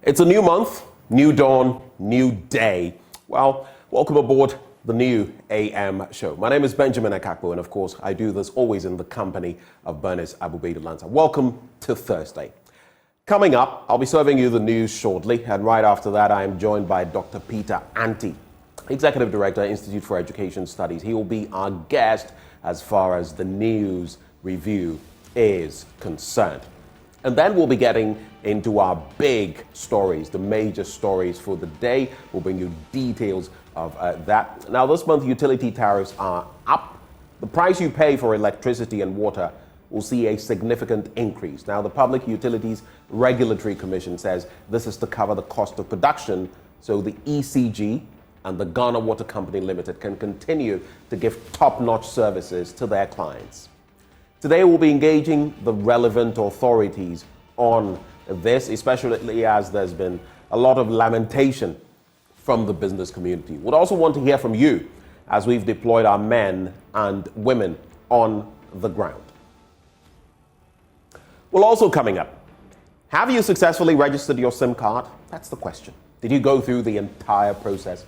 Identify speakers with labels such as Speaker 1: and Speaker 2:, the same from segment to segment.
Speaker 1: It's a new month, new dawn, new day. Well, welcome aboard the new AM show. My name is Benjamin Akakpo, and of course, I do this always in the company of Bernice Abubedu-Lanza. Welcome to Thursday. Coming up, I'll be serving you the news shortly, and right after that, I am joined by Dr. Peter Auntie, Executive Director, Institute for Education Studies. He will be our guest as far as the news review is concerned. And then we'll be getting into our big stories, the major stories for the day. We'll bring you details of that. Now, this month, utility tariffs are up. The price you pay for electricity and water will see a significant increase. Now, the Public Utilities Regulatory Commission says this is to cover the cost of production so the ECG and the Ghana Water Company Limited can continue to give top-notch services to their clients. Today, we'll be engaging the relevant authorities on this, especially as there's been a lot of lamentation from the business community. We'd also want to hear from you as we've deployed our men and women on the ground. Well, also coming up, have you successfully registered your SIM card? That's the question. Did you go through the entire process?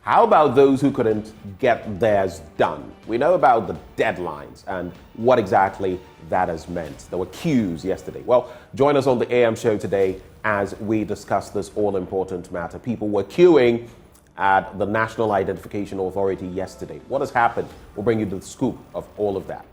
Speaker 1: How about those who couldn't get theirs done? We know about the deadlines and what exactly that has meant. There were queues yesterday. Well, join us on the AM show today as we discuss this all-important matter. People were queuing at the National Identification Authority yesterday. What has happened? We'll bring you the scoop of all of that.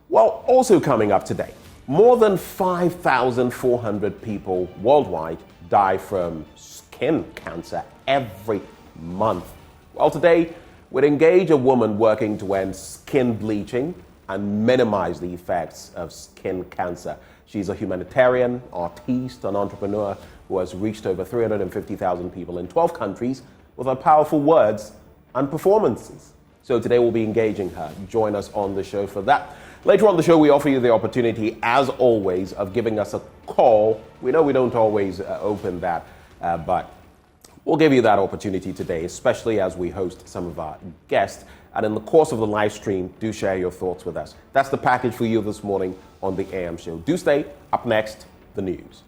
Speaker 1: Well, also coming up today, more than 5,400 people worldwide die from skin cancer every month. Well, today, we'd engage a woman working to end skin bleaching and minimize the effects of skin cancer. She's a humanitarian, artiste, an entrepreneur who has reached over 350,000 people in 12 countries with her powerful words and performances. So today we'll be engaging her. Join us on the show for that. Later on the show, we offer you the opportunity, as always, of giving us a call. We know we don't always open that, but we'll give you that opportunity today, especially as we host some of our guests. And in the course of the live stream, do share your thoughts with us. That's the package for you this morning on the AM show. Do stay. Up next, the news.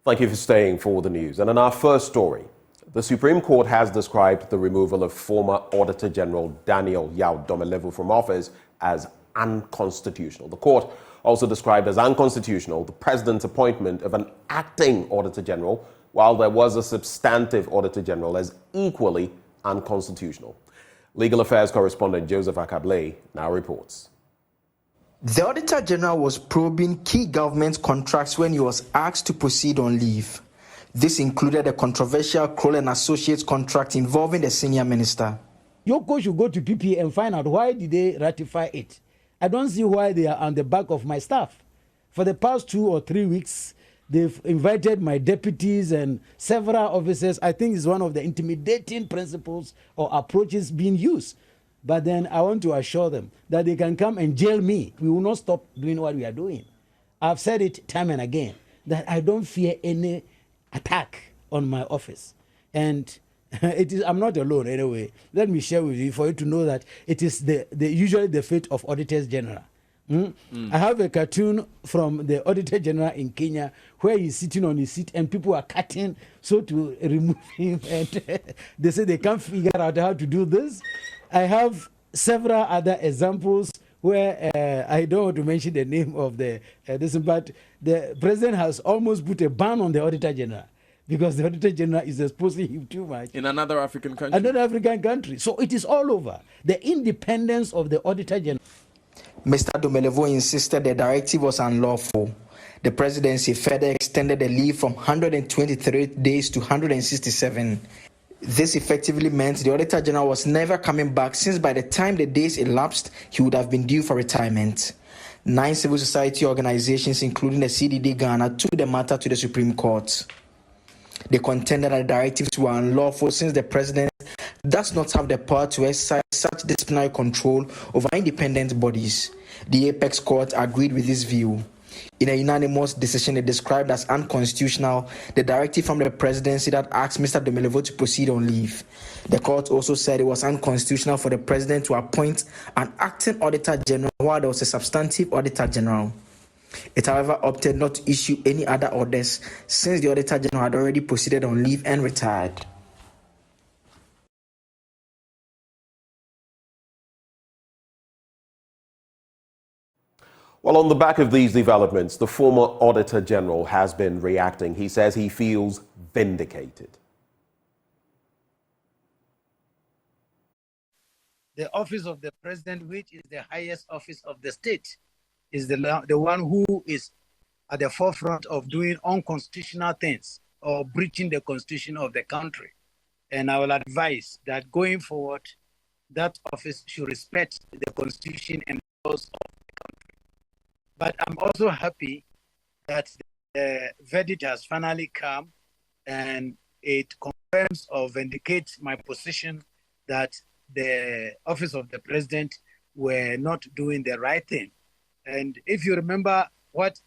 Speaker 1: Thank you for staying for the news. And in our first story, the Supreme Court has described the removal of former Auditor General Daniel Yao Domelevu from office as unconstitutional. The court also described as unconstitutional the president's appointment of an acting Auditor General, while there was a substantive Auditor General, as equally unconstitutional. Legal Affairs correspondent Joseph Akable now reports.
Speaker 2: The Auditor General was probing key government contracts when he was asked to proceed on leave. This included a controversial Kroll and Associates contract involving the senior minister.
Speaker 3: Your coach should go to PPA and find out why did they ratify it. I don't see why they are on the back of my staff. For the past 2 or 3 weeks, they've invited my deputies and several officers. I think it's one of the intimidating principles or approaches being used. But then I want to assure them that they can come and jail me. We will not stop doing what we are doing. I've said it time and again that I don't fear any attack on my office. And I'm not alone anyway. Let me share with you for you to know that it is usually the fate of Auditors General. I have a cartoon from the Auditor General in Kenya where he's sitting on his seat and people are cutting so to remove him. And they say they can't figure out how to do this. I have several other examples where I don't want to mention the name of this, but the president has almost put a ban on the Auditor General because the Auditor General is exposing him too much.
Speaker 4: In another African country?
Speaker 3: Another African country. So it is all over. The independence of the Auditor General.
Speaker 2: Mr. Domelevu insisted the directive was unlawful. The presidency further extended the leave from 123 days to 167. This effectively meant the Auditor General was never coming back, since by the time the days elapsed, he would have been due for retirement. 9 civil society organizations, including the CDD Ghana, took the matter to the Supreme Court. They contended that the directives were unlawful since the president does not have the power to exercise such disciplinary control over independent bodies. The Apex Court agreed with this view. In a unanimous decision, it described as unconstitutional the directive from the presidency that asked Mr. Domelevo to proceed on leave. The court also said it was unconstitutional for the president to appoint an acting auditor general while there was a substantive auditor general. It, however, opted not to issue any other orders since the auditor general had already proceeded on leave and retired.
Speaker 1: Well, on the back of these developments, the former Auditor General has been reacting. He says he feels vindicated.
Speaker 3: The office of the president, which is the highest office of the state, is the one who is at the forefront of doing unconstitutional things or breaching the constitution of the country. And I will advise that going forward, that office should respect the constitution and laws of the country. But I'm also happy that the verdict has finally come and it confirms or vindicates my position that the office of the president were not doing the right thing. And if you remember what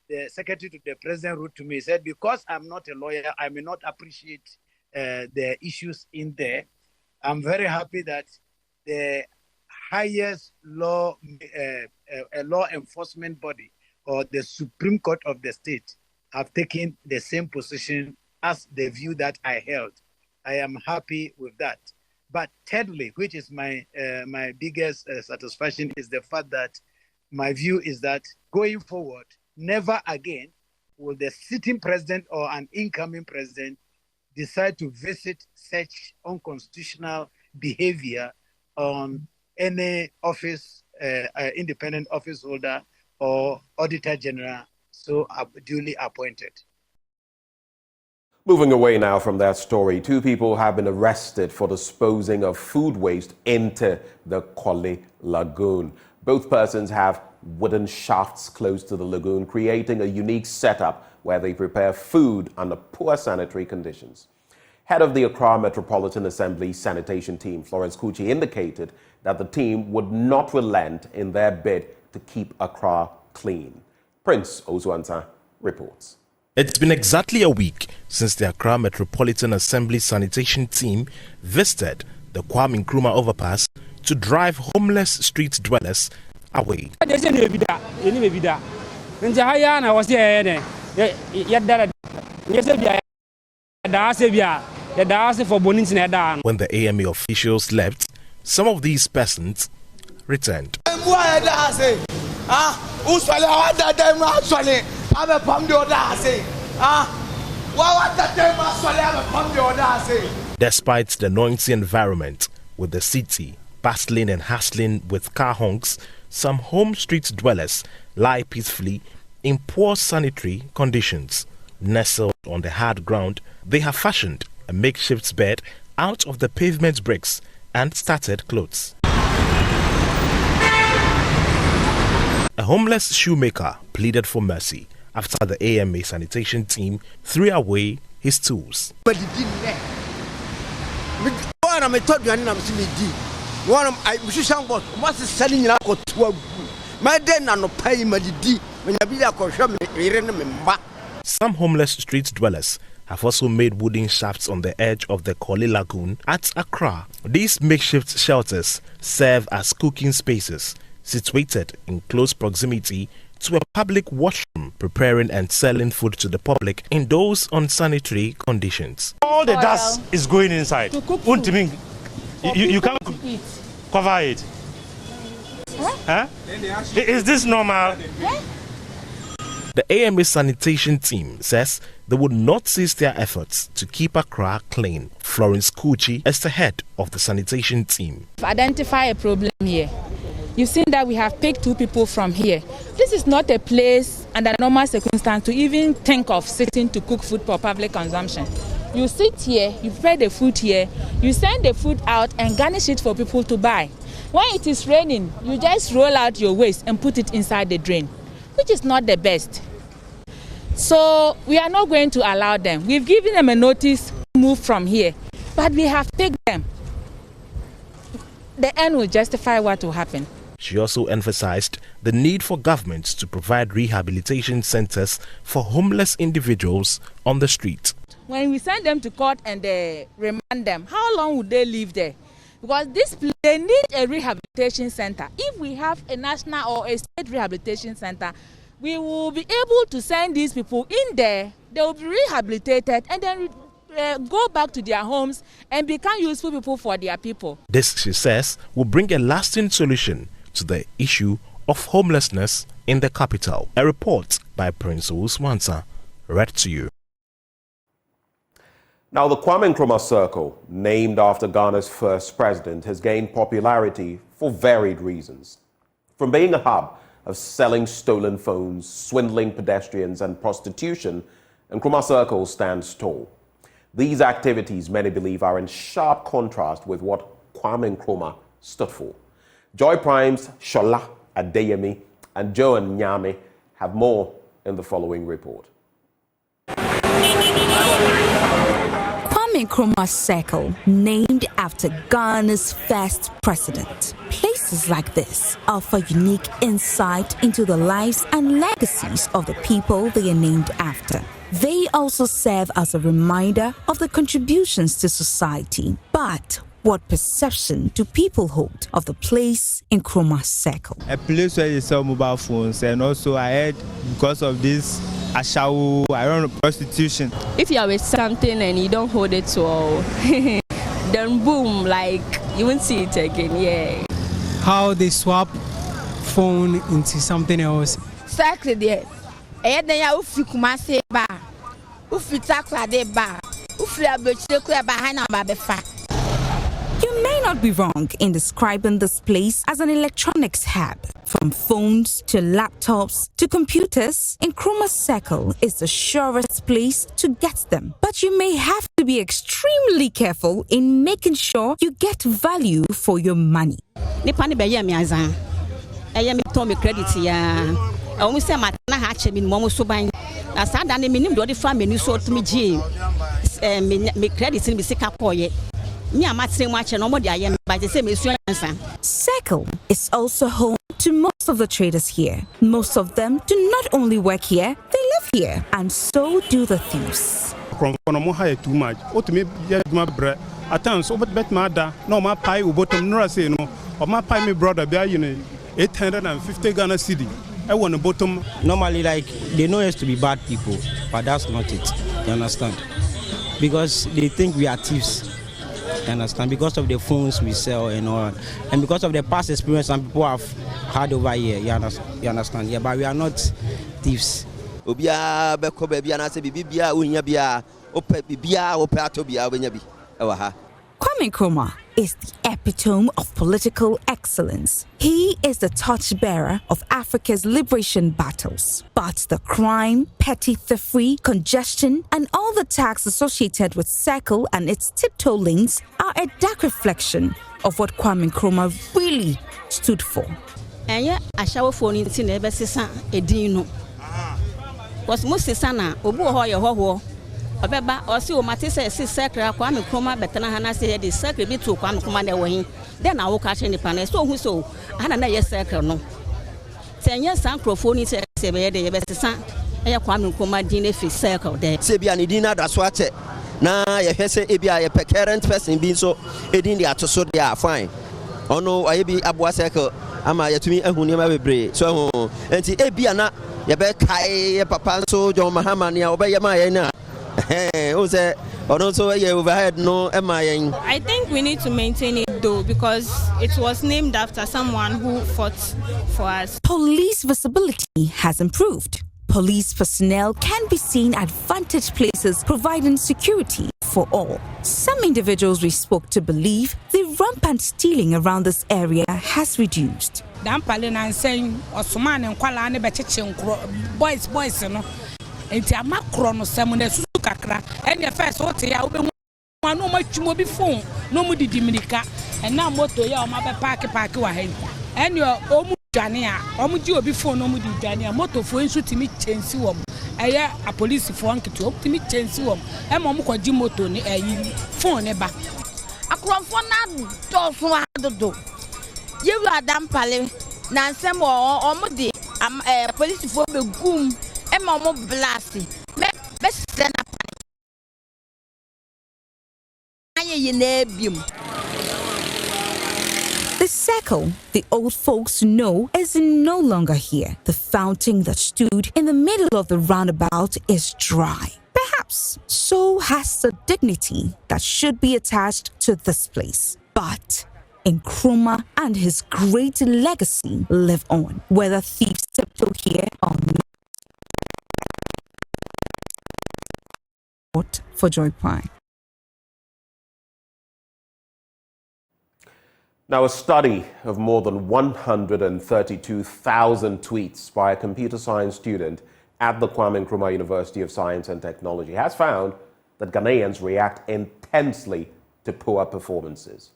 Speaker 3: the secretary to the president wrote to me, he said, because I'm not a lawyer, I may not appreciate the issues in there. I'm very happy that the highest law enforcement body or the Supreme Court of the state have taken the same position as the view that I held. I am happy with that. But thirdly, which is my biggest satisfaction, is the fact that my view is that going forward, never again will the sitting president or an incoming president decide to visit such unconstitutional behavior on any office, independent office holder or auditor general so duly appointed.
Speaker 1: Moving away now from that story, 2 people have been arrested for disposing of food waste into the Kwale Lagoon. Both persons have wooden shafts close to the lagoon, creating a unique setup where they prepare food under poor sanitary conditions. Head of the Accra Metropolitan Assembly sanitation team, Florence Kuchi, indicated that the team would not relent in their bid to keep Accra clean. Prince Ozuanta reports.
Speaker 4: It's been exactly a week since the Accra Metropolitan Assembly sanitation team visited the Kwame Nkrumah overpass to drive homeless street dwellers away. When the AMA officials left, some of these persons returned. Despite the noisy environment, with the city bustling and hustling with car honks, some home street dwellers lie peacefully in poor sanitary conditions. Nestled on the hard ground, they have fashioned a makeshift bed out of the pavement bricks and started clothes. A homeless shoemaker pleaded for mercy after the AMA sanitation team threw away his tools. Some homeless street dwellers have also made wooden shafts on the edge of the Kwale Lagoon at Accra. These makeshift shelters serve as cooking spaces situated in close proximity to a public washroom, preparing and selling food to the public in those unsanitary conditions.
Speaker 5: All the dust is going inside. You can't cover it. Huh? Is this normal?
Speaker 4: The AMA sanitation team says they would not cease their efforts to keep Accra clean. Florence Kuchi is the head of the sanitation team.
Speaker 6: Identify a problem here. You've seen that we have picked 2 people from here. This is not a place under normal circumstance to even think of sitting to cook food for public consumption. You sit here, you prepare the food here, you send the food out and garnish it for people to buy. When it is raining, you just roll out your waste and put it inside the drain, which is not the best. So we are not going to allow them. We've given them a notice to move from here, but we have taken them. The end will justify what will happen.
Speaker 4: She also emphasized the need for governments to provide rehabilitation centers for homeless individuals on the street.
Speaker 6: When we send them to court and remand them, how long would they live there? Because they need a rehabilitation center. If we have a national or a state rehabilitation center, we will be able to send these people in there. They will be rehabilitated and then go back to their homes and become useful people for their people.
Speaker 4: This, she says, will bring a lasting solution to the issue of homelessness in the capital. A report by Prince Uswansa, read to you.
Speaker 1: Now, the Kwame Nkrumah Circle, named after Ghana's first president, has gained popularity for varied reasons. From being a hub of selling stolen phones, swindling pedestrians, and prostitution, Nkrumah Circle stands tall. These activities, many believe, are in sharp contrast with what Kwame Nkrumah stood for. Joy Prime's Shola Adeyemi and Joan Nyame have more in the following report.
Speaker 7: Kwame Nkrumah Circle, named after Ghana's first president. Places like this offer unique insight into the lives and legacies of the people they are named after. They also serve as a reminder of the contributions to society. But what perception do people hold of the place in Nkrumah Circle?
Speaker 8: A place where you sell mobile phones, and also I heard because of this ashawo, I don't know, prostitution.
Speaker 9: If you are with something and you don't hold it well, then boom, like you won't see it again. Yeah.
Speaker 10: How they swap phone into something else.
Speaker 11: Exactly there. And then you ufi kumase ba, ufi takwa de ba, ufi abechile kwa ba hana ba befa.
Speaker 7: You may not be wrong in describing this place as an electronics hub. From phones to laptops to computers, Nkrumah Circle is the surest place to get them. But you may have to be extremely careful in making sure you get value for your money.
Speaker 9: Nipani be yemi azan. Ayemi tomi credit ya. Omu se matana ha che mi mo so ban. Na sa da ne minim do de fa menu so to mi ji. Me credit ni bi sika koye.
Speaker 7: Circle is also home to most of the traders here. Most of them do not only work here, they live here, and so do the thieves.
Speaker 8: Too much. At times, over bet mada, no my pie or bottom nor say no, or my pie me brother be 850 Ghana cedi. I want a bottom.
Speaker 12: Normally, like they know us to be bad people, but that's not it. You understand? Because they think we are thieves. You understand? Because of the phones we sell and all, and because of the past experience some people have had over here. You understand? Yeah, but we are not thieves.
Speaker 7: Kwame Nkrumah is the epitome of political excellence. He is the torchbearer of Africa's liberation battles. But the crime, petty thievery, congestion, and all the tax associated with Circle and its tiptoe links are a dark reflection of what Kwame Nkrumah really stood for.
Speaker 9: And yet, I shall phone in Sineba Sisa Edino. Was Musisana, Obu Hoya. Obeba osi o matese si Circle Kwame Nkrumah betana hana se the Circle bi to Kwame Nkrumah na wehin then na wo ka che nipa na so hu so hana na ye Circle no tenye san microphone se be de ye besesa e Kwame Nkrumah din na fi Circle there
Speaker 13: se bia ne din na da so ache na ye hwese e bia ye current person bi so e din de atoso de a fine ono aye bi aboa Circle ama yetumi ehuni ma bebre so enti e bia na ye be kai papa so John Mahama ne obeye ma ye na I
Speaker 14: think we need to maintain it though because it was named after someone who fought for us.
Speaker 7: Police visibility has improved. Police personnel can be seen at vantage places providing security for all. Some individuals we spoke to believe the rampant stealing around this area has reduced.
Speaker 15: Enti amakro no semune susu kakra ene first what ya obe anu ma twumo bi phone no mu didi mirika ena moto ya o ma be park wa hen ene o mu dwane a o mu ji obi phone no mu di dwane a moto fo nsu timi chensi wo ɛyɛ a police for nketewa optimi change wom ɛma mo kwaji moto ne phone ne ba
Speaker 11: akromfo na doso adodo yewu adampale na nsem o de police for begum ɛma mo blast me sena aye na biom.
Speaker 7: The circle the old folks know is no longer here. The fountain that stood in the middle of the roundabout is dry. Perhaps so has the dignity that should be attached to this place. But Nkrumah and his great legacy live on, whether thieves tiptoe here or not. For Joy Pine.
Speaker 1: Now, a study of more than 132,000 tweets by a computer science student at the Kwame Nkrumah University of Science and Technology has found that Ghanaians react intensely to poor performances.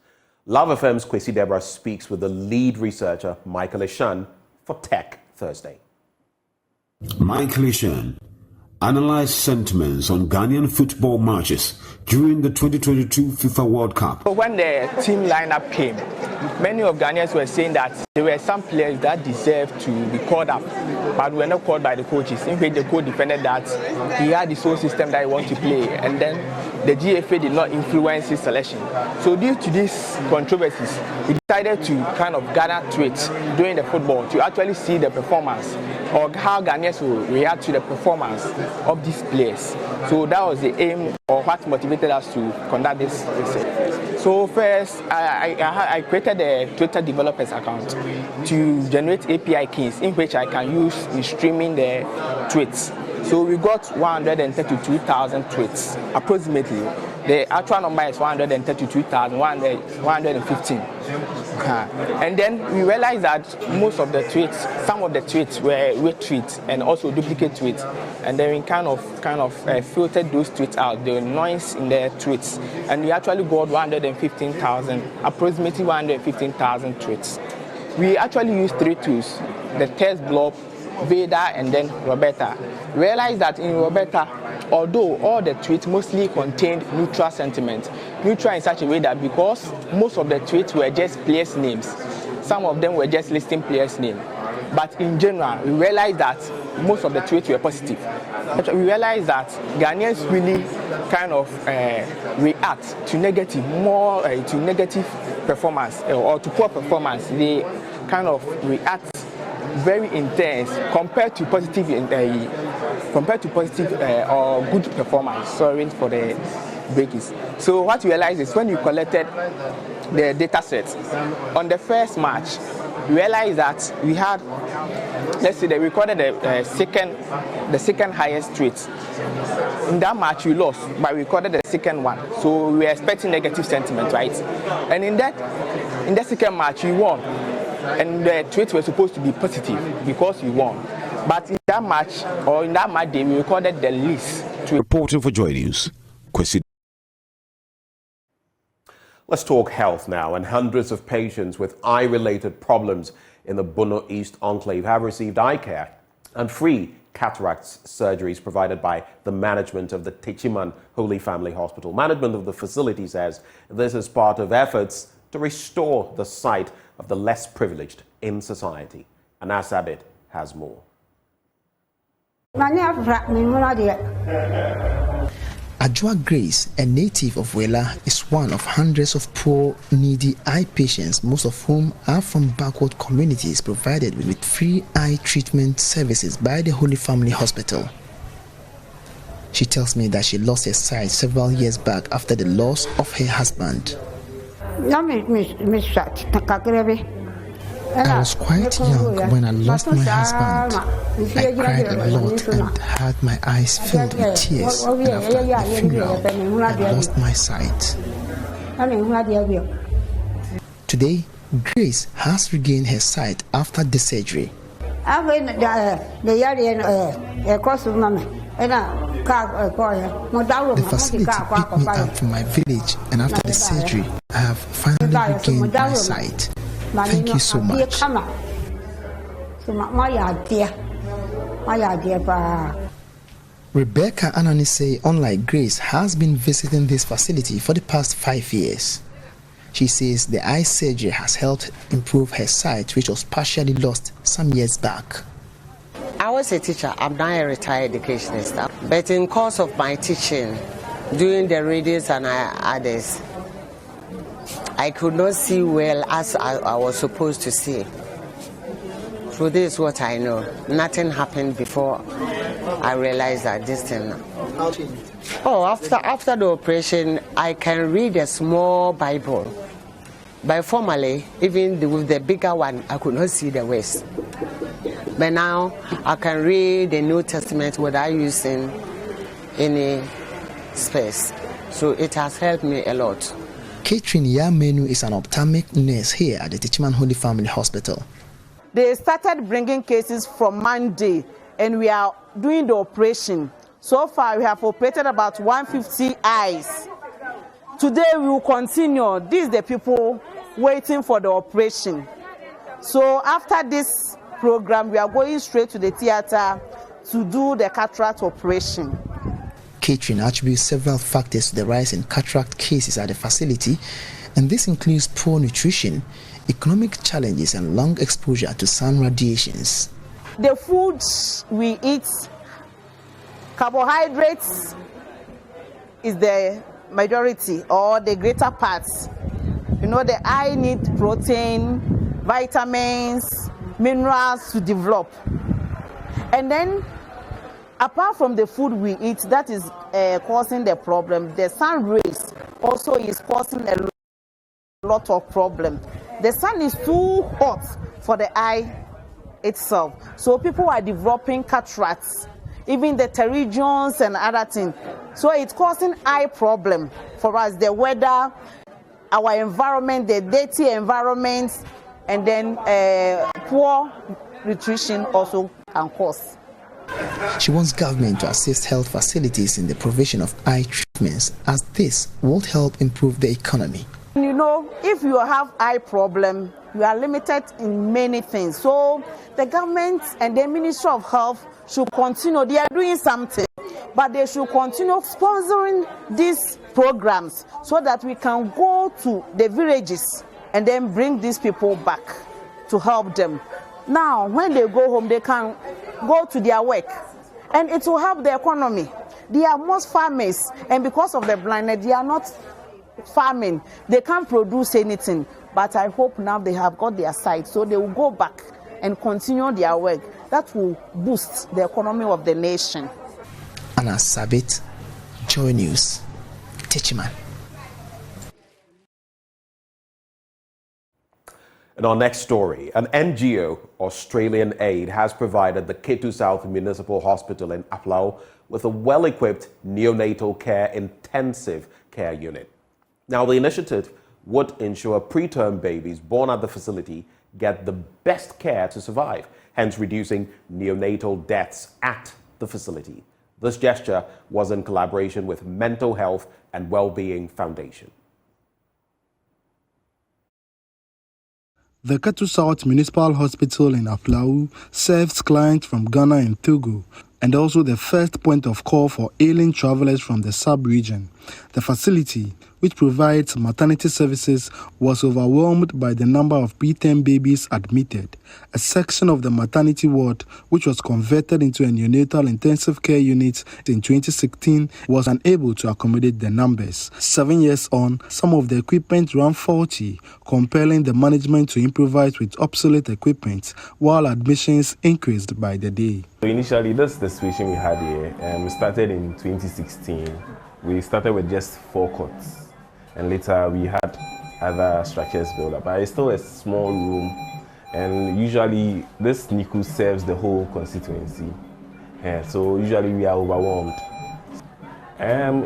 Speaker 1: Love FM's Kwesi Deborah speaks with the lead researcher, Michael Eshan, for Tech Thursday.
Speaker 16: Michael Eshan analyzed sentiments on Ghanaian football matches during the 2022 FIFA World Cup.
Speaker 17: When the team lineup came, many of Ghanaians were saying that there were some players that deserved to be called up, but were not called by the coaches. In which the coach defended that he had his own system that he wanted to play, and then the GFA did not influence his selection. So due to these controversies, he decided to kind of gather tweets during the football to actually see the performance or how Ghanaians will react to the performance of these players. So that was the aim or what motivated us to conduct this research. So first, I created a Twitter developers account to generate API keys in which I can use in streaming the tweets. So we got 132,000 tweets, approximately. The actual number is 132,115. And then we realized that most of the tweets, some of the tweets were retweets and also duplicate tweets. And then we kind of filtered those tweets out, the noise in the tweets. And we actually got 115,000, approximately 115,000 tweets. We actually used three tools, the test blob, Veda, and then Roberta. Realized that in Roberta, although all the tweets mostly contained neutral sentiment, neutral in such a way that because most of the tweets were just players' names, some of them were just listing players' names. But in general, we realized that most of the tweets were positive. We realized that Ghanaians really kind of react to negative, more to negative performance or to poor performance. They kind of react very intense compared to positive or good performance. Sorry for the breaks. So what you realize is when you collected the data sets on the first match, you realize that we had, let's say they recorded the second highest tweet. In that match we lost, but we recorded the second one. So we were expecting negative sentiment, right? And in the second match we won. And the tweets were supposed to be positive because we won. But in that match day, we recorded the least.
Speaker 16: Reporting for Joy News, Kwesi.
Speaker 1: Let's talk health now. And hundreds of patients with eye-related problems in the Bono East Enclave have received eye care and free cataract surgeries provided by the management of the Techiman Holy Family Hospital. Management of the facility says this is part of efforts to restore the sight of the less privileged in society. Anas Abid has more.
Speaker 2: Ajua Grace, a native of Wela, is one of hundreds of poor, needy eye patients, most of whom are from backward communities, provided with free eye treatment services by the Holy Family Hospital. She tells me that she lost her sight several years back after the loss of her husband. I was quite young when I lost my husband. I cried a lot and had my eyes filled with tears. And after the funeral, I lost my sight. Today, Grace has regained her sight after the surgery. The facility picked me up from my village, and after the surgery, I have finally regained my sight. Thank you so much. Rebecca Ananise, unlike Grace, has been visiting this facility for the past 5 years. She says the eye surgery has helped improve her sight, which was partially lost some years back.
Speaker 18: I was a teacher. I'm now a retired educationist. But in course of my teaching, doing the readings and others, I could not see well as I was supposed to see. So this is what I know. Nothing happened before I realized that this thing. Oh, after the operation, I can read a small Bible. But formerly, even with the bigger one, I could not see the words. But now, I can read the New Testament without using any space. So it has helped me a lot.
Speaker 2: Catherine Yamenu is an ophthalmic nurse here at the Techiman Holy Family Hospital.
Speaker 19: They started bringing cases from Monday, and we are doing the operation. So far, we have operated about 150 eyes. Today, we will continue. These are the people waiting for the operation. So after this program, we are going straight to the theater to do the cataract operation.
Speaker 2: Catherine attributes several factors to the rise in cataract cases at the facility, and this includes poor nutrition, economic challenges, and long exposure to sun radiations.
Speaker 19: The foods we eat, carbohydrates is the majority or the greater parts. You know, the eye needs protein, vitamins, minerals to develop. And then, apart from the food we eat, that is causing the problem, the sun rays also is causing a lot of problems. The sun is too hot for the eye itself. So people are developing cataracts, even the pterygiums and other things. So it's causing eye problem for us, the weather, our environment, the dirty environment, and then poor nutrition also can cause.
Speaker 2: She wants government to assist health facilities in the provision of eye treatments, as this will help improve the economy.
Speaker 19: You know, if you have eye problem, you are limited in many things. So the government and the Ministry of Health should continue. They are doing something, but they should continue sponsoring these programs so that we can go to the villages and then bring these people back to help them. Now, when they go home, they can go to their work, and it will help the economy. They are most farmers, and because of the blindness, they are not farming. They can't produce anything. But I hope now they have got their sight, so they will go back and continue their work. That will boost the economy of the nation.
Speaker 2: Anna Sabit, Joy News, Techiman.
Speaker 1: In our next story, an NGO, Australian Aid, has provided the Ketu South Municipal Hospital in Aplau with a well-equipped neonatal care intensive care unit. Now, the initiative would ensure preterm babies born at the facility get the best care to survive, hence reducing neonatal deaths at the facility. This gesture was in collaboration with Mental Health and Wellbeing Foundation.
Speaker 20: The Ketu South Municipal Hospital in Aplau serves clients from Ghana and Togo, and also the first point of call for ailing travelers from the sub-region. The facility, which provides maternity services, was overwhelmed by the number of preterm babies admitted. A section of the maternity ward, which was converted into a neonatal intensive care unit in 2016, was unable to accommodate the numbers. 7 years on, some of the equipment ran faulty, compelling the management to improvise with obsolete equipment, while admissions increased by the day.
Speaker 21: So initially, that's the situation we had here. We started in 2016. We started with just 4 cots. And later we had other structures built up. But it's still a small room, and usually this NICU serves the whole constituency. So usually we are overwhelmed.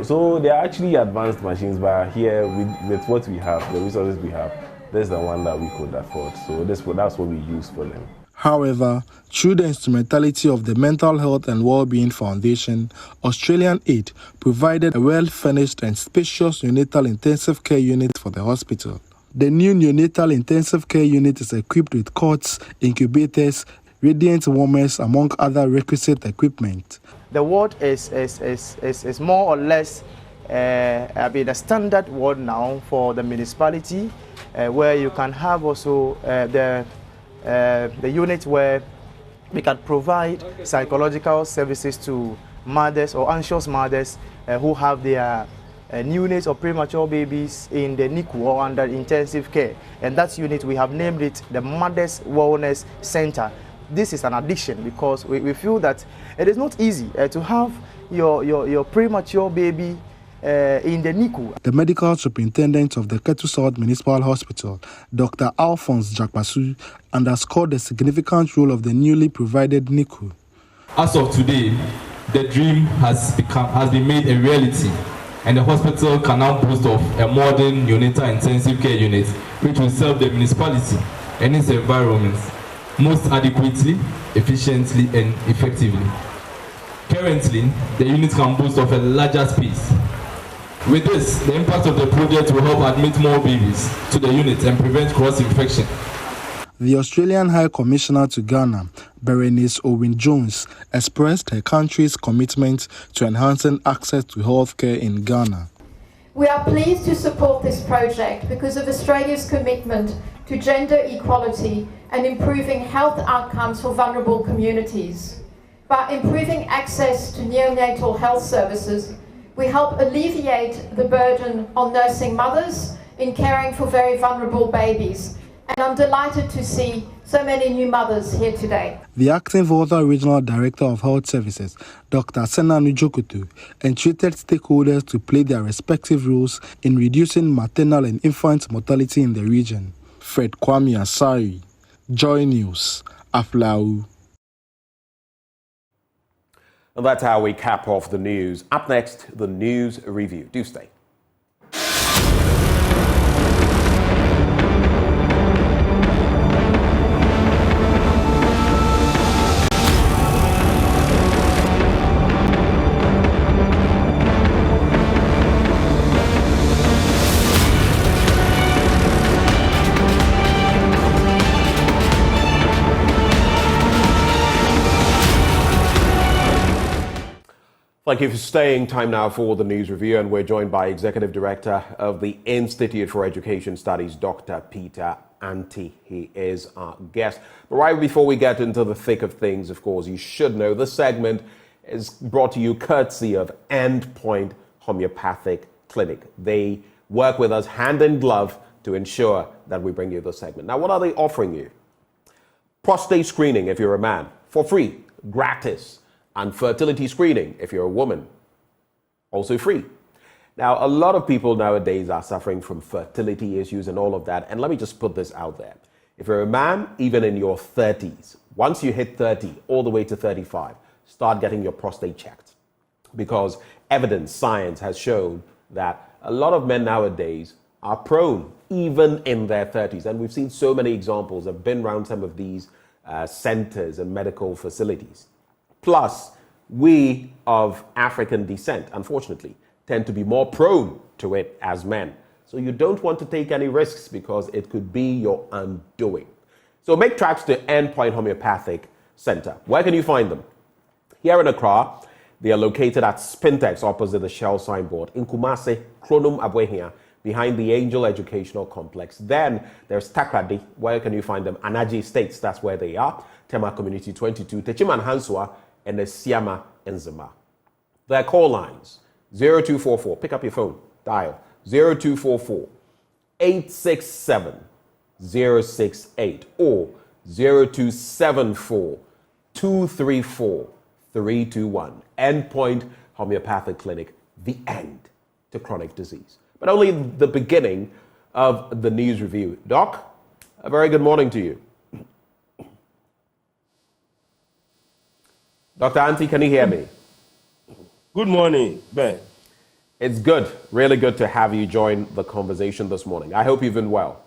Speaker 21: So they are actually advanced machines, but here with what we have, the resources we have, this is the one that we could afford. So that's what we use for them.
Speaker 20: However, through the instrumentality of the Mental Health and Wellbeing Foundation, Australian Aid provided a well-furnished and spacious neonatal intensive care unit for the hospital. The new neonatal intensive care unit is equipped with cots, incubators, radiant warmers, among other requisite equipment.
Speaker 17: the ward is more or less a standard ward now for the municipality, where you can have also the unit where we can provide psychological services to mothers or anxious mothers who have their neonates or premature babies in the NICU or under intensive care. And that unit, we have named it the Mothers Wellness Center. This is an addiction because we feel that it is not easy to have your premature baby in the NICU.
Speaker 20: The medical superintendent of the Ketu South Municipal Hospital, Dr. Alphonse Jakpasu, underscored the significant role of the newly provided NICU.
Speaker 3: As of today, the dream has been made a reality, and the hospital can now boast of a modern neonatal intensive care unit which will serve the municipality and its environment most adequately, efficiently, and effectively. Currently, the unit can boast of a larger space. With this, the impact of the project will help admit more babies to the unit and prevent cross-infection.
Speaker 20: The Australian High Commissioner to Ghana, Berenice Owen-Jones, expressed her country's commitment to enhancing access to healthcare in Ghana.
Speaker 22: We are pleased to support this project because of Australia's commitment to gender equality and improving health outcomes for vulnerable communities. By improving access to neonatal health services, we help alleviate the burden on nursing mothers in caring for very vulnerable babies. And I'm delighted to see so many new mothers here today.
Speaker 20: The acting Volta Regional Director of Health Services, Dr. Sena Nujokutu, entreated stakeholders to play their respective roles in reducing maternal and infant mortality in the region. Fred Kwame Asari, Joy News, Aflau.
Speaker 1: And that's how we cap off the news. Up next, the news review. Do stay. Thank you for staying. Time now for the news review, and we're joined by Executive Director of the Institute for Education Studies, Dr. Peter Auntie. He is our guest. But right before we get into the thick of things, of course, you should know this segment is brought to you courtesy of Endpoint Homeopathic Clinic. They work with us hand in glove to ensure that we bring you this segment. Now, what are they offering you? Prostate screening if you're a man, for free, gratis. And fertility screening if you're a woman, also free. Now, a lot of people nowadays are suffering from fertility issues and all of that. And let me just put this out there. If you're a man, even in your 30s, once you hit 30 all the way to 35, start getting your prostate checked. Because evidence, science has shown that a lot of men nowadays are prone, even in their 30s. And we've seen so many examples. I've been around some of these centers and medical facilities. Plus, we of African descent, unfortunately, tend to be more prone to it as men. So you don't want to take any risks because it could be your undoing. So make tracks to Endpoint Homeopathic Center. Where can you find them? Here in Accra, they are located at Spintex opposite the Shell signboard. In Kumasi, Kronum Abwehia, behind the Angel Educational Complex. Then there's Takrady. Where can you find them? Anaji Estates, that's where they are. Tema Community 22, Techiman Hansua, and the Siama Enzima. Their call lines, 0244, pick up your phone, dial 0244 867 068 or 0274 234 321. Endpoint Homeopathic Clinic, the end to chronic disease. But only the beginning of the news review. Doc, a very good morning to you. Dr. Auntie, can you hear me?
Speaker 23: Good morning, Ben.
Speaker 1: It's good, really good to have you join the conversation this morning. I hope you've been well.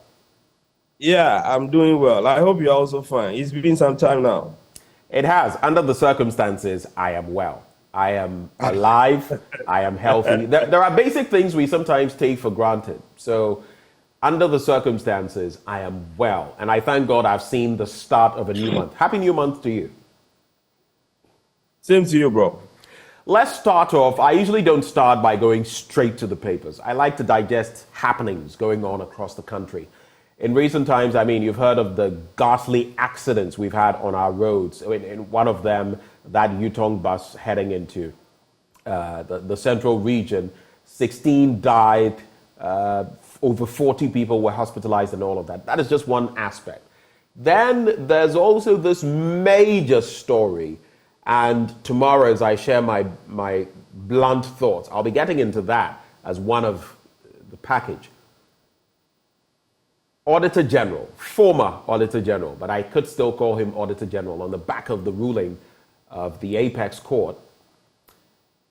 Speaker 23: Yeah, I'm doing well. I hope you're also fine. It's been some time now.
Speaker 1: It has. Under the circumstances, I am well. I am alive. I am healthy. There are basic things we sometimes take for granted. So under the circumstances, I am well. And I thank God I've seen the start of a new month. Happy new month to you.
Speaker 23: Same to you, bro.
Speaker 1: let's start off. I usually don't start by going straight to the papers. I like to digest happenings going on across the country. In recent times, I mean, you've heard of the ghastly accidents we've had on our roads. In one of them, that Yutong bus heading into the central region, 16 died, over 40 people were hospitalized and all of that. That is just one aspect. Then there's also this major story, and tomorrow as I share my blunt thoughts, I'll be getting into that as one of the package. Auditor General, former Auditor General, but I could still call him Auditor General on the back of the ruling of the Apex Court.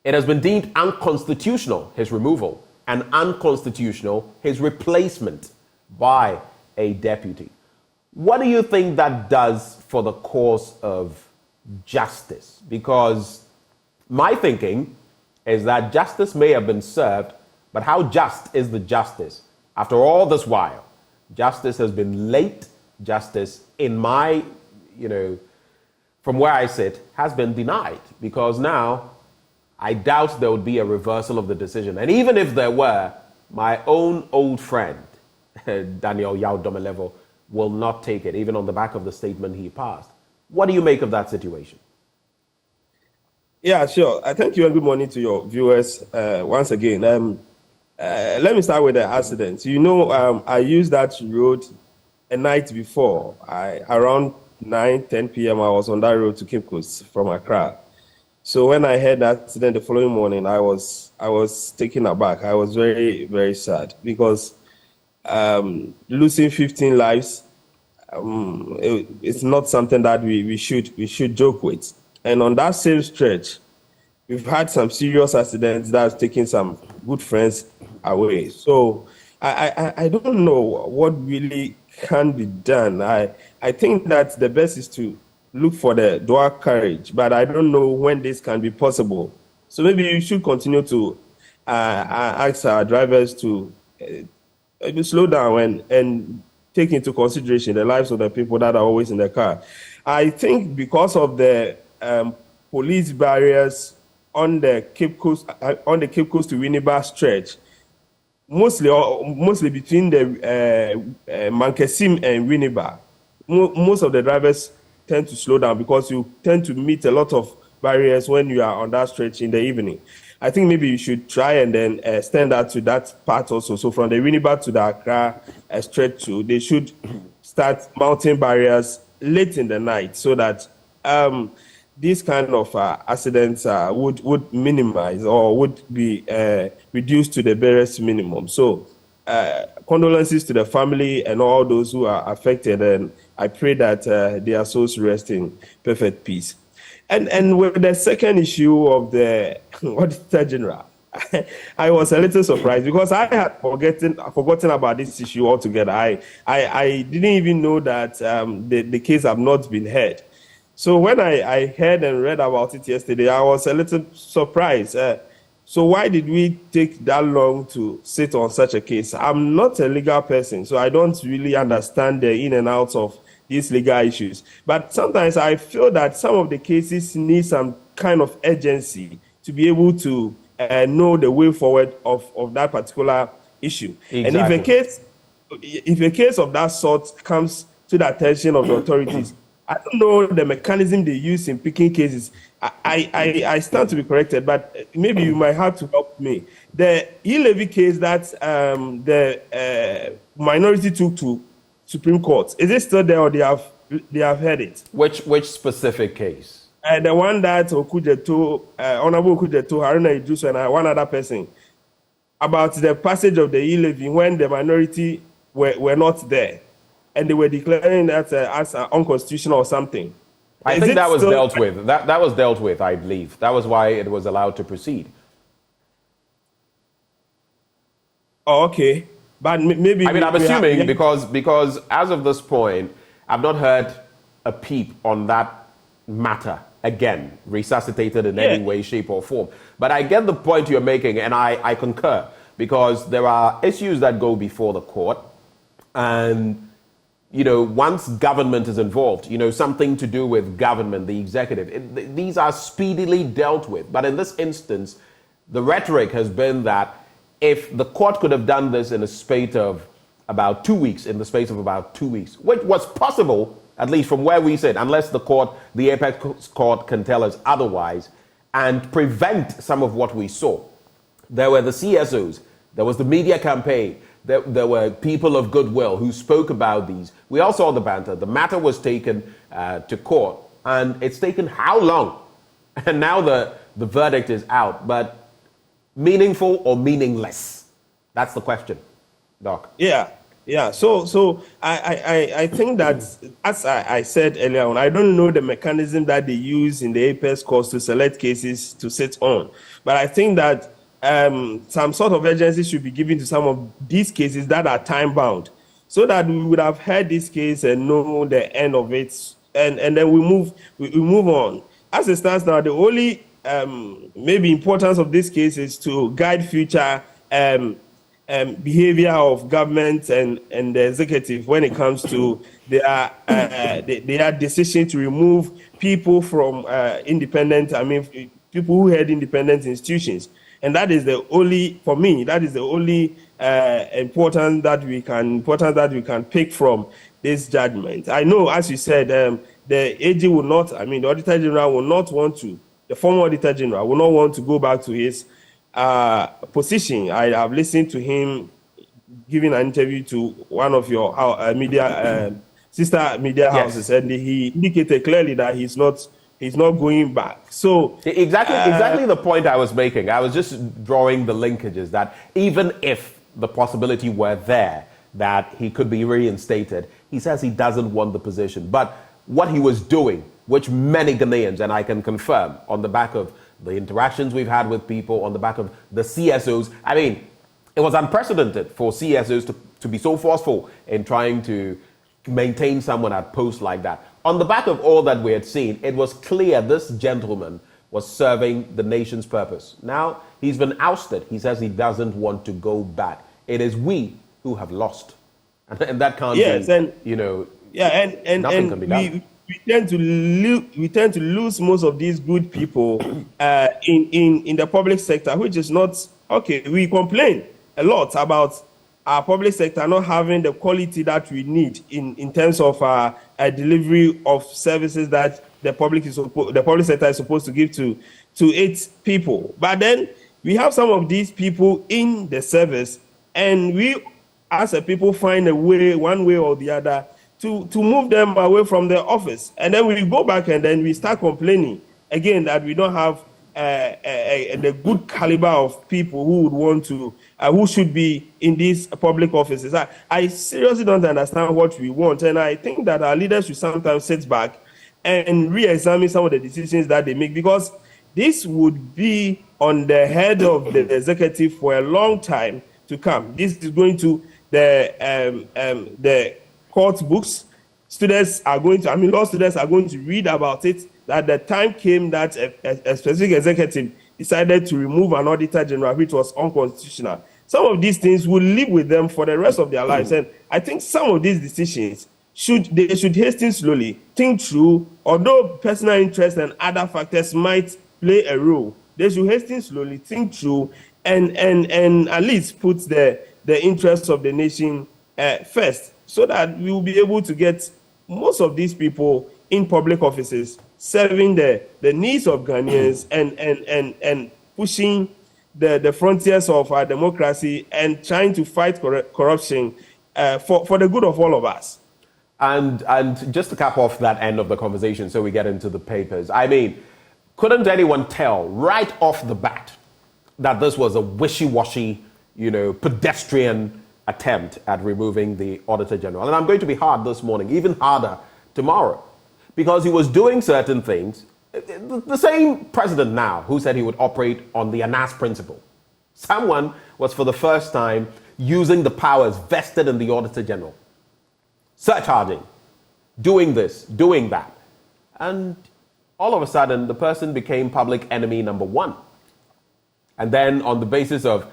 Speaker 1: It has been deemed unconstitutional, his removal, and unconstitutional, his replacement by a deputy. What do you think that does for the cause of justice? Because my thinking is that justice may have been served, but how just is the justice? After all this while, justice has been late. Justice, in my, from where I sit, has been denied, because now I doubt there would be a reversal of the decision. And even if there were, my own old friend, Daniel Yao Domelevo, will not take it, even on the back of the statement he passed. What do you make of that situation?
Speaker 23: Yeah, sure. I thank you and good morning to your viewers once again. Let me start with the accident. I used that road a night before. Around 9-10 p.m., I was on that road to Cape Coast from Accra. So when I heard that accident the following morning, I was taken aback. I was very, very sad because losing 15 lives, it's not something that we should joke with. And on that same stretch, we've had some serious accidents that have taken some good friends away. So I don't know what really can be done. I think that the best is to look for the dual courage, but I don't know when this can be possible. So maybe you should continue to ask our drivers to slow down and take into consideration the lives of the people that are always in the car. I think because of the police barriers on the Cape Coast to Winneba stretch, mostly between the Mankesim and Winneba, most of the drivers tend to slow down because you tend to meet a lot of barriers when you are on that stretch in the evening. I think maybe you should try and then extend that to that part also. So from the Winneba to the Accra stretch, they should start mounting barriers late in the night so that these kind of accidents would minimize or would be reduced to the barest minimum. So condolences to the family and all those who are affected, and I pray that their souls rest in perfect peace. And with the second issue of the Auditor General, I was a little surprised because I had forgotten about this issue altogether. I didn't even know that the case had not been heard. So when I heard and read about it yesterday, I was a little surprised. So why did we take that long to sit on such a case? I'm not a legal person, so I don't really understand the in and outs of these legal issues. But sometimes I feel that some of the cases need some kind of urgency to be able to know the way forward of that particular issue. Exactly. And if a case of that sort comes to the attention of the authorities, I don't know the mechanism they use in picking cases. I stand to be corrected, but maybe you might have to help me. The e-levy case that the minority took to Supreme Court, is it still there or they have heard it?
Speaker 1: Which specific case?
Speaker 23: The one that Honorable Okujeto, Haruna Idrisu, and one other person, about the passage of the e-levy when the minority were not there, and they were declaring that as unconstitutional or something.
Speaker 1: I think that was dealt with. That was dealt with, I believe. That was why it was allowed to proceed.
Speaker 23: Oh, okay. But maybe...
Speaker 1: I mean, I'm assuming because as of this point, I've not heard a peep on that matter again, resuscitated in any way, shape, or form. But I get the point you're making, and I concur, because there are issues that go before the court, and once government is involved, something to do with government, the executive, these are speedily dealt with. But in this instance, the rhetoric has been that if the court could have done this in the space of about 2 weeks, which was possible, at least from where we sit, unless the apex court can tell us otherwise, and prevent some of what we saw. There were the CSOs, there was the media campaign, there were people of goodwill who spoke about these. We all saw the banter. The matter was taken to court, and it's taken how long? And now the verdict is out. But meaningful or meaningless? That's the question, Doc.
Speaker 23: Yeah. So I think that, as I said earlier on, I don't know the mechanism that they use in the apex courts to select cases to sit on. But I think that some sort of urgency should be given to some of these cases that are time bound, so that we would have heard this case and know the end of it, and then we move on. As it stands now, the only maybe importance of this case is to guide future behavior of government and the executive when it comes to their decision to remove people from people who head independent institutions. And that is the only, for me, that is the only importance that we can pick from this judgment. I know, as you said, the AG will not, the Auditor General will not want to, the former Auditor General will not want to go back to his position. I have listened to him giving an interview to one of your sister media houses, and he indicated clearly that he's not going back. So
Speaker 1: exactly the point I was making. I was just drawing the linkages that even if the possibility were there that he could be reinstated, he says he doesn't want the position. But what he was doing, which many Ghanaians, and I can confirm on the back of the interactions we've had with people, on the back of the CSOs, it was unprecedented for CSOs to be so forceful in trying to maintain someone at post like that. On the back of all that we had seen, it was clear this gentleman was serving the nation's purpose. Now he's been ousted. He says he doesn't want to go back. It is we who have lost, and that can't be. Nothing can be done.
Speaker 23: We tend to lose most of these good people in the public sector, which is not okay. We complain a lot about our public sector not having the quality that we need in terms of a delivery of services that the public sector is supposed to give to its people. But then we have some of these people in the service, and we as a people find a way, one way or the other, to move them away from their office. And then we go back and then we start complaining again that we don't have the good caliber of people who would want to, who should be in these public offices. I seriously don't understand what we want. And I think that our leaders should sometimes sit back and re-examine some of the decisions that they make, because this would be on the head of the executive for a long time to come. This is going to the court books. Students are going to, law students are going to read about it, that the time came that a specific executive decided to remove an auditor general, which was unconstitutional. Some of these things will live with them for the rest of their lives. And I think some of these decisions should hasten slowly, think through, although personal interest and other factors might play a role. They should hasten slowly, think through, and at least put the interests of the nation first, so that we will be able to get most of these people in public offices serving the needs of Ghanaians and pushing the frontiers of our democracy and trying to fight corruption for the good of all of us.
Speaker 1: And just to cap off that end of the conversation so we get into the papers, couldn't anyone tell right off the bat that this was a wishy-washy, pedestrian attempt at removing the Auditor General? And I'm going to be hard this morning, even harder tomorrow, because he was doing certain things. The same president now who said he would operate on the Anas principle. Someone was for the first time using the powers vested in the Auditor General, surcharging, doing this, doing that. And all of a sudden, the person became public enemy number one. And then on the basis of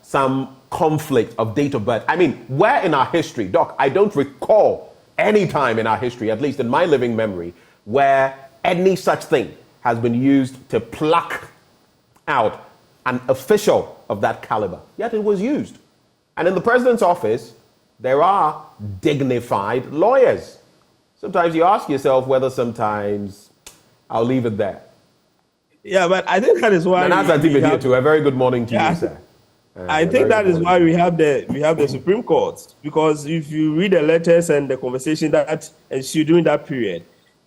Speaker 1: some conflict of date of birth. Where in our history, Doc, I don't recall any time in our history, at least in my living memory, where any such thing has been used to pluck out an official of that caliber. Yet it was used. And in the president's office, there are dignified lawyers. Sometimes you ask yourself whether sometimes I'll leave it there.
Speaker 23: Yeah, but I think that is why.
Speaker 1: And as Auntie here too, a very good morning to you, sir.
Speaker 23: I think that is why we have the Supreme Court, because if you read the letters and the conversation that ensued during that period,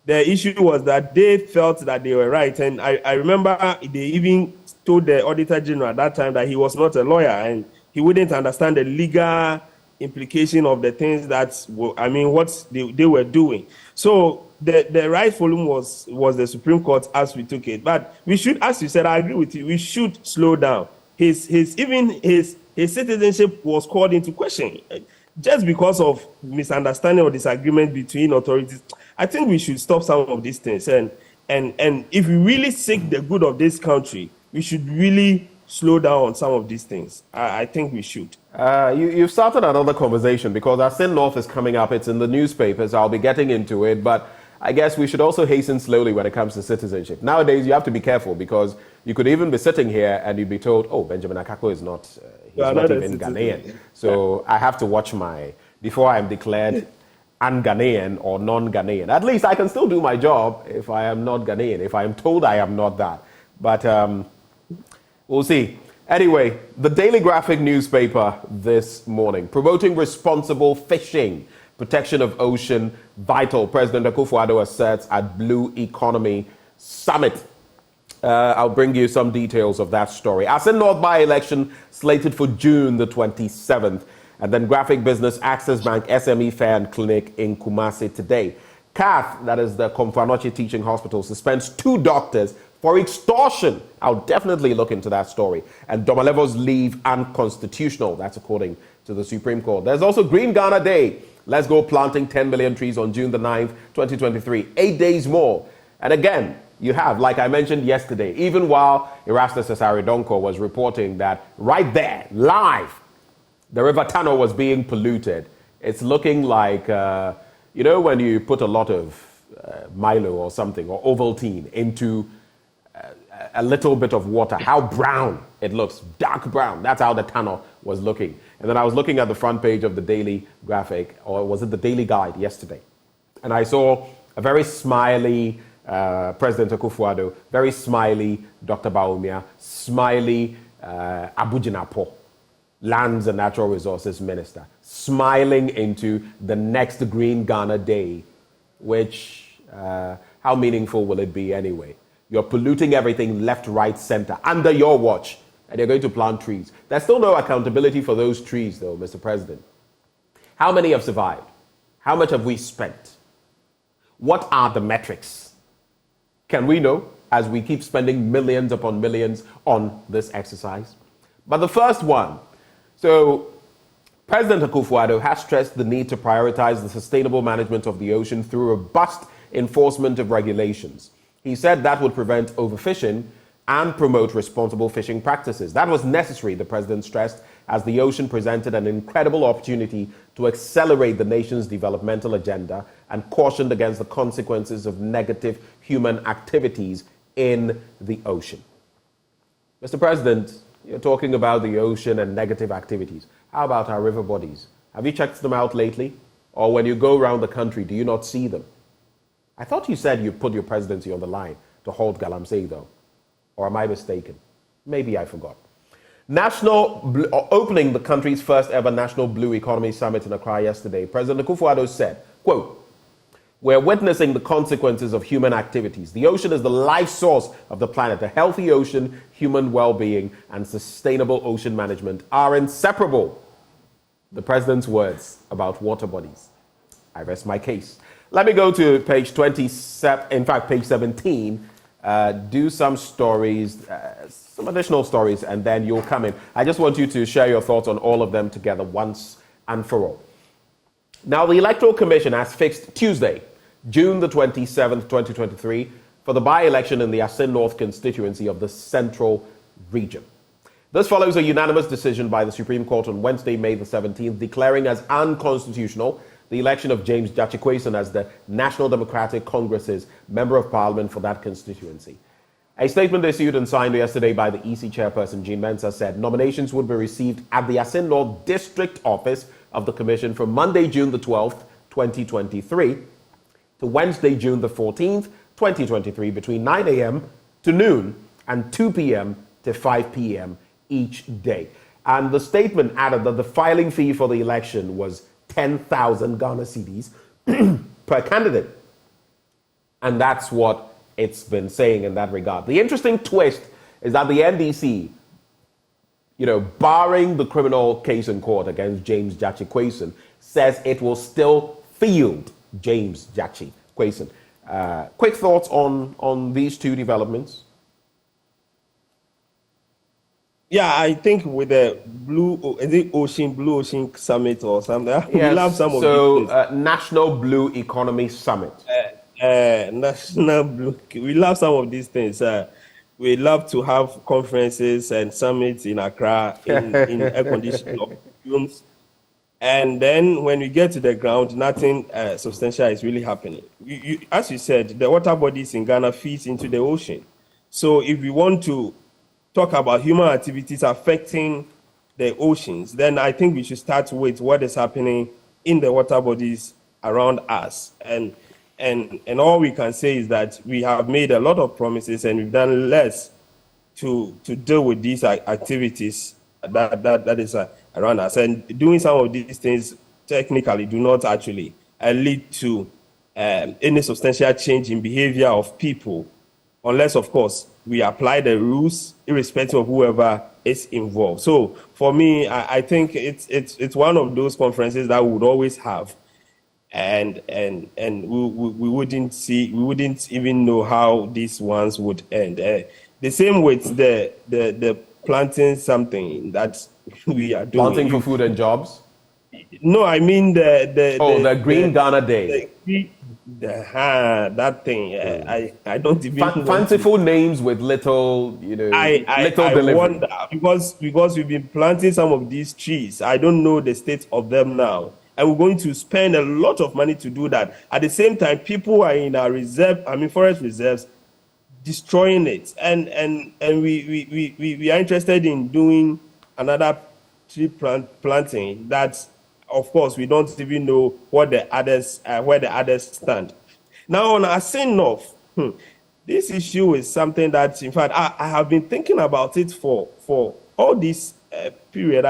Speaker 23: the issue was that they felt that they were right, and I remember they even told the Auditor General at that time that he was not a lawyer and he wouldn't understand the legal implication of the things that what they were doing. So the right volume was the Supreme Court as we took it, but we should, as you said, I agree with you, we should slow down. His citizenship was called into question just because of misunderstanding or disagreement between authorities. I think we should stop some of these things, and if we really seek the good of this country, we should really slow down on some of these things. I think we should.
Speaker 1: You've started another conversation because our Sin North is coming up. It's in the newspapers. I'll be getting into it, but I guess we should also hasten slowly when it comes to citizenship. Nowadays, you have to be careful because you could even be sitting here and you'd be told, oh, Benjamin Akakpo is not, he's not even Ghanaian. So I have to watch before I'm declared un-Ghanaian or non-Ghanaian. At least I can still do my job if I am not Ghanaian, if I am told I am not that. But we'll see. Anyway, the Daily Graphic newspaper this morning, promoting responsible fishing. Protection of ocean, vital. President Akufo-Addo asserts at Blue Economy Summit. I'll bring you some details of that story. Asin North by-election slated for June the 27th. And then Graphic Business Access Bank SME Fair and Clinic in Kumasi today. CAF, that is the Komfanoche Teaching Hospital, suspends 2 doctors for extortion. I'll definitely look into that story. And Domalevo's leave unconstitutional. That's according to the Supreme Court. There's also Green Ghana Day. Let's go planting 10 million trees on June the 9th, 2023. 8 days more. And again, you have, like I mentioned yesterday, even while Erastus Asare-Donko was reporting that right there, live, the River Tano was being polluted. It's looking like, when you put a lot of Milo or something, or Ovaltine into a little bit of water, how brown it looks, dark brown. That's how the Tano was looking. And then I was looking at the front page of the Daily Graphic, or was it the Daily Guide yesterday? And I saw a very smiley President Akufo-Addo, very smiley Dr. Bawumia, smiley Abujinapo, Lands and Natural Resources Minister, smiling into the next Green Ghana Day, which, how meaningful will it be anyway? You're polluting everything left, right, center, under your watch, and you're going to plant trees. There's still no accountability for those trees, though, Mr. President. How many have survived? How much have we spent? What are the metrics? Can we know as we keep spending millions upon millions on this exercise? But the first one, so President Akufo-Addo has stressed the need to prioritize the sustainable management of the ocean through robust enforcement of regulations. He said that would prevent overfishing and promote responsible fishing practices. That was necessary, the president stressed, as the ocean presented an incredible opportunity to accelerate the nation's developmental agenda and cautioned against the consequences of negative human activities in the ocean. Mr. President, you're talking about the ocean and negative activities. How about our river bodies? Have you checked them out lately? Or when you go around the country, do you not see them? I thought you said you put your presidency on the line to halt Galamsey, though. Or am I mistaken? Maybe I forgot. Opening the country's first ever National Blue Economy Summit in Accra yesterday, President Akufo-Addo said, quote, "We're witnessing the consequences of human activities. The ocean is the life source of the planet. A healthy ocean, human well-being, and sustainable ocean management are inseparable." The president's words about water bodies. I rest my case. Let me go to page 27, in fact, page 17, do some stories, some additional stories, and then you'll come in. I just want you to share your thoughts on all of them together once and for all. Now, the Electoral Commission has fixed Tuesday, June the 27th, 2023, for the by-election in the Asin North constituency of the Central Region. This follows a unanimous decision by the Supreme Court on Wednesday, May the 17th, declaring as unconstitutional the election of James Jachikwason as the National Democratic Congress's Member of Parliament for that constituency. A statement issued and signed yesterday by the EC chairperson, Jean Mensah, said nominations would be received at the Asin North District Office of the Commission from Monday, June the 12th, 2023 to Wednesday, June the 14th, 2023 between 9 a.m. to noon and 2 p.m. to 5 p.m. each day. And the statement added that the filing fee for the election was 10,000 Ghana cedis per candidate. And that's what it's been saying in that regard. The interesting twist is that the NDC, barring the criminal case in court against James Jachikwason, says it will still field James Jachikwason. Quick thoughts on these two developments?
Speaker 23: Yeah, I think with the Blue Ocean Summit or something,
Speaker 1: yes,
Speaker 23: we love some of
Speaker 1: these. National Blue Economy Summit.
Speaker 23: National Blue. We love some of these things. We love to have conferences and summits in Accra in air-conditioned rooms. And then when we get to the ground, nothing substantial is really happening. As you said, the water bodies in Ghana feeds into the ocean. So if we want to talk about human activities affecting the oceans, then I think we should start with what is happening in the water bodies around us. And all we can say is that we have made a lot of promises and we've done less to deal with these activities that is around us. And doing some of these things technically do not actually lead to any substantial change in behavior of people, unless, of course, we apply the rules irrespective of whoever is involved. So for me, I think it's one of those conferences that we would always have. And we wouldn't even know how these ones would end. The same with the planting something that we are doing.
Speaker 1: Planting for food and jobs?
Speaker 23: No, I mean
Speaker 1: the Green Ghana Day.
Speaker 23: That thing. I don't even
Speaker 1: fanciful names with little, little delivery.
Speaker 23: I wonder because we've been planting some of these trees. I don't know the state of them now. And we're going to spend a lot of money to do that. At the same time, people are in our forest reserves, destroying it. And we are interested in doing another tree planting that, of course, we don't even know what the others, where the others stand. Now, on Asin North, this issue is something that, in fact, I have been thinking about it for all this period.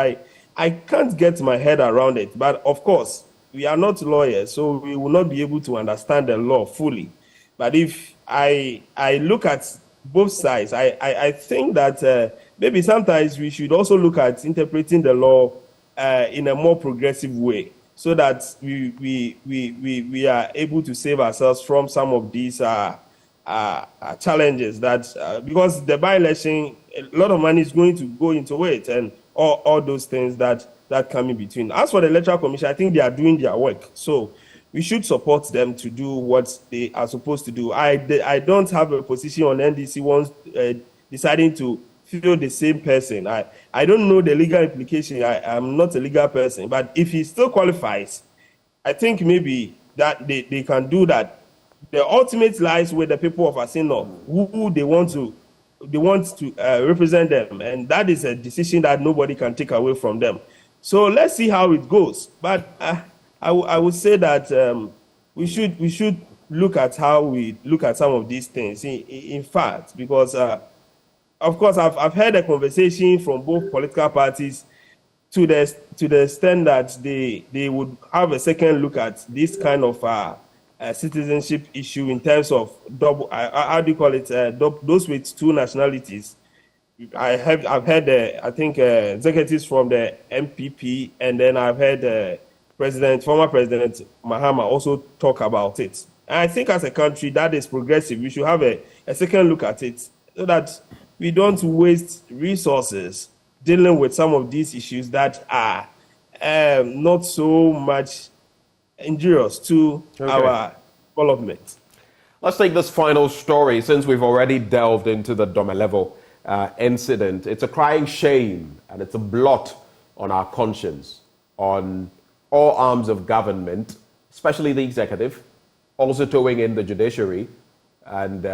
Speaker 23: I can't get my head around it, but of course, we are not lawyers, so we will not be able to understand the law fully. But if I look at both sides, I think that maybe sometimes we should also look at interpreting the law in a more progressive way, so that we are able to save ourselves from some of these challenges. That because the by-election, a lot of money is going to go into it, and all those things that come in between. As for the Electoral Commission, I think they are doing their work. So we should support them to do what they are supposed to do. I don't have a position on NDC once deciding to fill the same person. I don't know the legal implication. I'm not a legal person. But if he still qualifies, I think maybe that they can do that. The ultimate lies with the people of Asino, who they want to represent them, and that is a decision that nobody can take away from them. So let's see how it goes. But I would say that we should look at how we look at some of these things. In fact, because of course I've heard a conversation from both political parties to the extent that they would have a second look at this kind of citizenship issue in terms of double, how do you call it, those with two nationalities. I've heard I think executives from the MPP, and then I've heard former President Mahama also talk about it. And I think as a country that is progressive, we should have a second look at it, so that we don't waste resources dealing with some of these issues that are not so much injurious to our development.
Speaker 1: Let's take this final story, since we've already delved into the Domelevo incident. It's a crying shame, and it's a blot on our conscience, on all arms of government, especially the executive, also towing in the judiciary, and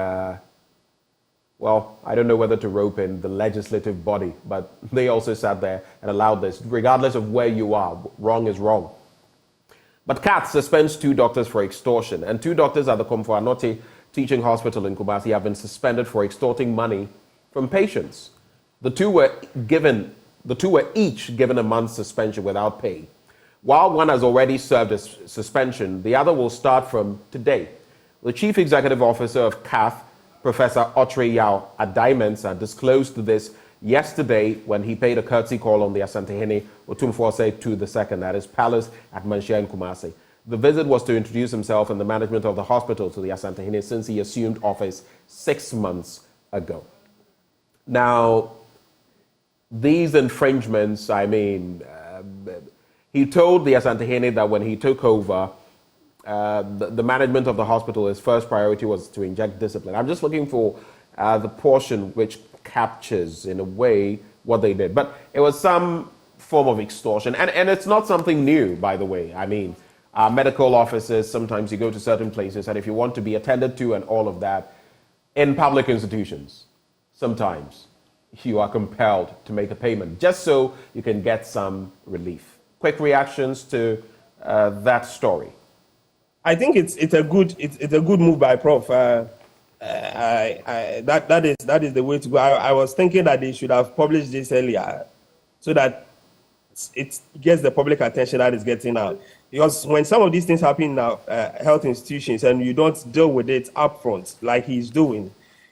Speaker 1: well, I don't know whether to rope in the legislative body, but they also sat there and allowed this, regardless of where you are. Wrong is wrong. But CAT suspends 2 doctors for extortion, and 2 doctors at the Auntie Teaching Hospital in Kumasi have been suspended for extorting money from patients. The two were each given a month's suspension without pay. While one has already served a suspension, the other will start from today. The Chief Executive Officer of CAF, Professor Otre Yao Adaimensa, disclosed this yesterday when he paid a courtesy call on the Asantehene Otumfuose II, at his palace at Manshia in Kumasi. The visit was to introduce himself and the management of the hospital to the Asantehene since he assumed office 6 months ago. Now, these infringements, he told the Asantehene that when he took over, the management of the hospital, his first priority was to inject discipline. I'm just looking for the portion which captures, in a way, what they did. But it was some form of extortion. And it's not something new, by the way. Medical offices, sometimes you go to certain places, and if you want to be attended to and all of that, in public institutions, sometimes you are compelled to make a payment just so you can get some relief. Quick reactions to that story.
Speaker 23: I think it's a good move by Prof. That is the way to go. I was thinking that they should have published this earlier, so that it gets the public attention that is getting out. Because when some of these things happen in our health institutions and you don't deal with it upfront like he's doing,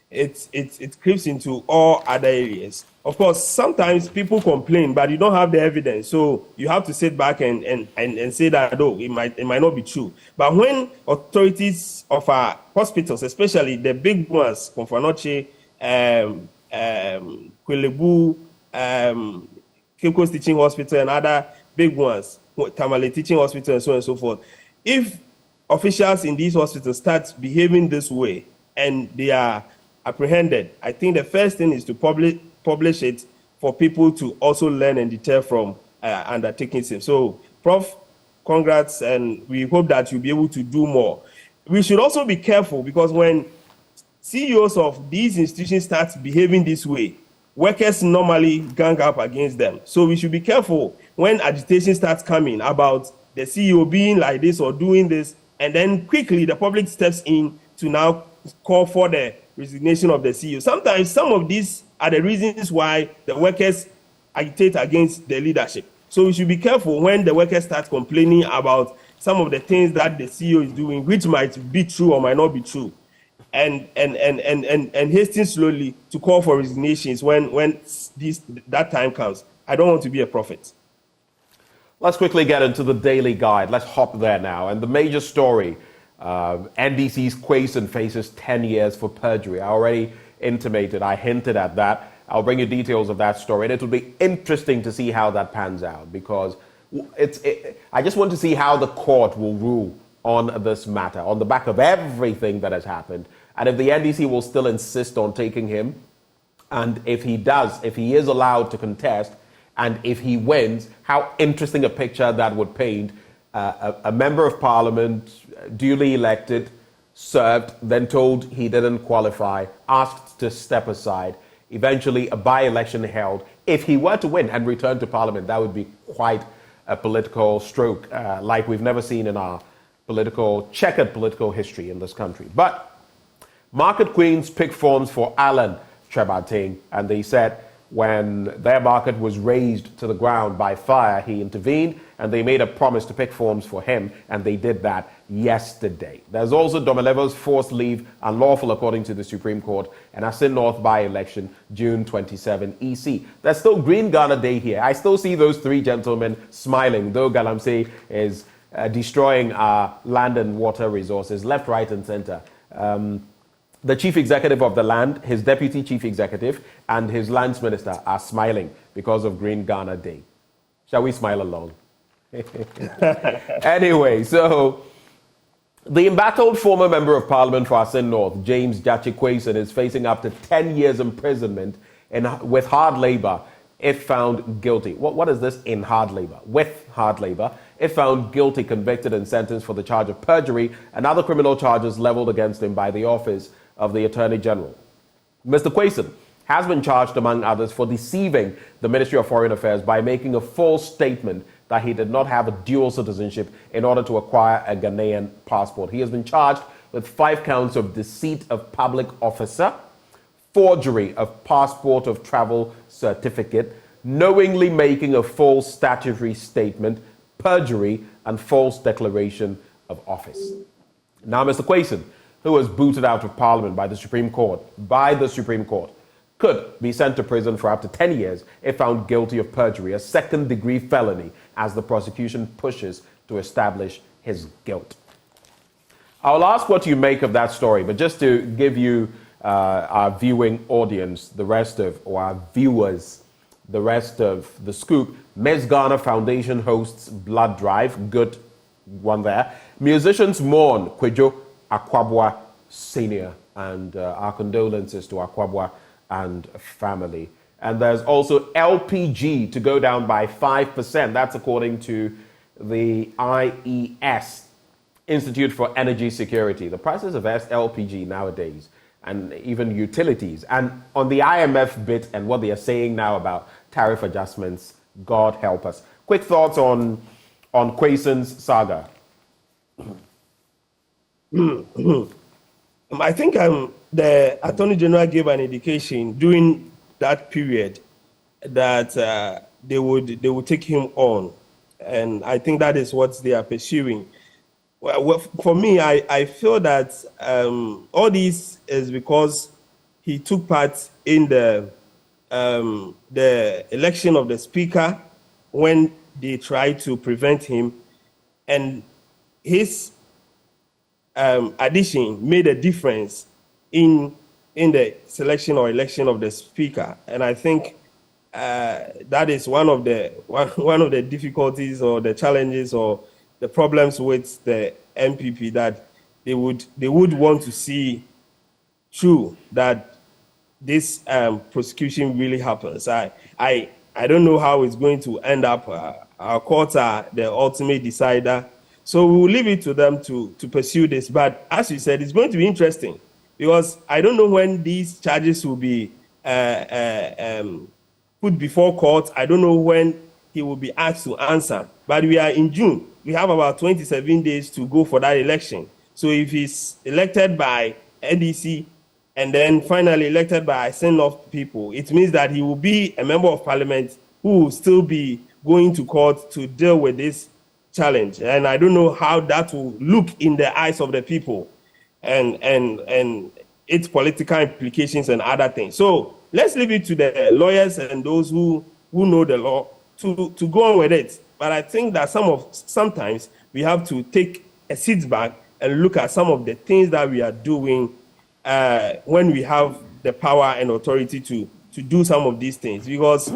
Speaker 23: it creeps into all other areas. Of course, sometimes people complain, but you don't have the evidence, so you have to sit back and say that, oh, it might not be true. But when authorities of our hospitals, especially the big ones, Konfanoche, Kwelebu, Kilco's Teaching Hospital, and other big ones, Tamale Teaching Hospital, and so on and so forth, if officials in these hospitals start behaving this way and they are apprehended, I think the first thing is to publish it for people to also learn and deter from undertaking it. So, Prof, congrats, and we hope that you'll be able to do more. We should also be careful, because when CEOs of these institutions start behaving this way, workers normally gang up against them. So we should be careful when agitation starts coming about the CEO being like this or doing this, and then quickly the public steps in to now call for the resignation of the CEO. Sometimes some of these are the reasons why the workers agitate against the leadership. So we should be careful when the workers start complaining about some of the things that the CEO is doing, which might be true or might not be true, and hasten slowly to call for resignations when that time comes. I don't want to be a prophet.
Speaker 1: Let's quickly get into the daily guide. Let's hop there now. And the major story, NDC's Quayson faces 10 years for perjury. I already intimated, I hinted at that. I'll bring you details of that story. And it will be interesting to see how that pans out, because I just want to see how the court will rule on this matter, on the back of everything that has happened. And if the NDC will still insist on taking him, and if he is allowed to contest, and if he wins, how interesting a picture that would paint. A member of parliament, duly elected, served, then told he didn't qualify, asked to step aside, eventually a by-election held. If he were to win and return to parliament, that would be quite a political stroke, like we've never seen in our checkered political history in this country. But market queens picked forms for Alan Trebating, and they said when their market was razed to the ground by fire, he intervened, and they made a promise to pick forms for him, and they did that yesterday. There's also Domelevo's forced leave unlawful according to the Supreme Court, and Asin North by-election, June 27 EC. There's still Green Ghana Day here. I still see those three gentlemen smiling, though Galamsey is destroying our land and water resources, left, right, and center. The chief executive of the land, his deputy chief executive, and his lands minister are smiling because of Green Ghana Day. Shall we smile along? Anyway, so the embattled former member of parliament for Asin North, James Jachi Quayson, is facing up to 10 years imprisonment with hard labor if found guilty. What is this in hard labor? With hard labor, if found guilty, convicted and sentenced for the charge of perjury and other criminal charges leveled against him by the Office of the Attorney General. Mr. Kwesen has been charged, among others, for deceiving the Ministry of Foreign Affairs by making a false statement that he did not have a dual citizenship in order to acquire a Ghanaian passport. He has been charged with 5 counts of deceit of public officer, forgery of passport of travel certificate, knowingly making a false statutory statement, perjury, and false declaration of office. Now, Mr. Kwesen, who was booted out of Parliament by the Supreme Court, could be sent to prison for up to 10 years if found guilty of perjury, a second-degree felony, as the prosecution pushes to establish his guilt. I'll ask what you make of that story, but just to give you our viewing audience, our viewers, the rest of the scoop, Miss Ghana Foundation hosts blood drive. Good one there. Musicians mourn Kwejo Akwabwa Senior, and our condolences to Akwabwa and family. And there's also LPG to go down by 5%. That's according to the IES, Institute for Energy Security. The prices of LPG nowadays, and even utilities. And on the IMF bit and what they are saying now about tariff adjustments, God help us. Quick thoughts on Kwesen's saga.
Speaker 23: I think the Attorney General gave an indication during that period that they would take him on, and I think that is what they are pursuing. Well, for me, I feel that all this is because he took part in the election of the speaker when they tried to prevent him, and his addition made a difference in the selection or election of the speaker, and I think that is one of the difficulties or the challenges or the problems with the MPP, that they would want to see true that this prosecution really happens. I don't know how it's going to end up. Our courts are the ultimate decider, so we will leave it to them to pursue this. But as you said, it's going to be interesting because I don't know when these charges will be put before court. I don't know when he will be asked to answer. But we are in June. We have about 27 days to go for that election. So if he's elected by NDC and then finally elected by send-off people, it means that he will be a member of parliament who will still be going to court to deal with this challenge. And I don't know how that will look in the eyes of the people and its political implications and other things. So let's leave it to the lawyers and those who know the law to go on with it. But I think that sometimes we have to take a seat back and look at some of the things that we are doing when we have the power and authority to do some of these things, because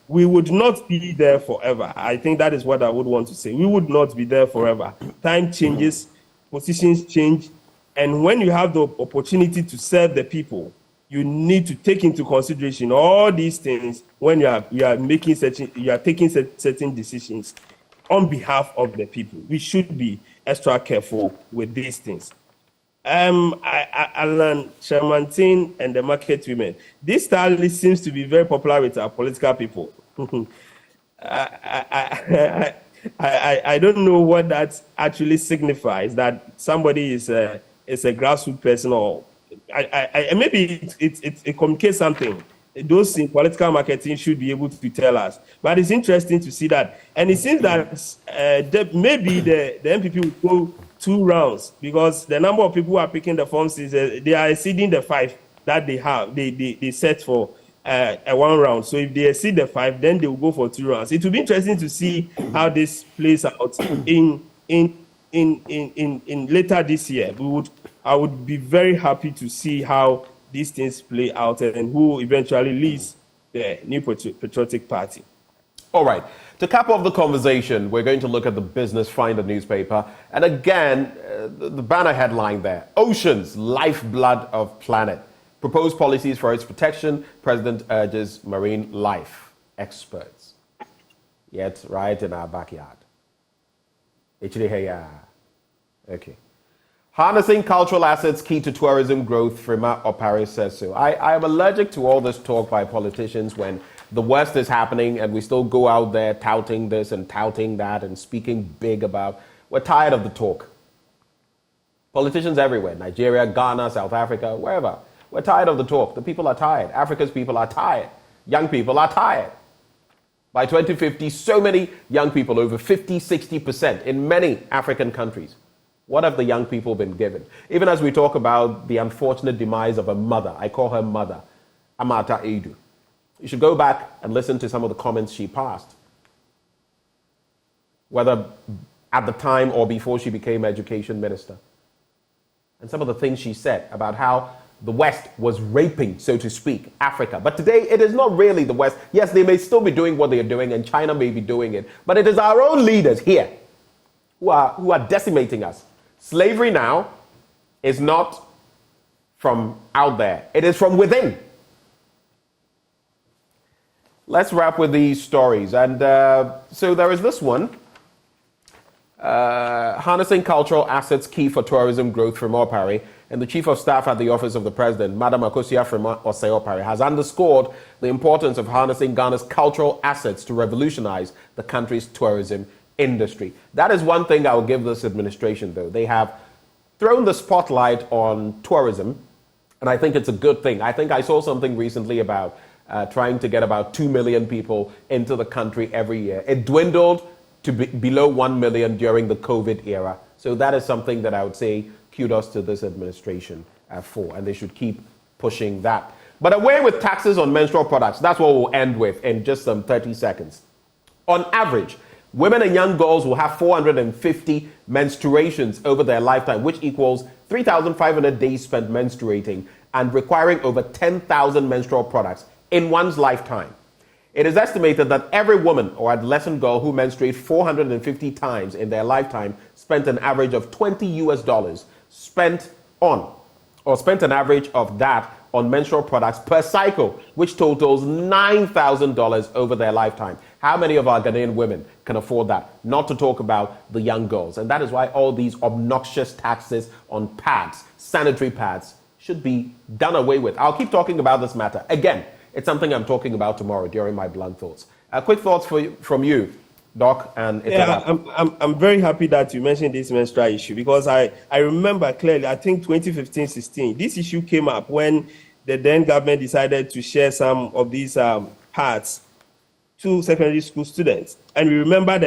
Speaker 23: we would not be there forever. I think that is what I would want to say. We would not be there forever. Time changes, positions change, and when you have the opportunity to serve the people, you need to take into consideration all these things when you are taking certain decisions on behalf of the people. We should be extra careful with these things. Alan Shermantin and the market women. This style seems to be very popular with our political people. I don't know what that actually signifies, that somebody is a grassroots person, or maybe it communicates something. Those in political marketing should be able to tell us. But it's interesting to see that. And it seems that maybe the MPP will go 2 rounds, because the number of people who are picking the forms is they are exceeding the 5 that they have. They set for a 1 round. So if they exceed the 5, then they will go for 2 rounds. It will be interesting to see how this plays out in later this year. I would be very happy to see how these things play out and who eventually leads the New Patriotic Party.
Speaker 1: All right. To cap off the conversation, we're going to look at the Business Finder newspaper. And again, the banner headline there: Oceans, Lifeblood of Planet. proposed policies for its protection. President urges marine life experts. Yet, right in our backyard. Okay. Harnessing cultural assets key to tourism growth, Frima Opare says so. I am allergic to all this talk by politicians when the worst is happening and we still go out there touting this and touting that and speaking big about. We're tired of the talk. Politicians everywhere, Nigeria, Ghana, South Africa, wherever. We're tired of the talk. The people are tired. Africa's people are tired. Young people are tired. By 2050, so many young people, over 50, 60% in many African countries. What have the young people been given? Even as we talk about the unfortunate demise of a mother, I call her mother, Amata Edu. You should go back and listen to some of the comments she passed. Whether at the time or before she became education minister. And some of the things she said about how the West was raping, so to speak, Africa. But today, it is not really the West. Yes, they may still be doing what they are doing, and China may be doing it. But it is our own leaders here who are decimating us. Slavery now is not from out there. It is from within. Let's wrap with these stories. And so there is this one. Harnessing cultural assets key for tourism growth from Opare. And the Chief of Staff at the Office of the President, Madam Akosua Frima Opare, has underscored the importance of harnessing Ghana's cultural assets to revolutionize the country's tourism industry. That is one thing I will give this administration, though. They have thrown the spotlight on tourism, and I think it's a good thing. I think I saw something recently about trying to get about 2 million people into the country every year. It dwindled to below 1 million during the COVID era. So that is something that I would say kudos to this administration for, and they should keep pushing that. But away with taxes on menstrual products. That's what we'll end with in just some 30 seconds. On average, women and young girls will have 450 menstruations over their lifetime, which equals 3,500 days spent menstruating and requiring over 10,000 menstrual products in one's lifetime. It is estimated that every woman or adolescent girl who menstruates 450 times in their lifetime spent an average of $20 spent an average of that on menstrual products per cycle, which totals $9,000 over their lifetime. How many of our Ghanaian women can afford that? Not to talk about the young girls. And that is why all these obnoxious taxes on pads, sanitary pads, should be done away with. I'll keep talking about this matter. Again, it's something I'm talking about tomorrow during my blunt thoughts. Quick thoughts from you, Doc, and
Speaker 23: I'm very happy that you mentioned this menstrual issue, because I remember clearly, I think 2015-16, this issue came up when the then government decided to share some of these pads to secondary school students. And we remember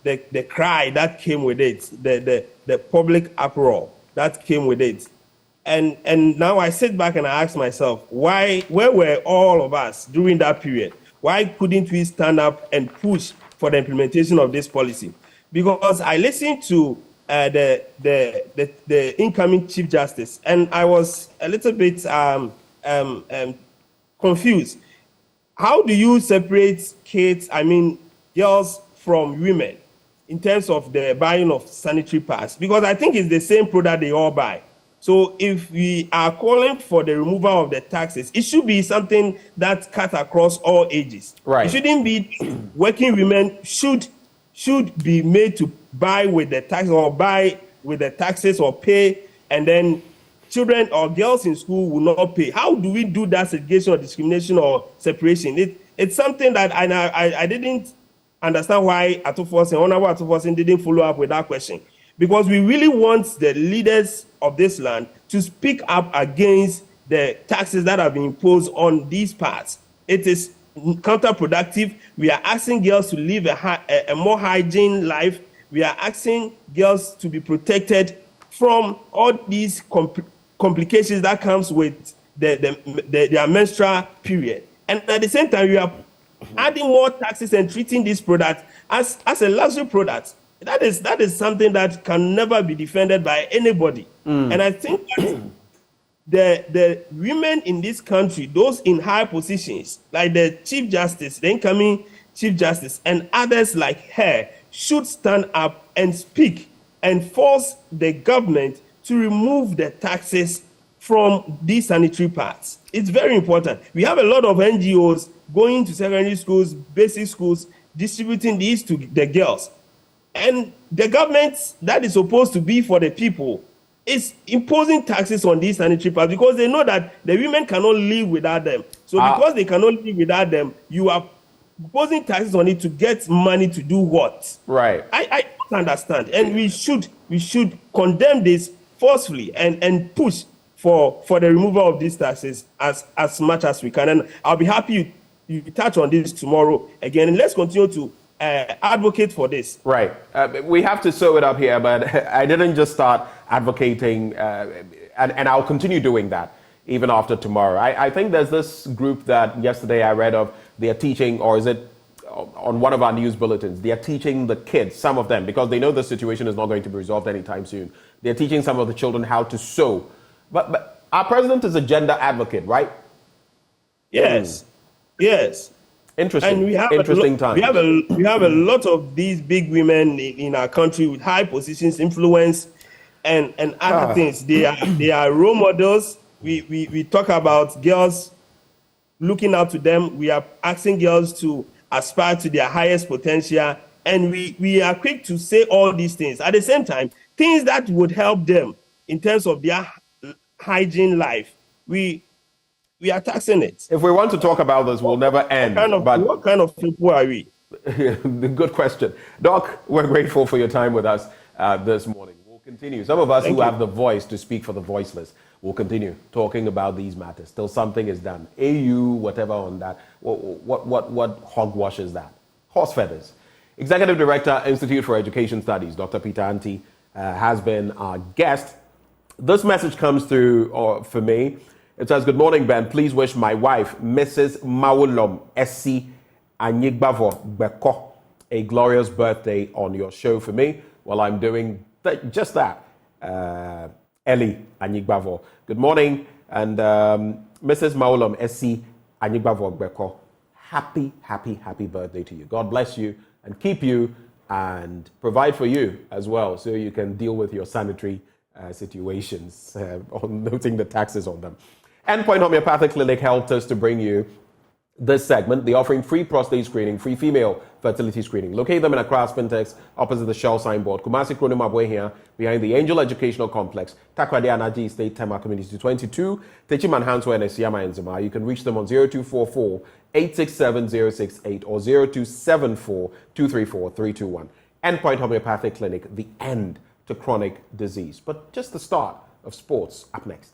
Speaker 23: the cry that came with it, the public uproar that came with it. And now I sit back and I ask myself, where were all of us during that period? Why couldn't we stand up and push for the implementation of this policy? Because I listened to the incoming Chief Justice, and I was a little bit confused. How do you separate girls from women in terms of the buying of sanitary pads? Because I think it's the same product they all buy. So if we are calling for the removal of the taxes, it should be something that cuts across all ages.
Speaker 1: Right.
Speaker 23: It shouldn't be working women should be made to buy with the tax or buy with the taxes or pay, and then children or girls in school will not pay. How do we do that segregation or discrimination or separation? It's something that I didn't understand why Honorable Atufosin didn't follow up with that question. Because we really want the leaders of this land to speak up against the taxes that have been imposed on these parts. It is counterproductive. We are asking girls to live a more hygiene life. We are asking girls to be protected from all these complications that comes with their menstrual period. And at the same time, we are adding more taxes and treating this product as a luxury product. That is something that can never be defended by anybody. And I think that the women in this country, those in high positions, like the Chief Justice, the incoming Chief Justice, and others like her, should stand up and speak and force the government to remove the taxes from these sanitary pads. It's very important. We have a lot of NGOs going to secondary schools, basic schools, distributing these to the girls. And the government that is supposed to be for the people is imposing taxes on these sanitary pads because they know that the women cannot live without them. So because they cannot live without them, you are imposing taxes on it to get money to do what?
Speaker 1: Right.
Speaker 23: I don't understand. And we should condemn this forcefully and push for the removal of these taxes as much as we can. And I'll be happy you touch on this tomorrow again. And let's continue to advocate for this.
Speaker 1: Right. We have to sew it up here, but I didn't just start advocating, and I'll continue doing that even after tomorrow. I think there's this group that yesterday I read of, they are teaching, or is it on one of our news bulletins, they are teaching the kids, some of them, because they know the situation is not going to be resolved anytime soon. They're teaching some of the children how to sew. But our president is a gender advocate, right?
Speaker 23: Yes. Yes.
Speaker 1: Interesting.
Speaker 23: And we have
Speaker 1: time.
Speaker 23: We have a lot of these big women in our country with high positions, influence, and other things. They are role models. We talk about girls looking up to them. We are asking girls to aspire to their highest potential, and we are quick to say all these things. At the same time, things that would help them in terms of their hygiene life, we are taxing it.
Speaker 1: If we want to talk about this, we'll never end.
Speaker 23: What kind of people are we?
Speaker 1: Good question. Doc, we're grateful for your time with us this morning. We'll continue. Some of us who have the voice to speak for the voiceless will continue talking about these matters till something is done. AU, whatever on that. What hogwash is that? Horse feathers. Executive Director, Institute for Education Studies, Dr. Peter Auntie, has been our guest. This message comes through for me. It says, good morning, Ben. Please wish my wife, Mrs. Mawulom Essi Anyigbavo Beko, a glorious birthday on your show for me. Well, I'm doing just that. Ellie Anyigbavo. Good morning. And Mrs. Mawulom Essi Anyigbavo Beko, happy birthday to you. God bless you and keep you and provide for you as well so you can deal with your sanitary situations, on noting the taxes on them. Endpoint Homeopathic Clinic helped us to bring you this segment. They're offering free prostate screening, free female fertility screening. Locate them in Accra Spintex, opposite the Shell signboard. Kumasi Kronim Abwe here, behind the Angel Educational Complex, Takrade Anaji State Tema Community 22, Techiman Hanswa and Esiyama Enzima. You can reach them on 0244 867 068 or 0274 234 321. Endpoint Homeopathic Clinic, the end to chronic disease. But just the start of sports up next.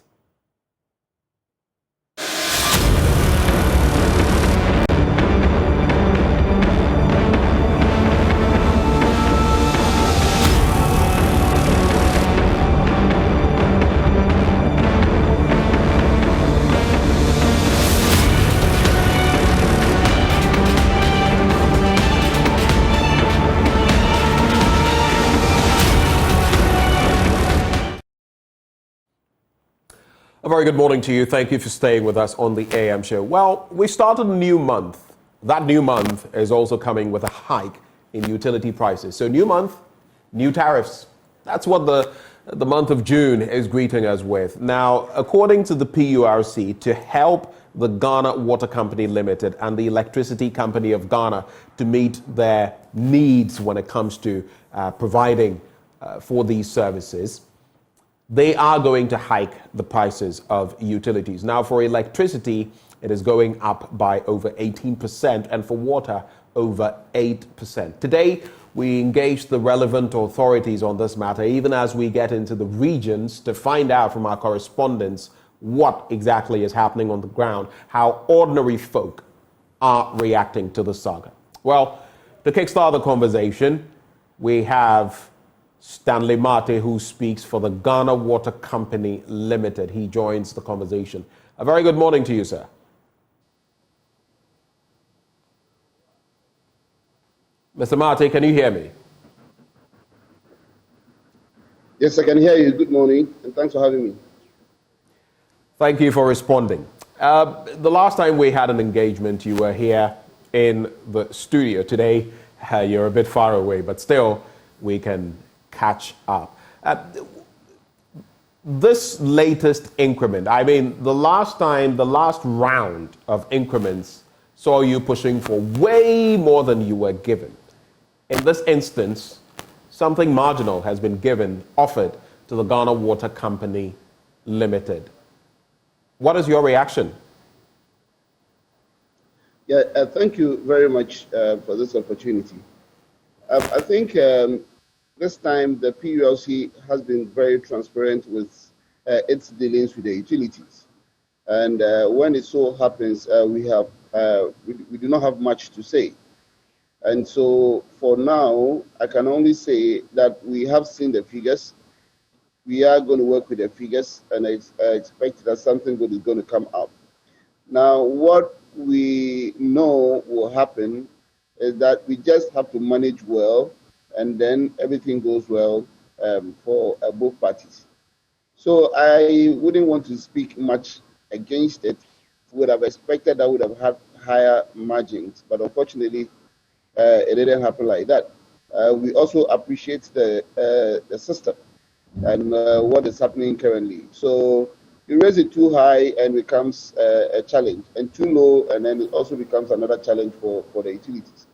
Speaker 1: A very good morning to you. Thank you for staying with us on the AM show. Well, we started a new month. That new month is also coming with a hike in utility prices. So new month, new tariffs. That's what the month of June is greeting us with. Now, according to the PURC, to help the Ghana Water Company Limited and the Electricity Company of Ghana to meet their needs when it comes to providing for these services, they are going to hike the prices of utilities. Now, for electricity, it is going up by over 18%, and for water, over 8%. Today, we engage the relevant authorities on this matter, even as we get into the regions to find out from our correspondents what exactly is happening on the ground, how ordinary folk are reacting to the saga. Well, to kickstart the conversation, we have Stanley Mate, who speaks for the Ghana Water Company Limited. He joins the conversation. A very good morning to you, sir. Mr. Mate, can you hear me?
Speaker 4: Yes, I can hear you. Good morning, and thanks for having me.
Speaker 1: Thank you for responding. The last time we had an engagement, you were here in the studio. Today, you're a bit far away, but still, we can catch up. this latest increment, I mean, the last round of increments saw you pushing for way more than you were given. In this instance, something marginal has been offered to the Ghana Water Company Limited. What is your reaction?
Speaker 4: Yeah, thank you very much for this opportunity. I think this time the PULC has been very transparent with its dealings with the utilities. And when it so happens, we do not have much to say. And so for now, I can only say that we have seen the figures. We are going to work with the figures, and I expect that something good is going to come up. Now, what we know will happen is that we just have to manage well, and then everything goes well for both parties. So I wouldn't want to speak much against it. Would have expected that would have had higher margins, but unfortunately, it didn't happen like that. We also appreciate the system and what is happening currently. So you raise it too high and becomes a challenge, and too low, and then it also becomes another challenge for the utilities.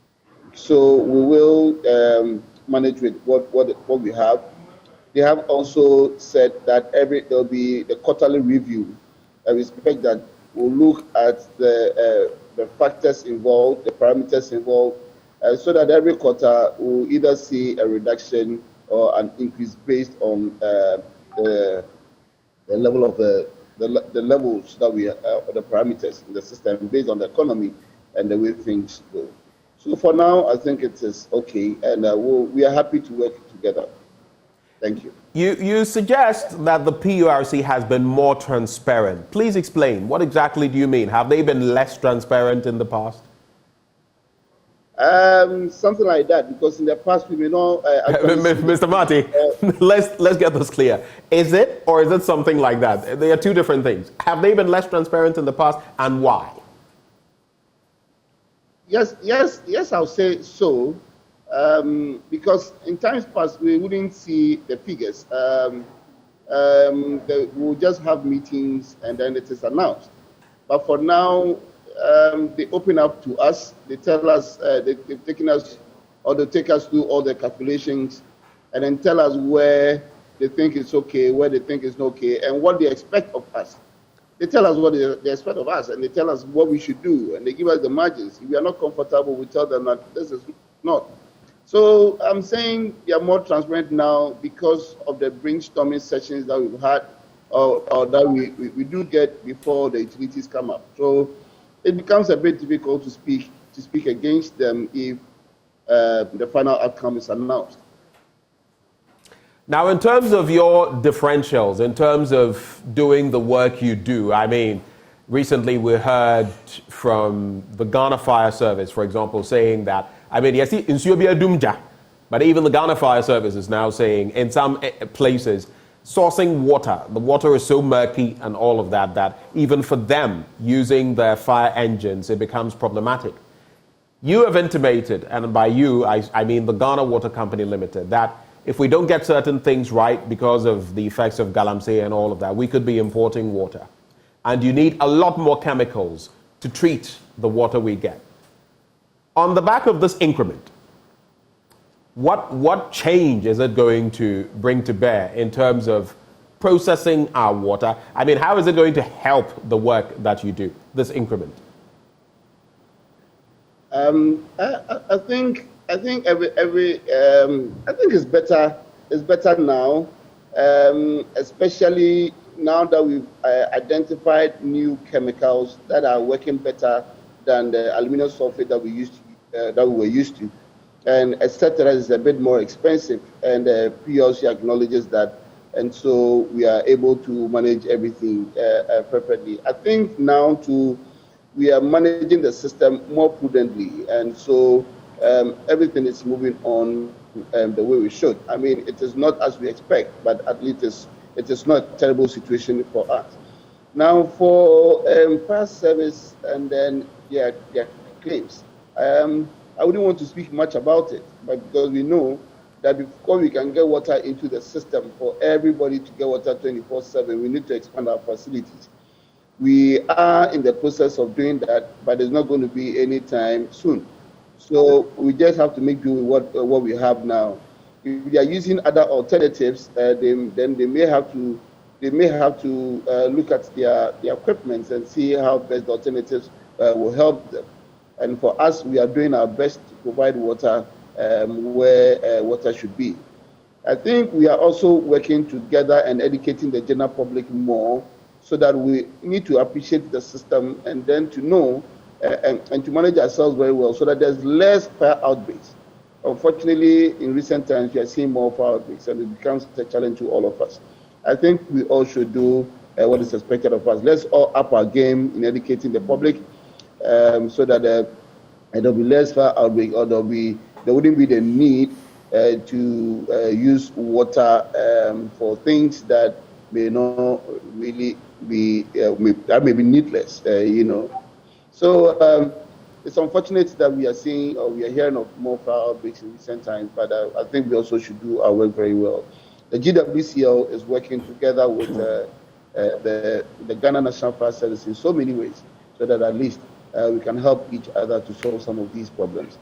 Speaker 4: So we will manage with what we have. They have also said that there'll be the quarterly review. I expect that we'll look at the factors involved, the parameters involved, so that every quarter we'll either see a reduction or an increase based on the level of the levels that we the parameters in the system based on the economy and the way things go. So for now, I think it is okay, and we are happy to work together. Thank you.
Speaker 1: You suggest that the PURC has been more transparent. Please explain. What exactly do you mean? Have they been less transparent in the past?
Speaker 4: Something like that, because in the past we may not.
Speaker 1: Mr. Marty, let's get this clear. Is it, or is it something like that? They are two different things. Have they been less transparent in the past, and why?
Speaker 4: Yes, I'll say so. Because in times past we wouldn't see the figures. We'll just have meetings and then it is announced. But for now, they open up to us. They tell us they've taken us, or they take us through all the calculations, and then tell us where they think it's okay, where they think it's not okay, and what they expect of us. They tell us what they expect of us, and they tell us what we should do, and they give us the margins. If we are not comfortable, we tell them that this is not. So I'm saying we are more transparent now because of the brainstorming sessions that we've had, or that we do get before the utilities come up. So it becomes a bit difficult to speak against them if the final outcome is announced.
Speaker 1: Now, in terms of your differentials, in terms of doing the work you do, I mean, recently we heard from the Ghana Fire Service, for example, saying that, I mean, yes, but even the Ghana Fire Service is now saying in some places, sourcing water, the water is so murky and all of that, that even for them using their fire engines, it becomes problematic. You have intimated, and by you, I mean the Ghana Water Company Limited, that if we don't get certain things right because of the effects of galamsey and all of that, we could be importing water. And you need a lot more chemicals to treat the water we get. On the back of this increment, what change is it going to bring to bear in terms of processing our water? I mean, how is it going to help the work that you do, this increment?
Speaker 4: I think it's better. It's better now, especially now that we've identified new chemicals that are working better than the aluminum sulfate that we were used to, and etc. is a bit more expensive, and PLC acknowledges that, and so we are able to manage everything perfectly. I think now we are managing the system more prudently, and so everything is moving on the way we should. I mean, it is not as we expect, but at least it is not a terrible situation for us. Now, for past service and then their claims, I wouldn't want to speak much about it, but because we know that before we can get water into the system for everybody to get water 24/7, we need to expand our facilities. We are in the process of doing that, but it's not going to be any time soon. So we just have to make do with what we have now. If we are using other alternatives, then they may have to look at their equipment and see how best the alternatives will help them. And for us, we are doing our best to provide water where water should be. I think we are also working together and educating the general public more, so that we need to appreciate the system and then to know and to manage ourselves very well, so that there's less fire outbreaks. Unfortunately, in recent times, we are seeing more fire outbreaks, and it becomes a challenge to all of us. I think we all should do what is expected of us. Let's all up our game in educating the public, so that there'll be less fire outbreak, or there wouldn't be the need to use water for things that may not really be that may be needless, So it's unfortunate that we are seeing or we are hearing of more fire outbreaks in recent times, but I think we also should do our work very well. The GWCL is working together with the Ghana National Fire Service in so many ways, so that at least we can help each other to solve some of these problems.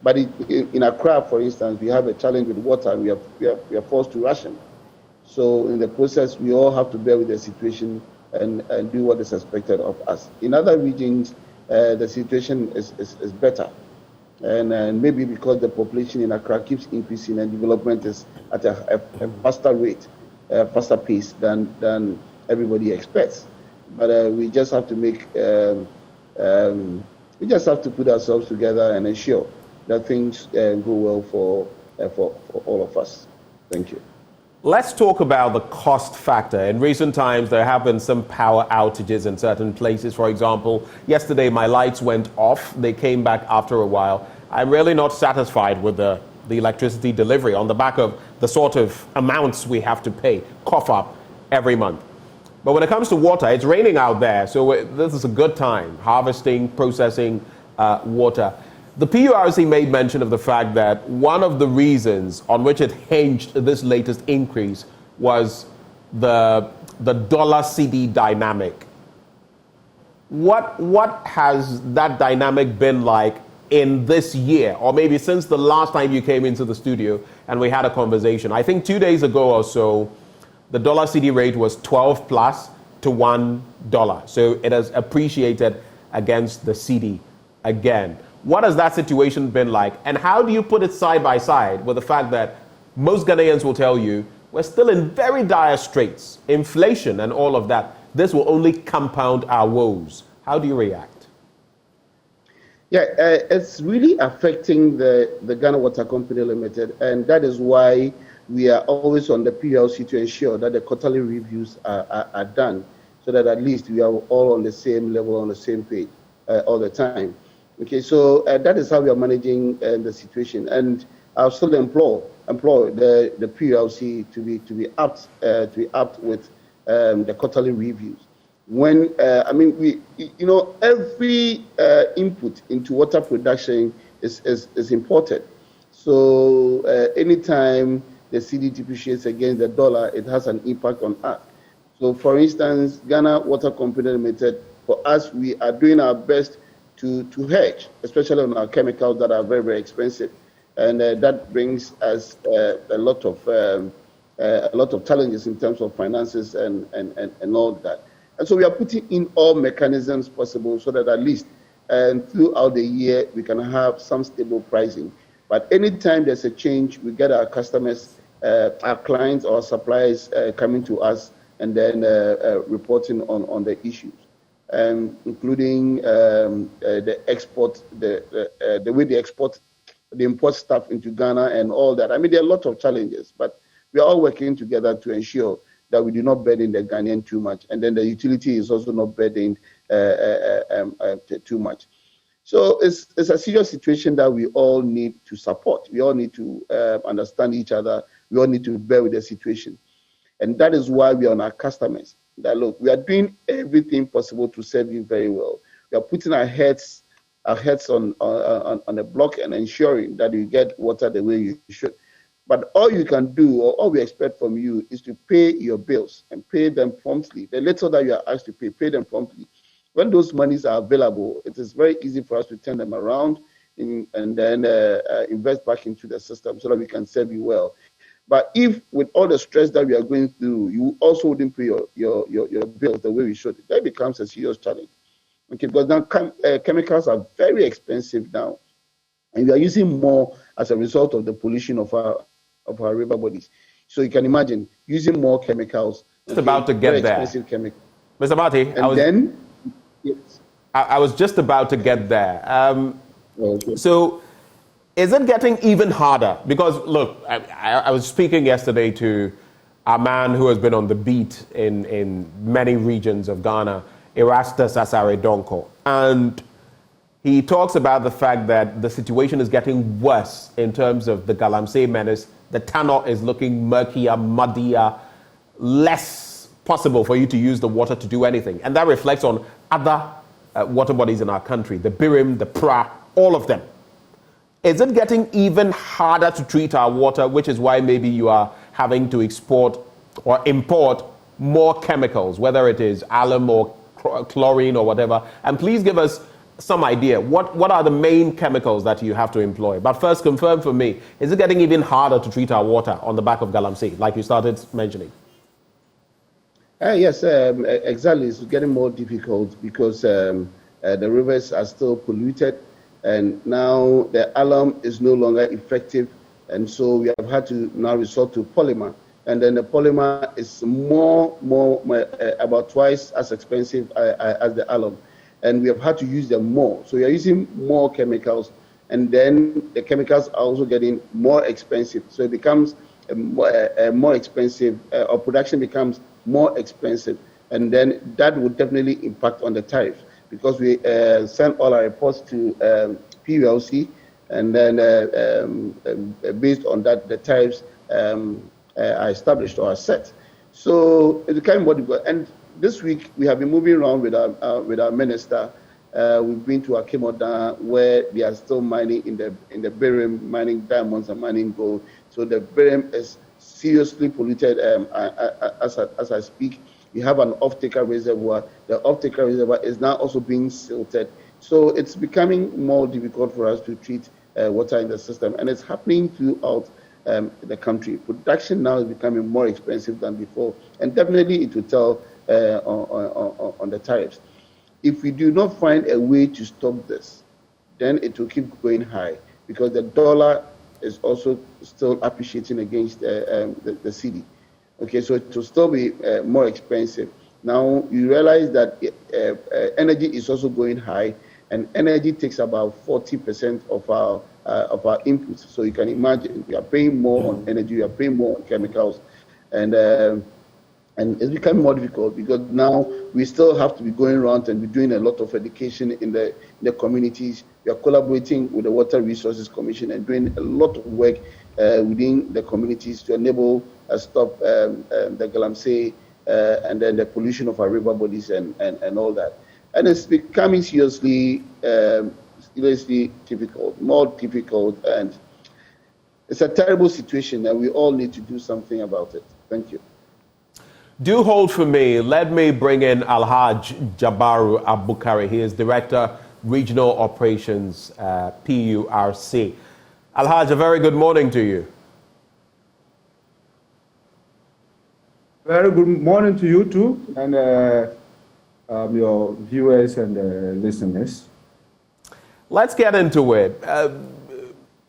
Speaker 4: But in Accra, for instance, we have a challenge with water. We are forced to ration. So in the process, we all have to bear with the situation and do what is expected of us. In other regions, the situation is better. And maybe because the population in Accra keeps increasing and development is at a faster rate, faster pace than everybody expects. But we just have to we just have to put ourselves together and ensure that things go well for all of us. Thank you.
Speaker 1: Let's talk about the cost factor. In recent times, there have been some power outages in certain places. For example, yesterday my lights went off. They came back after a while. I'm really not satisfied with the electricity delivery on the back of the sort of amounts we have to pay, cough up, every month. But when it comes to water, it's raining out there, so this is a good time, harvesting, processing water. The PURC made mention of the fact that one of the reasons on which it hinged this latest increase was the dollar CD dynamic. What has that dynamic been like in this year, or maybe since the last time you came into the studio and we had a conversation? I think 2 days ago or so, the dollar CD rate was 12 plus to $1. So it has appreciated against the CD again. What has that situation been like? And how do you put it side by side with the fact that most Ghanaians will tell you we're still in very dire straits, inflation and all of that? This will only compound our woes. How do you react?
Speaker 4: Yeah, it's really affecting the Ghana Water Company Limited, and that is why we are always on the PLC to ensure that the quarterly reviews are done, so that at least we are all on the same level, on the same page all the time. Okay, so that is how we are managing the situation, and I'll still employ the PLC to be apt with the quarterly reviews. When every input into water production is important. So anytime the CD depreciates against the dollar, it has an impact on us. So, for instance, Ghana Water Company Limited, for us, we are doing our best to hedge, especially on our chemicals that are very, very expensive, and that brings us a lot of challenges in terms of finances and all that. And so we are putting in all mechanisms possible so that at least throughout the year we can have some stable pricing. But anytime there's a change, we get our customers, our clients, or suppliers coming to us and then reporting on the issues. Including the export, the way they export, the import stuff into Ghana and all that. I mean, there are a lot of challenges, but we are all working together to ensure that we do not burden the Ghanaian too much, and then the utility is also not burdened too much. So it's a serious situation that we all need to support. We all need to understand each other. We all need to bear with the situation, and that is why we are on our customers. That look, we are doing everything possible to serve you very well. We are putting our heads on the block and ensuring that you get water the way you should. But all you can do, or all we expect from you, is to pay your bills and pay them promptly. The little that you are asked to pay them promptly. When those monies are available, it is very easy for us to turn them around and then invest back into the system so that we can serve you well. But if with all the stress that we are going through, you also wouldn't pay your bills the way we should, that becomes a serious challenge. Okay, because now chemicals are very expensive now, and we are using more as a result of the pollution of our river bodies. So you can imagine using more chemicals.
Speaker 1: Just about to get there.
Speaker 4: Expensive chemicals.
Speaker 1: Mr. Marty, I was just about to get there.
Speaker 4: Okay.
Speaker 1: So is it getting even harder? Because look, I was speaking yesterday to a man who has been on the beat in many regions of Ghana, Erastus Asare Donko, and he talks about the fact that the situation is getting worse in terms of the Galamsey menace. The Tano is looking murkier, muddier, less possible for you to use the water to do anything. And that reflects on other water bodies in our country, the Birim, the Pra, all of them. Is it getting even harder to treat our water, which is why maybe you are having to export or import more chemicals, whether it is alum or chlorine or whatever? And please give us some idea. What are the main chemicals that you have to employ? But first, confirm for me, is it getting even harder to treat our water on the back of Galamsey, like you started mentioning?
Speaker 4: Yes, exactly. It's getting more difficult because the rivers are still polluted, and now the alum is no longer effective, and so we have had to now resort to polymer. And then the polymer is more about twice as expensive as the alum. And we have had to use them more. So we are using more chemicals, and then the chemicals are also getting more expensive. So it becomes more expensive, or production becomes more expensive. And then that would definitely impact on the tariff, because we send all our reports to PULC, and then based on that, the tariffs are established or are set. So it became more difficult. And this week, we have been moving around with our minister. We've been to Akemoda, where they are still mining in the Birim, mining diamonds and mining gold. So the Birim is seriously polluted as I speak. We have an off-taker reservoir. The off-taker reservoir is now also being silted. So it's becoming more difficult for us to treat water in the system, and it's happening throughout the country. Production now is becoming more expensive than before, and definitely it will tell on the tariffs. If we do not find a way to stop this, then it will keep going high, because the dollar is also still appreciating against the cedi. Okay, so it will still be more expensive. Now you realize that energy is also going high, and energy takes about 40% of our inputs. So you can imagine we are paying more on energy, we are paying more on chemicals, and it's becoming more difficult, because now we still have to be going around and be doing a lot of education in the communities. We are collaborating with the Water Resources Commission and doing a lot of work within the communities to enable us stop the Galamsey and then the pollution of our river bodies and all that. And it's becoming seriously difficult, more difficult, and it's a terrible situation, and we all need to do something about it. Thank you.
Speaker 1: Do hold for me. Let me bring in Alhaj Jabaru Abukari. He is Director, Regional Operations, PURC. Alhaj, a very good morning to you.
Speaker 5: Very good morning to you too, and your viewers and listeners.
Speaker 1: Let's get into it.